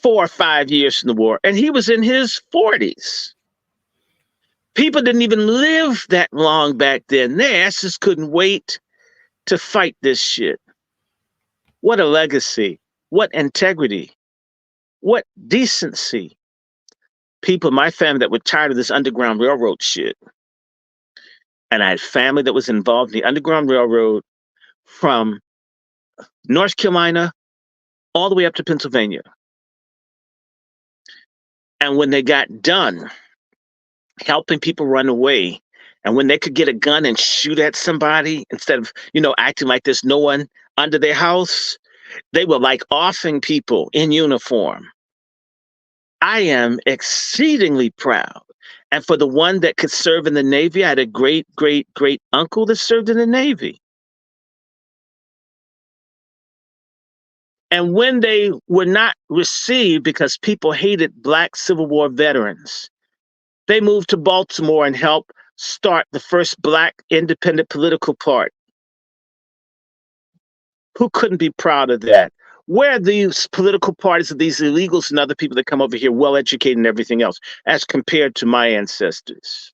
4 or 5 years in the war, and he was in his 40s. People didn't even live that long back then. Their asses couldn't wait to fight this shit. What a legacy. What integrity. What decency. People in my family that were tired of this Underground Railroad shit. And I had family that was involved in the Underground Railroad from North Carolina all the way up to Pennsylvania. And when they got done helping people run away, and when they could get a gun and shoot at somebody instead of, you know, acting like there's no one under their house, they were like offing people in uniform. I am exceedingly proud. And for the one that could serve in the Navy, I had a great uncle that served in the Navy. And when they were not received because people hated Black Civil War veterans, they moved to Baltimore and helped start the first Black independent political party. Who couldn't be proud of that? Where are these political parties of these illegals and other people that come over here well educated and everything else as compared to my ancestors?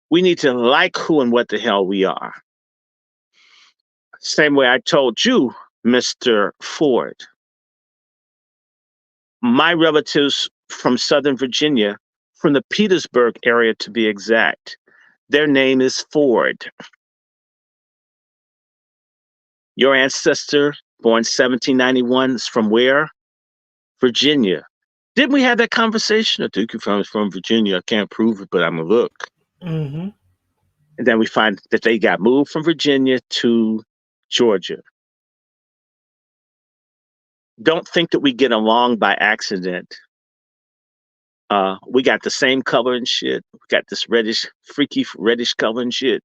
We need to like who and what the hell we are. Same way I told you, Mr. Ford. My relatives from Southern Virginia, from the Petersburg area to be exact, their name is Ford. Your ancestor, born 1791, is from where? Virginia. Didn't we have that conversation? I think you're from Virginia. I can't prove it, but I'm going to look. Mm-hmm. And then we find that they got moved from Virginia to Georgia. don't think that we get along by accident. We got the same color and shit. We got this reddish, freaky reddish color and shit.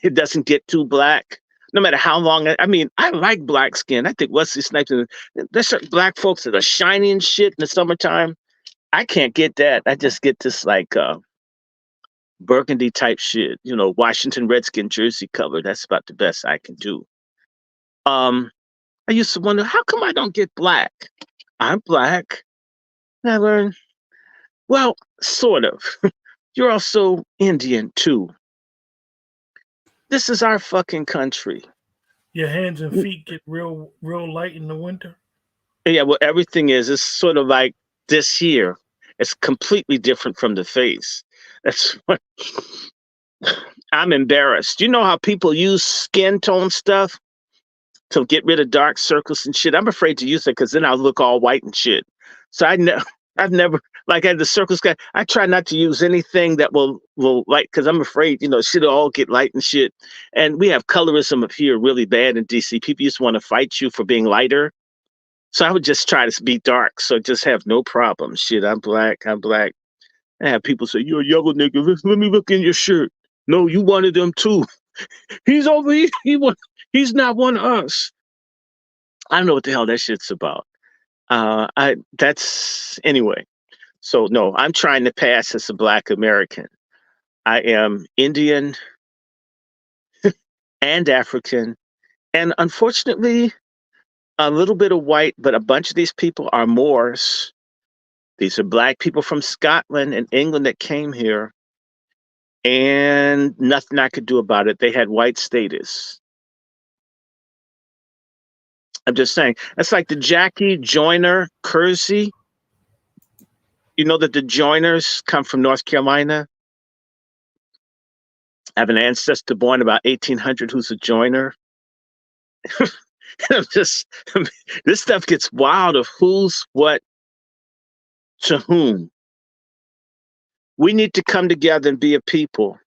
It doesn't get too black, no matter how long. I mean, I like black skin. I think Wesley Snipes. There's certain black folks that are shiny and shit in the summertime. I can't get that. I just get this like burgundy type shit. You know, Washington Redskin jersey color. That's about the best I can do. I used to wonder, how come I don't get black? I'm black. And I learned, well, sort of. You're also Indian too. This is our fucking country. Your hands and feet get real light in the winter. Yeah, well, everything is. It's sort of like this here. It's completely different from the face. That's what I'm embarrassed. You know how people use skin tone stuff to get rid of dark circles and shit? I'm afraid to use it because then I'll look all white and shit. So I've never, like, I had the circles guy. I try not to use anything that will like, because I'm afraid, you know, shit'll all get light and shit. And we have colorism up here really bad in DC. People used to want to fight you for being lighter. So I would just try to be dark. So just have no problem. Shit, I'm black. I have people say, you're a yellow nigga. Let me look in your shirt. No, you wanted them too. He's over here. He's not one of us. I don't know what the hell that shit's about. Anyway. So no, I'm trying to pass as a Black American. I am Indian and African, and unfortunately, a little bit of white, but a bunch of these people are Moors. These are Black people from Scotland and England that came here, and nothing I could do about it. They had white status. I'm just saying. That's like the Jackie Joyner Kersey. You know that the Joyners come from North Carolina? I have an ancestor born about 1800 who's a Joyner. This stuff gets wild of who's what to whom. We need to come together and be a people.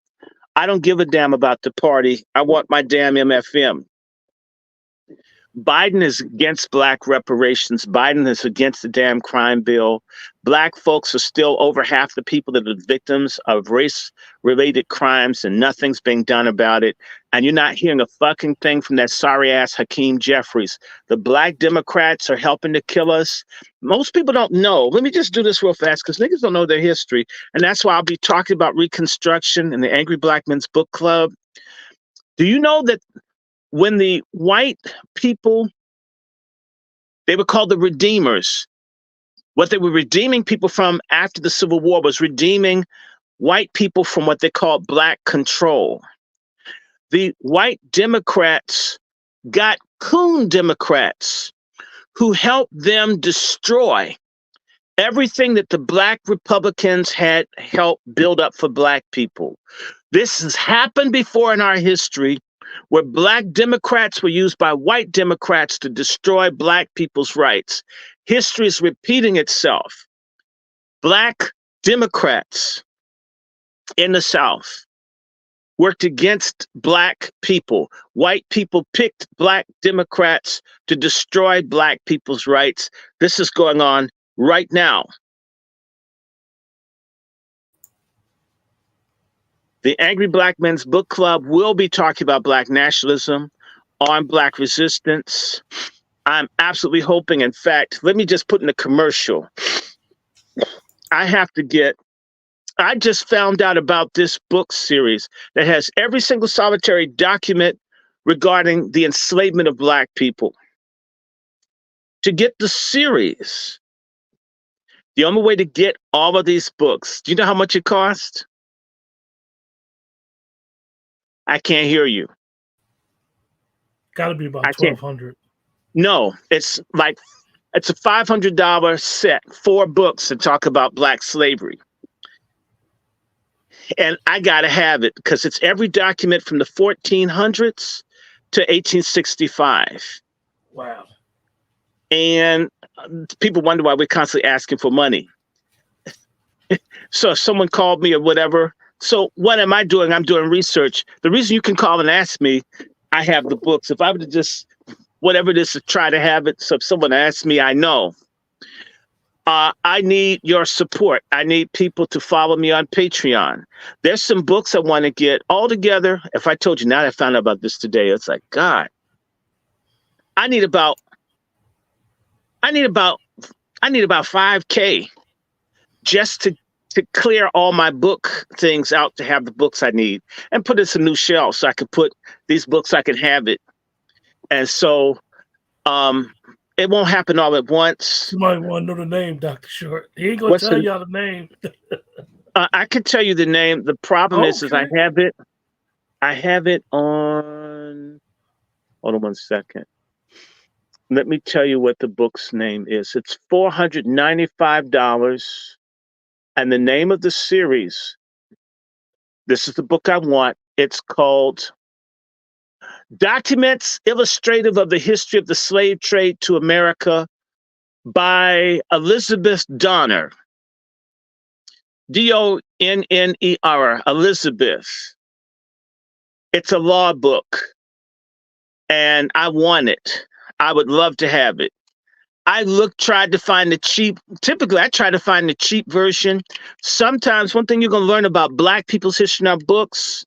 I don't give a damn about the party. I want my damn MFM. Biden is against Black reparations. Biden is against the damn crime bill. Black folks are still over half the people that are victims of race-related crimes, and nothing's being done about it. And you're not hearing a fucking thing from that sorry-ass Hakeem Jeffries. The Black Democrats are helping to kill us. Most people don't know. Let me just do this real fast, because niggas don't know their history. And that's why I'll be talking about Reconstruction in the Angry Black Men's Book Club. Do you know that when the white people, they were called the Redeemers. What they were redeeming people from after the Civil War was redeeming white people from what they called Black control. The white Democrats got coon Democrats who helped them destroy everything that the Black Republicans had helped build up for Black people. This has happened before in our history, where Black Democrats were used by white Democrats to destroy Black people's rights. History is repeating itself. Black Democrats in the South worked against Black people. White people picked Black Democrats to destroy Black people's rights. This is going on right now. The Angry Black Men's Book Club will be talking about Black nationalism, armed Black resistance. I'm absolutely hoping, in fact, let me just put in a commercial. I just found out about this book series that has every single solitary document regarding the enslavement of Black people. To get the series, the only way to get all of these books, do you know how much it costs? I can't hear you. Got to be about $1,200. No, it's a $500 set, 4 books that talk about Black slavery. And I got to have it because it's every document from the 1400s to 1865. Wow. And people wonder why we're constantly asking for money. So if someone called me or whatever. So what am I doing? I'm doing research. The reason you can call and ask me, I have the books. If I were to just whatever it is to try to have it. So if someone asks me, I know. I need your support. I need people to follow me on Patreon. There's some books I want to get all together. If I told you now that I found out about this today, it's like, God, I need about 5K just to clear all my book things out to have the books I need and put in some new shelves so I could put these books, I can have it. And so it won't happen all at once. You might want to know the name, Dr. Short. He ain't going to tell y'all the name. I can tell you the name. The problem is I have it. I have it on, hold on one second. Let me tell you what the book's name is. It's $495. And the name of the series, this is the book I want. It's called Documents Illustrative of the History of the Slave Trade to America by Elizabeth Donner. Donner, Elizabeth. It's a law book. And I want it. I would love to have it. I tried to find typically I try to find the cheap version. Sometimes one thing you're going to learn about Black people's history in our books,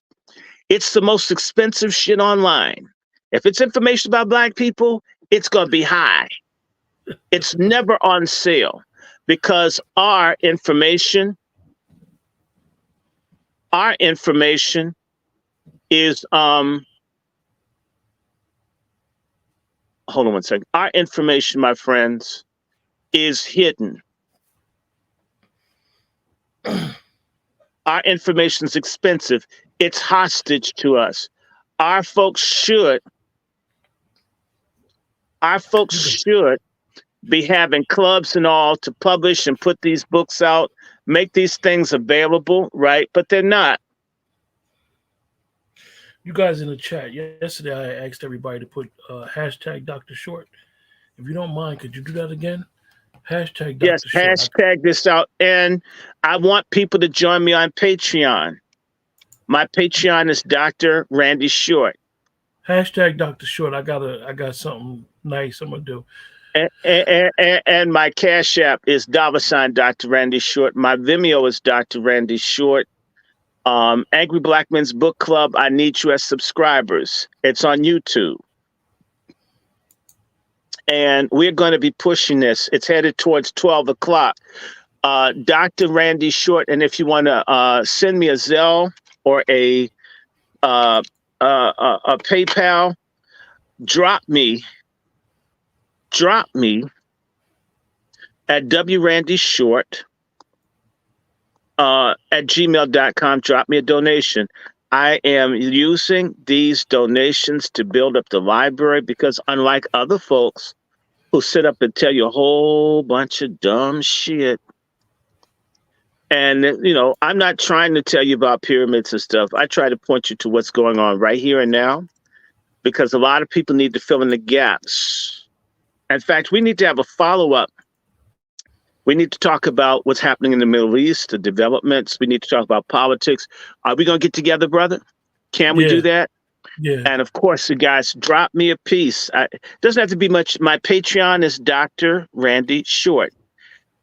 it's the most expensive shit online. If it's information about Black people, it's going to be high. It's never on sale because our information is, hold on one second. Our information, my friends, is hidden. Our information is expensive. It's hostage to us. Our folks should be having clubs and all to publish and put these books out, make these things available, right? But they're not. You guys in the chat, yesterday I asked everybody to put hashtag Dr. Short. If you don't mind, could you do that again? Hashtag Dr. Yes, Short. hashtag this out. And I want people to join me on Patreon. My Patreon is Dr. Randy Short. Hashtag Dr. Short. I got something nice I'm going to do. And my Cash App is $ Dr. Randy Short. My Vimeo is Dr. Randy Short. Angry Black Men's Book Club, I need you as subscribers. It's on YouTube. And we're going to be pushing this. It's headed towards 12 o'clock. Dr. Randy Short, and if you want to send me a Zelle or a PayPal, drop me at wrandyshort at gmail.com. Drop me a donation. I am using these donations to build up the library because unlike other folks who sit up and tell you a whole bunch of dumb shit, and I'm not trying to tell you about pyramids and stuff. I try to point you to what's going on right here and now, because a lot of people need to fill in the gaps. In fact, we need to have a follow-up. We need to talk about what's happening in the Middle East, the developments. We need to talk about politics. Are we going to get together, brother? Can we do that? Yeah. And of course, you guys, drop me a piece. It doesn't have to be much. My Patreon is Dr. Randy Short.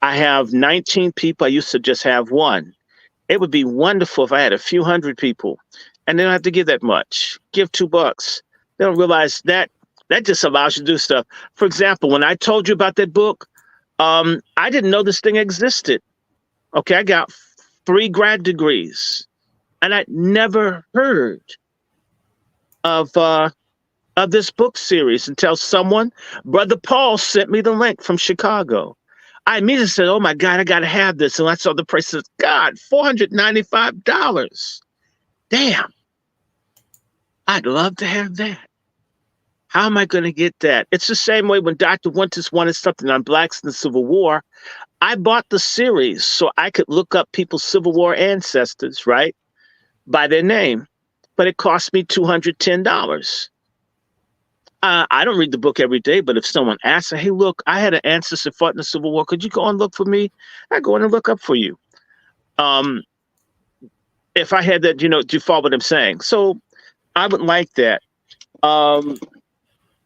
I have 19 people. I used to just have one. It would be wonderful if I had a few hundred people, and they don't have to give that much. Give $2. They don't realize that just allows you to do stuff. For example, when I told you about that book, I didn't know this thing existed. Okay, I got 3 grad degrees, and I'd never heard of this book series until Brother Paul sent me the link from Chicago. I immediately said, "Oh my God, I got to have this." And I saw the price. God, $495. Damn, I'd love to have that. How am I going to get that? It's the same way when Dr. Winters wanted something on Blacks in the Civil War. I bought the series so I could look up people's Civil War ancestors, right, by their name. But it cost me $210. I don't read the book every day, but if someone asks, "Hey, look, I had an ancestor fought in the Civil War. Could you go and look for me?" I go in and look up for you. If I had that, do you follow what I'm saying? So I would like that.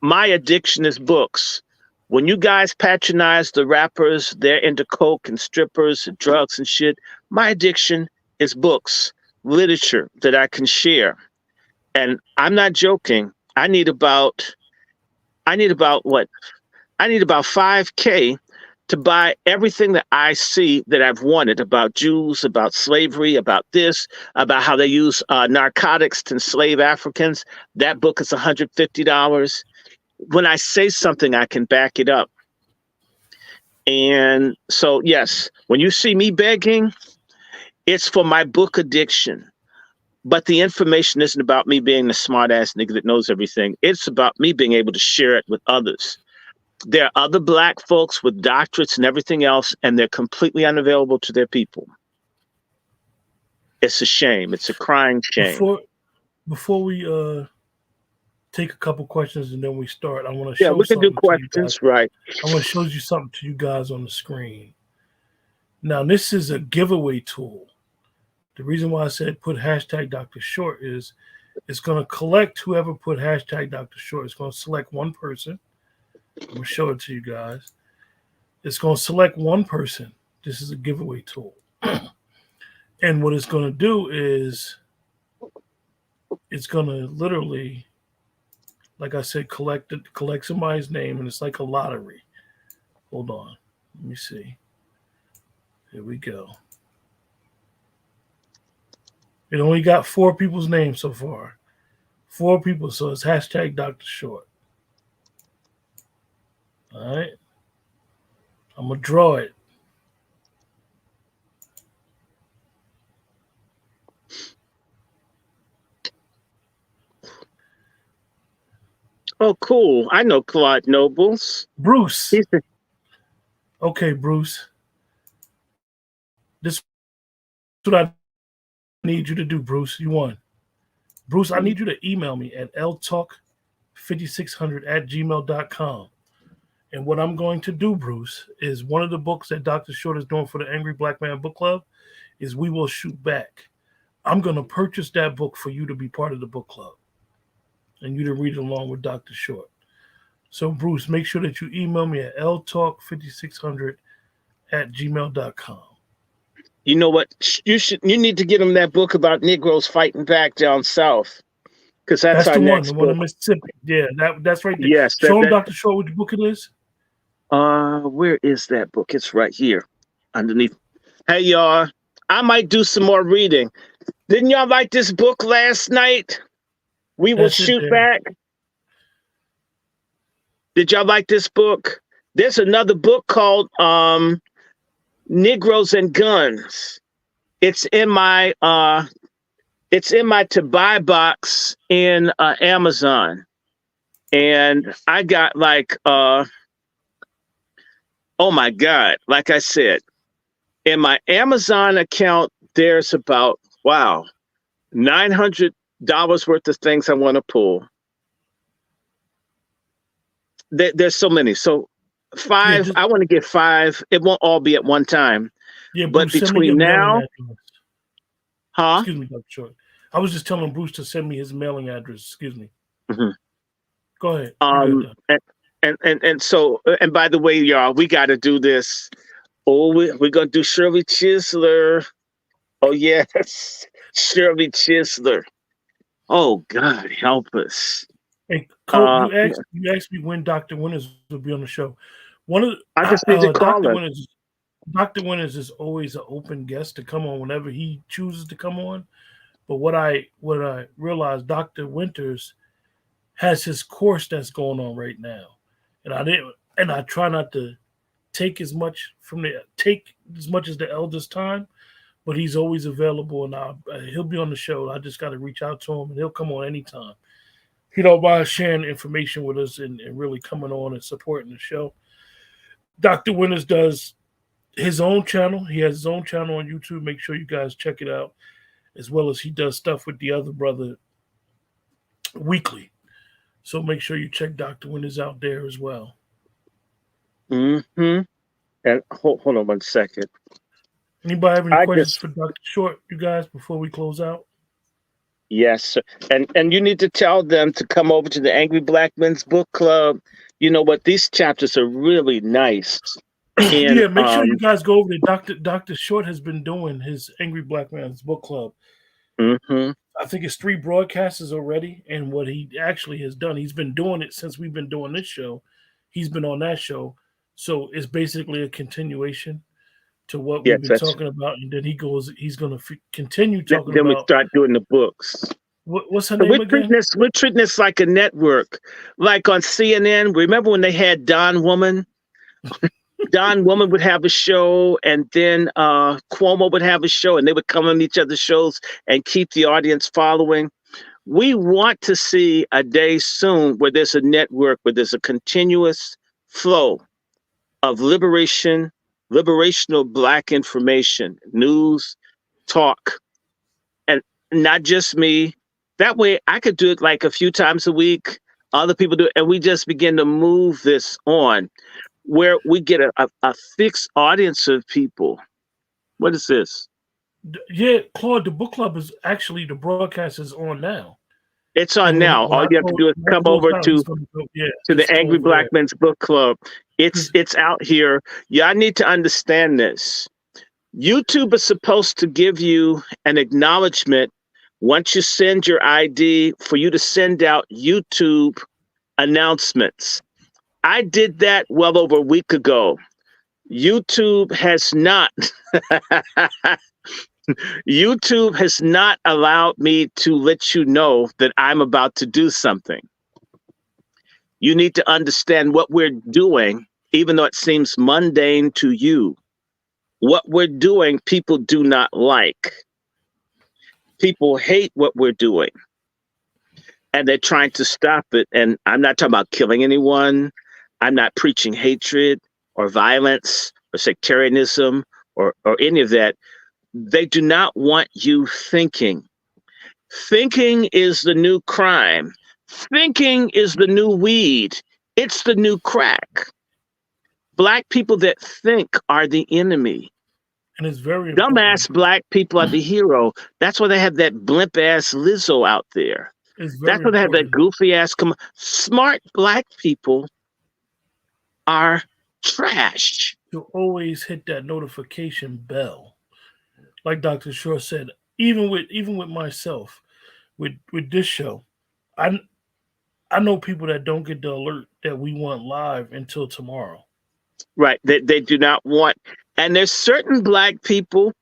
my addiction is books. When you guys patronize the rappers, they're into coke and strippers and drugs and shit. My addiction is books, literature that I can share. And I'm not joking. I need about what? I need about 5K to buy everything that I see that I've wanted about Jews, about slavery, about this, about how they use narcotics to enslave Africans. That book is $150. When I say something, I can back it up. And so, yes, when you see me begging, it's for my book addiction. But the information isn't about me being the smart ass nigga that knows everything. It's about me being able to share it with others. There are other black folks with doctorates and everything else, and they're completely unavailable to their people. It's a shame. It's a crying shame. Before we take a couple questions and then we start, I want to show we can do something to you questions, guys. right? I want to show you something to you guys on the screen. Now, this is a giveaway tool. The reason why I said put hashtag Dr. Short is it's going to collect whoever put hashtag Dr. Short. It's going to select one person. I'm going to show it to you guys. It's going to select one person. This is a giveaway tool. And what it's going to do is it's going to literally, like I said, collect somebody's name, and it's like a lottery. Hold on. Let me see. Here we go. It only got 4 people's names so far. 4 people, so it's hashtag Dr. Short. All right. I'm going to draw it. Oh, cool. I know Claude Nobles. Bruce. Okay, Bruce. This is what I need you to do, Bruce. You won. Bruce, I need you to email me at ltalk5600@gmail.com. And what I'm going to do, Bruce, is one of the books that Dr. Short is doing for the Angry Black Man Book Club is We Will Shoot Back. I'm going to purchase that book for you to be part of the book club and you to read along with Dr. Short. So, Bruce, make sure that you email me at ltalk5600@gmail.com. You know what? You need to get him that book about Negroes fighting back down south, because that's our the next one book. in Mississippi. Yeah, that's right there. Yes. Show him, Dr. Short, which book it is. Where is that book? It's right here, underneath. Hey, y'all, I might do some more reading. Didn't y'all like this book last night? We Will Shoot Back. Did y'all like this book? There's another book called Negroes and Guns. It's in my to buy box in Amazon, and I got like oh my God, like I said, in my Amazon account there's about $900 worth of things I want to pull. There's so many. So 5, I want to get 5. It won't all be at one time. Yeah, but Bruce, between now, Excuse me, Dr. Short. I was just telling Bruce to send me his mailing address. Excuse me. Mm-hmm. Go ahead. And so, and by the way, y'all, we got to do this. Oh, we're gonna do Shirley Chisler. Oh yes, Shirley Chisler. Oh God, help us. Hey, Cole, you asked me when Dr. Winters will be on the show. I just need to call Dr. Winters is always an open guest to come on whenever he chooses to come on. But what I realized, Dr. Winters has his course that's going on right now, and I try not to take as much as the elders' time, but he's always available, and he'll be on the show. I just got to reach out to him, and he'll come on anytime. He don't mind sharing information with us and really coming on and supporting the show. Dr. Winters does his own channel. He has his own channel on YouTube. Make sure you guys check it out, as well as he does stuff with the other brother weekly. So make sure you check Dr. Winters out there as well. Mm-hmm. And hold on 1 second. Anybody have any questions for Dr. Short, you guys, before we close out? Yes, sir. And you need to tell them to come over to the Angry Black Men's Book Club. You know what? These chapters are really nice. And Yeah, make sure you guys go over to Dr. Short has been doing his Angry Black Man's Book Club. mhm. I think it's 3 broadcasts already, and what he actually has done, he's been doing it since we've been doing this show. He's been on that show, so it's basically a continuation to what Yes, we've been that's talking about, and then he's going to continue then, talking then we about start doing the books. what's her So name again? we're treating this like a network. Like on CNN, remember when they had Don Woman? Don Woman would have a show, and then Cuomo would have a show, and they would come on each other's shows and keep the audience following. We want to see a day soon where there's a network, where there's a continuous flow of liberational Black information, news, talk, and not just me. That way I could do it like a few times a week. Other people do it, and we just begin to move this on where we get a fixed audience of people. What is this? Yeah, Claude, the book club is actually the broadcast is on now. It's on And now. All you have to do is come over to the Angry Black Men's Book Club. It's out here. Yeah, I need to understand this. YouTube is supposed to give you an acknowledgement once you send your ID for you to send out YouTube announcements. I did that well over a week ago. YouTube has not YouTube has not allowed me to let you know that I'm about to do something. You need to understand what we're doing, even though it seems mundane to you. What we're doing, people do not like. People hate what we're doing, and they're trying to stop it. And I'm not talking about killing anyone. I'm not preaching hatred or violence or sectarianism or any of that. They do not want you thinking. Thinking is the new crime. Thinking is the new weed. It's the new crack. Black people that think are the enemy. And it's very Dumbass Black people are the hero. That's why they have that blimp ass Lizzo out there. That's why they have that goofy ass. Smart Black people are trash. To always hit that notification bell, like Dr. Shore said. Even with myself, with this show, I know people that don't get the alert that we want live until tomorrow. Right. They do not want. And there's certain Black people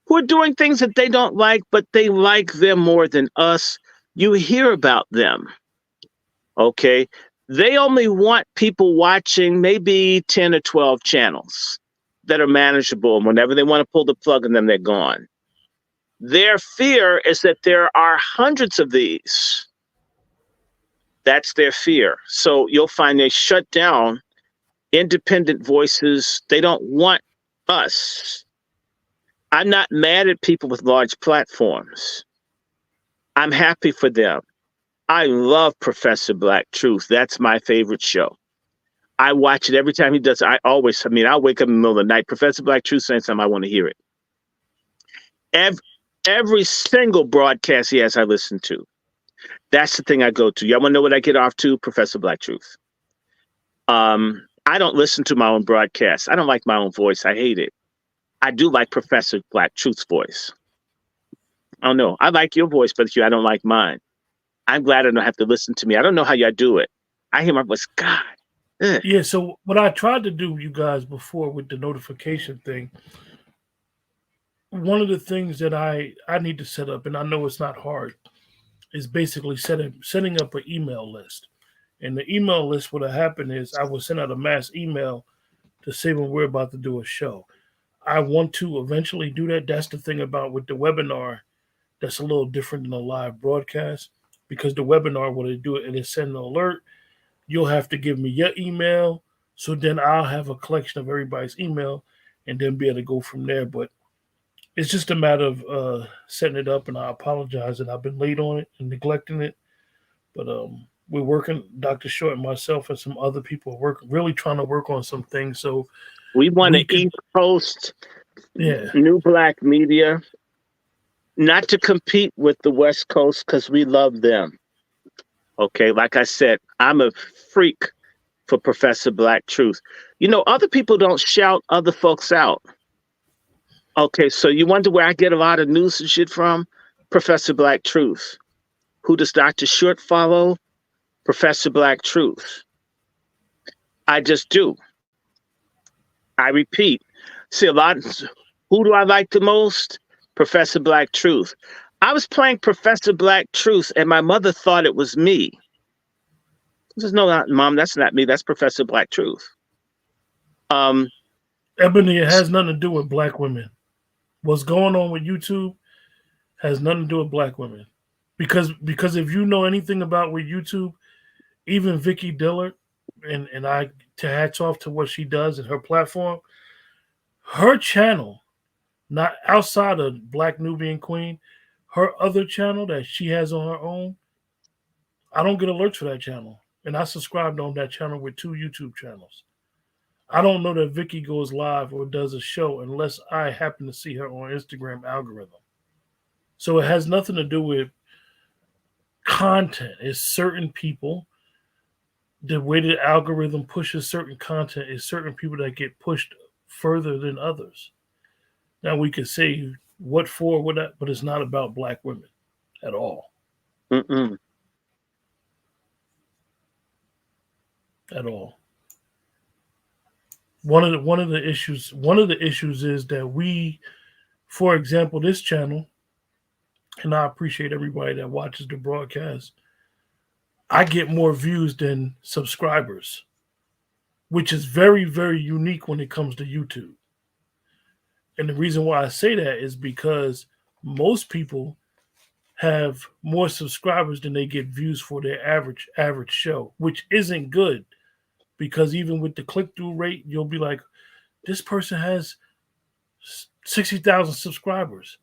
who are doing things that they don't like, but they like them more than us. You hear about them. Okay. They only want people watching maybe 10 or 12 channels that are manageable. And whenever they want to pull the plug on them, they're gone. Their fear is that there are hundreds of these. That's their fear. So you'll find they shut down independent voices. They don't want us. I'm not mad at people with large platforms. I'm happy for them. I love Professor Black Truth. That's my favorite show. I watch it every time he does. I'll wake up in the middle of the night. Professor Black Truth saying something, I want to hear it. Every single broadcast he has, I listen to. That's the thing I go to. Y'all want to know what I get off to? Professor Black Truth. I don't listen to my own broadcast. I don't like my own voice. I hate it. I do like Professor Black Truth's voice. I don't know. I like your voice, but I don't like mine. I'm glad I don't have to listen to me. I don't know how y'all do it. I hear my voice. God. Ugh. Yeah, so what I tried to do, you guys, before with the notification thing, one of the things that I need to set up, and I know it's not hard, is basically setting up an email list. And the email list, what will happen is I will send out a mass email to say when we're about to do a show. I want to eventually do that. That's the thing about with the webinar that's a little different than a live broadcast, because the webinar, when they do it and they send an alert, you'll have to give me your email. So then I'll have a collection of everybody's email and then be able to go from there. But it's just a matter of setting it up, and I apologize that I've been late on it and neglecting it. But we're working, Dr. Short and myself and some other people are really trying to work on some things. So we want to East Coast, New Black Media. not to compete with the West Coast because we love them. Okay, like I said, I'm a freak for Professor Black Truth. You know, other people don't shout other folks out. Okay, so you wonder where I get a lot of news and shit from? Professor Black Truth. Who does Dr. Short follow? Professor Black Truth. I just do. I repeat. See, who do I like the most? Professor Black Truth. I was playing Professor Black Truth, and my mother thought it was me. She says, no, Mom, that's not me. That's Professor Black Truth. Ebony, it has nothing to do with black women. What's going on with YouTube has nothing to do with black women. Because if you know anything about with YouTube, even Vicky Dillard, and I to hats off to what she does and her platform, her channel, not outside of Black Nubian Queen, her other channel that she has on her own, I don't get alerts for that channel. And I subscribed on that channel with 2 YouTube channels. I don't know that Vicky goes live or does a show unless I happen to see her on Instagram algorithm. So it has nothing to do with content. It's certain people. The way the algorithm pushes certain content is certain people that get pushed further than others. Now we could say what for, what that, but it's not about black women at all. Mm-mm. At all. One of the issues is that we, for example, this channel, and I appreciate everybody that watches the broadcast, I get more views than subscribers, which is very, very unique when it comes to YouTube. And the reason why I say that is because most people have more subscribers than they get views for their average show, which isn't good. Because even with the click-through rate, you'll be like, this person has 60,000 subscribers.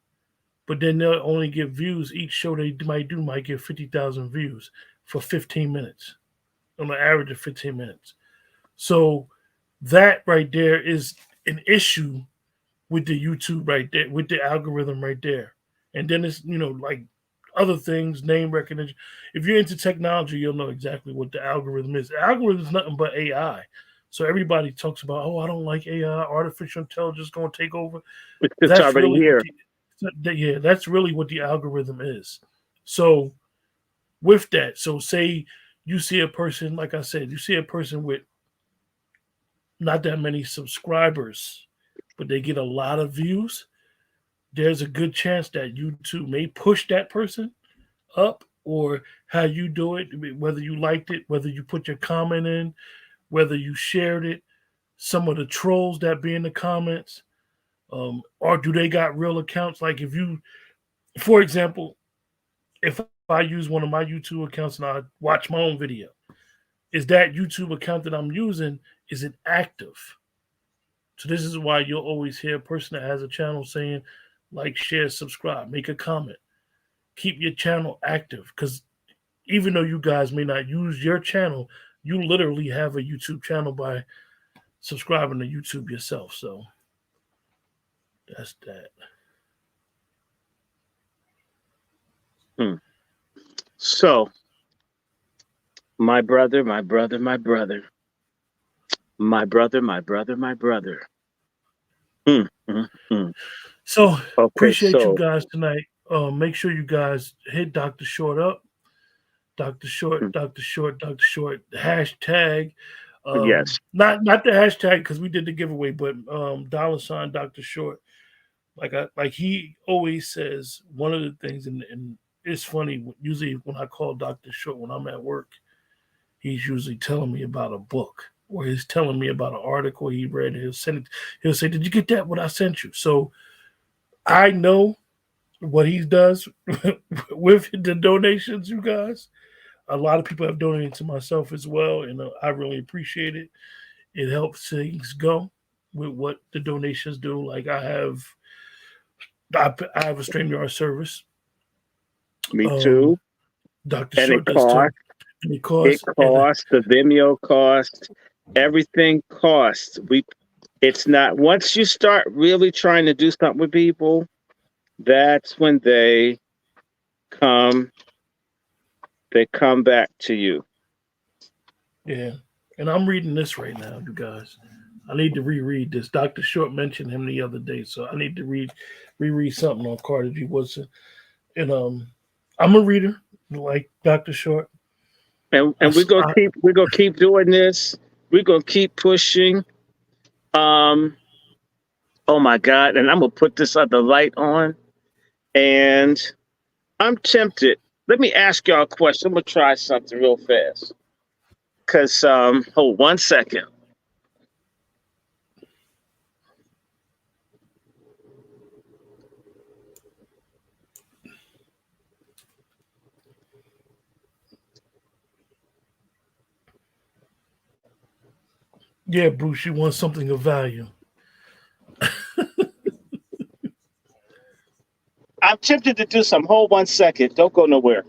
But then they'll only get views. Each show they might get 50,000 views for 15 minutes, on an average of 15 minutes. So that right there is an issue with the YouTube right there, with the algorithm right there. And then it's, like other things, name recognition. If you're into technology, you'll know exactly what the algorithm is. The algorithm is nothing but AI. So everybody talks about, I don't like AI, artificial intelligence going to take over. It's already here. That's really what the algorithm is. So with that, so say you see a person, like I said, you see a person with not that many subscribers, but they get a lot of views, there's a good chance that YouTube may push that person up, or how you do it, whether you liked it, whether you put your comment in, whether you shared it, some of the trolls that be in the comments, or do they got real accounts? Like if you, for example, if I use one of my YouTube accounts and I watch my own video, is that YouTube account that I'm using, is it active? So this is why you'll always hear a person that has a channel saying, like, share, subscribe, make a comment. Keep your channel active, because even though you guys may not use your channel, you literally have a YouTube channel by subscribing to YouTube yourself. So that's that. So, my brother. So Okay, appreciate you guys tonight. Make sure you guys hit Dr. Short up. Dr. Short, Dr. Short, Dr. Short, hashtag. Yes. Not the hashtag because we did the giveaway, but $ Dr. Short. Like he always says, one of the things, and it's funny, usually when I call Dr. Short when I'm at work, he's usually telling me about a book, or he's telling me about an article he read. He'll say, "Did you get that? What I sent you?" So I know what he does with the donations, you guys. A lot of people have donated to myself as well, and I really appreciate it. It helps things go with what the donations do. Like I have a StreamYard service. Me too. Dr. And Short does too. And it costs. The Vimeo cost. Everything costs. It's not, once you start really trying to do something with people, That's when come they come back to you. Yeah. And I'm reading this right now, you guys. I need to reread this. Dr. Short mentioned him the other day, so I need to reread something on Carter G. Woodson. And I'm a reader, like Dr. Short. And we're gonna keep doing this. We're gonna keep pushing. Um, oh my God, and I'm gonna put this other light on. And I'm tempted. Let me ask y'all a question. I'm gonna try something real fast. Cause hold 1 second. Yeah, Bruce, you want something of value. I'm tempted to do some. Hold 1 second. Don't go nowhere.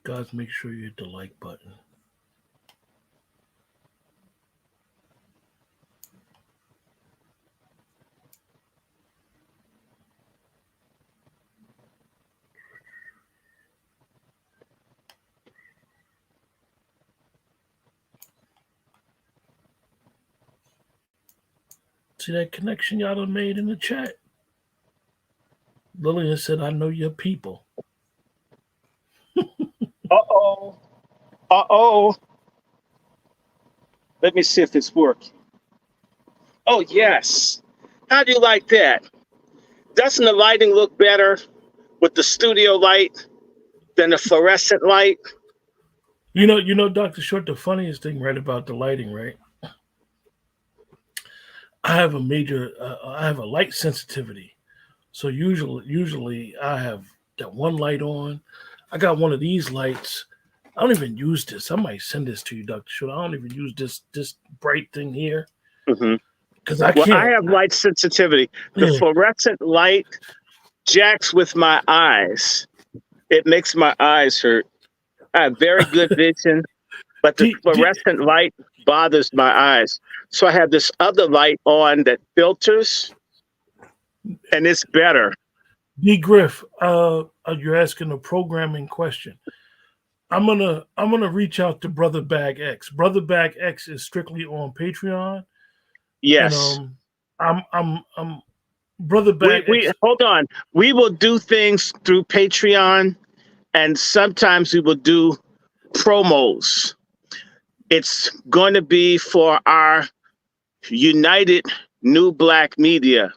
Guys, make sure you hit the like button. See that connection y'all done made in the chat? Lillian said, I know your people. Uh-oh. Uh-oh. Let me see if it's working. Oh, yes. How do you like that? Doesn't the lighting look better with the studio light than the fluorescent light? You know, Dr. Short, the funniest thing right about the lighting, right? I have I have a light sensitivity. So usually I have that one light on. I got one of these lights. I don't even use this. I might send this to you, Dr. Short. I don't even use this bright thing here. Mm-hmm. Because I Well, can't. I have light sensitivity. The Yeah. fluorescent light jacks with my eyes. It makes my eyes hurt. I have very good vision, but the fluorescent light bothers my eyes. So I have this other light on that filters, and it's better. D. Griff, you're asking a programming question. I'm gonna reach out to Brother Bag X. Brother Bag X is strictly on Patreon. Yes. And I'm Brother Bag We X. hold on. We will do things through Patreon, and sometimes we will do promos. It's going to be for our United New Black Media,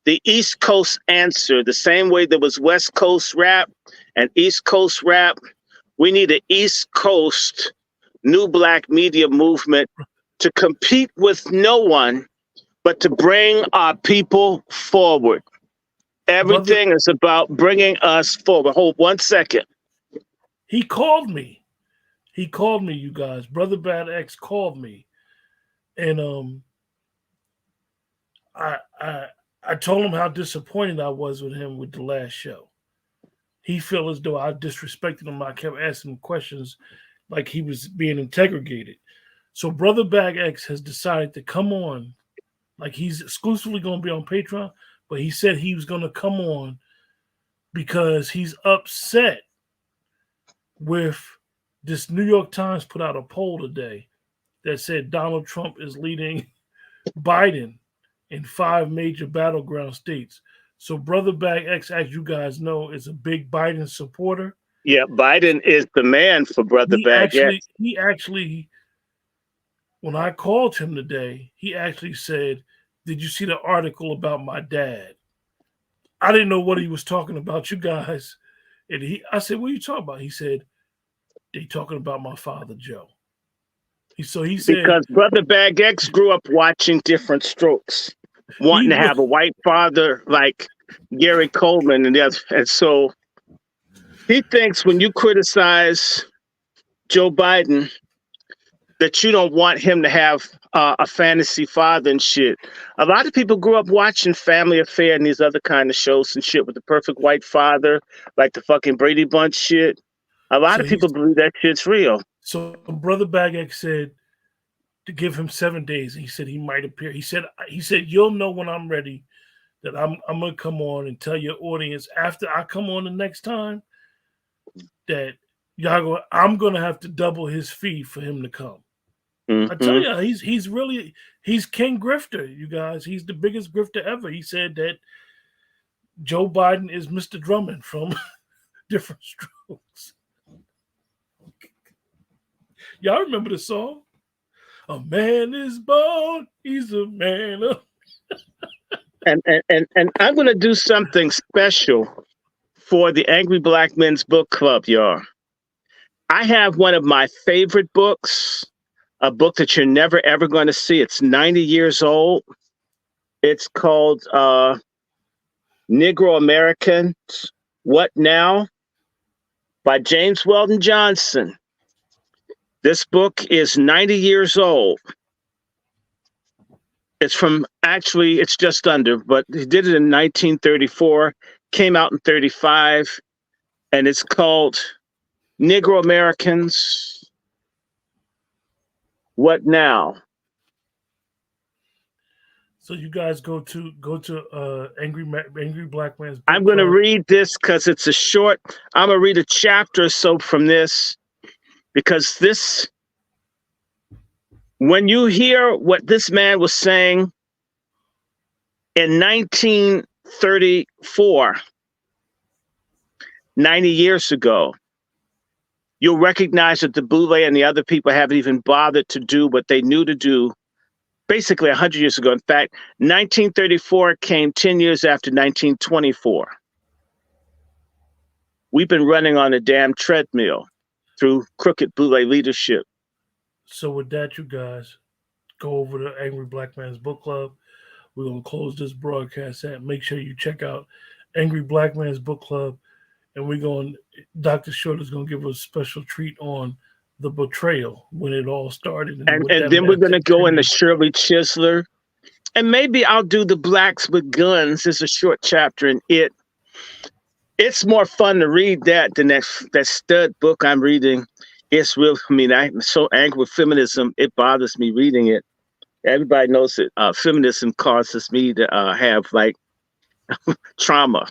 the East Coast answer, the same way there was West Coast rap and East Coast rap. We need an East Coast New Black Media movement to compete with no one, but to bring our people forward. Everything is about bringing us forward. Hold 1 second. He called me. You guys. Brother Bad X called me. And I told him how disappointed I was with him with the last show. He felt as though I disrespected him. I kept asking him questions like he was being interrogated. So Brother Bag X has decided to come on. Like he's exclusively going to be on Patreon, but he said he was going to come on because he's upset with this. New York Times put out a poll today that said Donald Trump is leading Biden in 5 major battleground states. So Brother Bag X, as you guys know, is a big Biden supporter. Yeah, Biden is the man for Brother Bag X. He actually When I called him today, he actually said, "Did you see the article about my dad?" I didn't know what he was talking about, you guys. And I said, "What are you talking about?" He said, "They talking about my father, Joe." So he said Because Brother Bag X grew up watching Different Strokes, wanting he to have a white father like Gary Coleman, and so he thinks when you criticize Joe Biden that you don't want him to have a fantasy father and shit. A lot of people grew up watching Family Affair and these other kind of shows and shit with the perfect white father, like the fucking Brady Bunch shit. A lot so of he people believe that shit's real. so Brother Bagek said to give him 7 days. He said he might appear. He said you'll know when I'm ready that I'm gonna come on and tell your audience after I come on the next time that I'm gonna have to double his fee for him to come. I tell Hmm. you, he's King Grifter, you guys. He's the biggest grifter ever. He said that Joe Biden is Mr. Drummond from Different Strokes. Y'all remember the song? A man is born, he's a man of. And I'm gonna do something special for the Angry Black Men's Book Club, y'all. I have one of my favorite books, a book that you're never ever going to see. It's 90 years old. It's called Negro Americans, What Now? By James Weldon Johnson. This book is 90 years old. It's just under, but he did it in 1934, came out in 35, and it's called Negro Americans, What Now? So you guys go to Angry Black Man's Book I'm going to Club. read this because it's a short. I'm going to read a chapter or so from this because when you hear what this man was saying in 1934, 90 years ago, you'll recognize that the Boule and the other people haven't even bothered to do what they knew to do basically 100 years ago. In fact, 1934 came 10 years after 1924. We've been running on a damn treadmill through crooked Boule leadership. So with that, you guys go over to Angry Black Man's Book Club. We're gonna close this broadcast at. Make sure you check out Angry Black Man's Book Club, and we're going. Dr. Short is gonna give us a special treat on the betrayal when it all started and what And that then we're meant going to to go into Henry. Shirley Chisler. And maybe I'll do the Blacks with Guns. It's a short chapter in it. It's more fun to read that than that stud book I'm reading. It's real. I mean, I'm so angry with feminism. It bothers me reading it. Everybody knows that feminism causes me to have like trauma.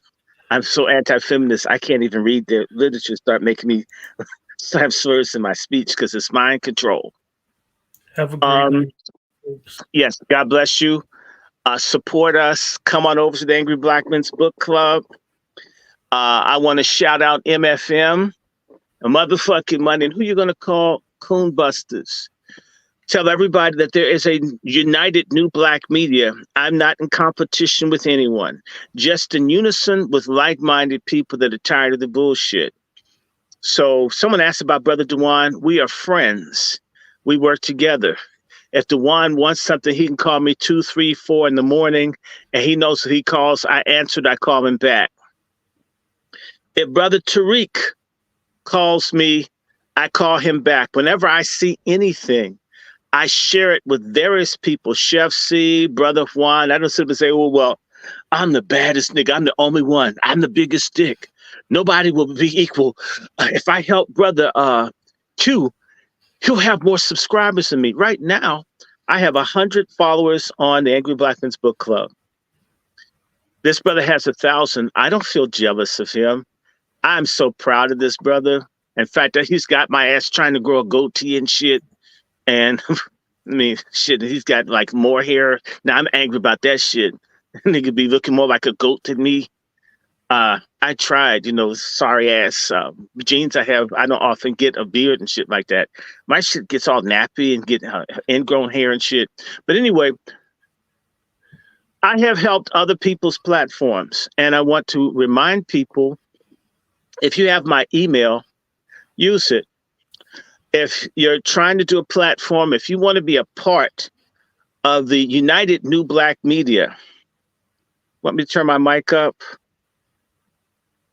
I'm so anti-feminist. I can't even read their literature. Start making me have slurs in my speech because it's mind control. Have a great night, folks. Yes, God bless you. Support us. Come on over to the Angry Black Men's Book Club. I want to shout out MFM, a motherfucking money. And who you going to call? Coon Busters. Tell everybody that there is a united new black media. I'm not in competition with anyone, just in unison with like-minded people that are tired of the bullshit. So someone asked about Brother Dewan. We are friends. We work together. If Dewan wants something, he can call me 2, 3, 4 in the morning, and he knows that he calls. I answered. I call him back. If Brother Tariq calls me, I call him back. Whenever I see anything, I share it with various people. Chef C, Brother Juan. I don't sit and say, oh, well, I'm the baddest nigga. I'm the only one. I'm the biggest dick. Nobody will be equal. If I help Brother Q, he'll have more subscribers than me. Right now, I have 100 followers on the Angry Black Men's Book Club. This brother has 1,000. I don't feel jealous of him. I'm so proud of this brother. In fact, he's got my ass trying to grow a goatee and shit. And I mean, shit, he's got like more hair. Now I'm angry about that shit. Nigga be looking more like a goat than me. I tried, sorry ass jeans I have. I don't often get a beard and shit like that. My shit gets all nappy and get ingrown hair and shit. But anyway, I have helped other people's platforms, and I want to remind people, if you have my email, use it. If you're trying to do a platform, if you want to be a part of the United New Black Media, want me to turn my mic up?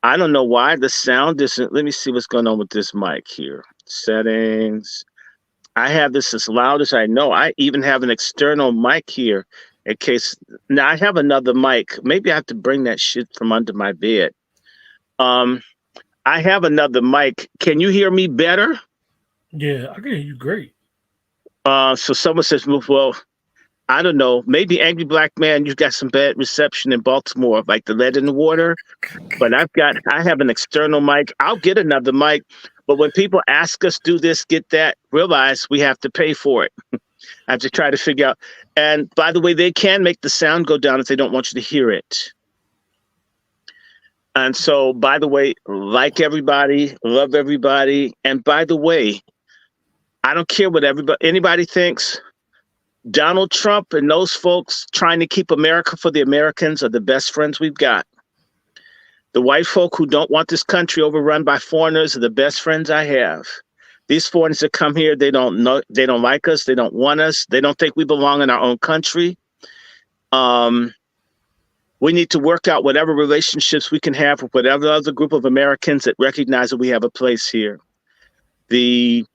I don't know why the sound isn't. Let me see what's going on with this mic here. Settings. I have this as loud as I know. I even have an external mic here in case. Now I have another mic. Maybe I have to bring that shit from under my bed. I have another mic. Can you hear me better? Yeah, I can hear you great. So someone says, well, I don't know. Maybe Angry Black Man, you've got some bad reception in Baltimore, like the lead in the water. But I have an external mic. I'll get another mic. But when people ask us, do this, get that, realize we have to pay for it. I have to try to figure out. And by the way, they can make the sound go down if they don't want you to hear it. And so, by the way, like everybody, love everybody. And by the way, I don't care what anybody thinks. Donald Trump and those folks trying to keep America for the Americans are the best friends we've got. The white folk who don't want this country overrun by foreigners are the best friends I have. These foreigners that come here, they don't like us, they don't want us, they don't think we belong in our own country. We need to work out whatever relationships we can have with whatever other group of Americans that recognize that we have a place here. The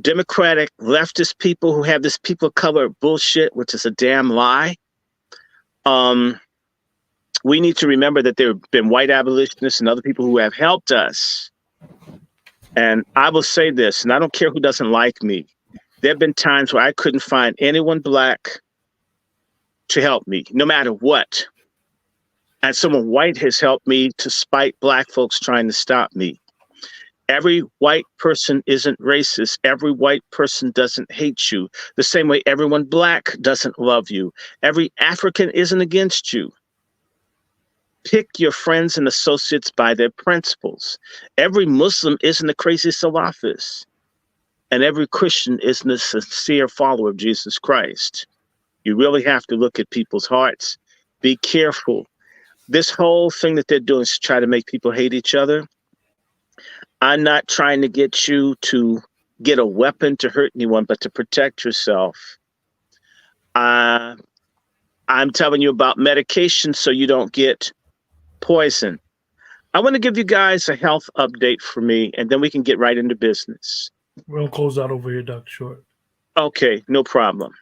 Democratic leftist people who have this people of color bullshit, which is a damn lie. We need to remember that there have been white abolitionists and other people who have helped us. And I will say this, and I don't care who doesn't like me. There have been times where I couldn't find anyone black to help me, no matter what. And someone white has helped me to spite black folks trying to stop me. Every white person isn't racist. Every white person doesn't hate you. The same way everyone black doesn't love you. Every African isn't against you. Pick your friends and associates by their principles. Every Muslim isn't a crazy Salafist. And every Christian isn't a sincere follower of Jesus Christ. You really have to look at people's hearts. Be careful. This whole thing that they're doing is to try to make people hate each other. I'm not trying to get you to get a weapon to hurt anyone, but to protect yourself. I'm telling you about medication so you don't get poison. I want to give you guys a health update for me, and then we can get right into business. We're going to close out over here, Dr. Short. Okay, no problem.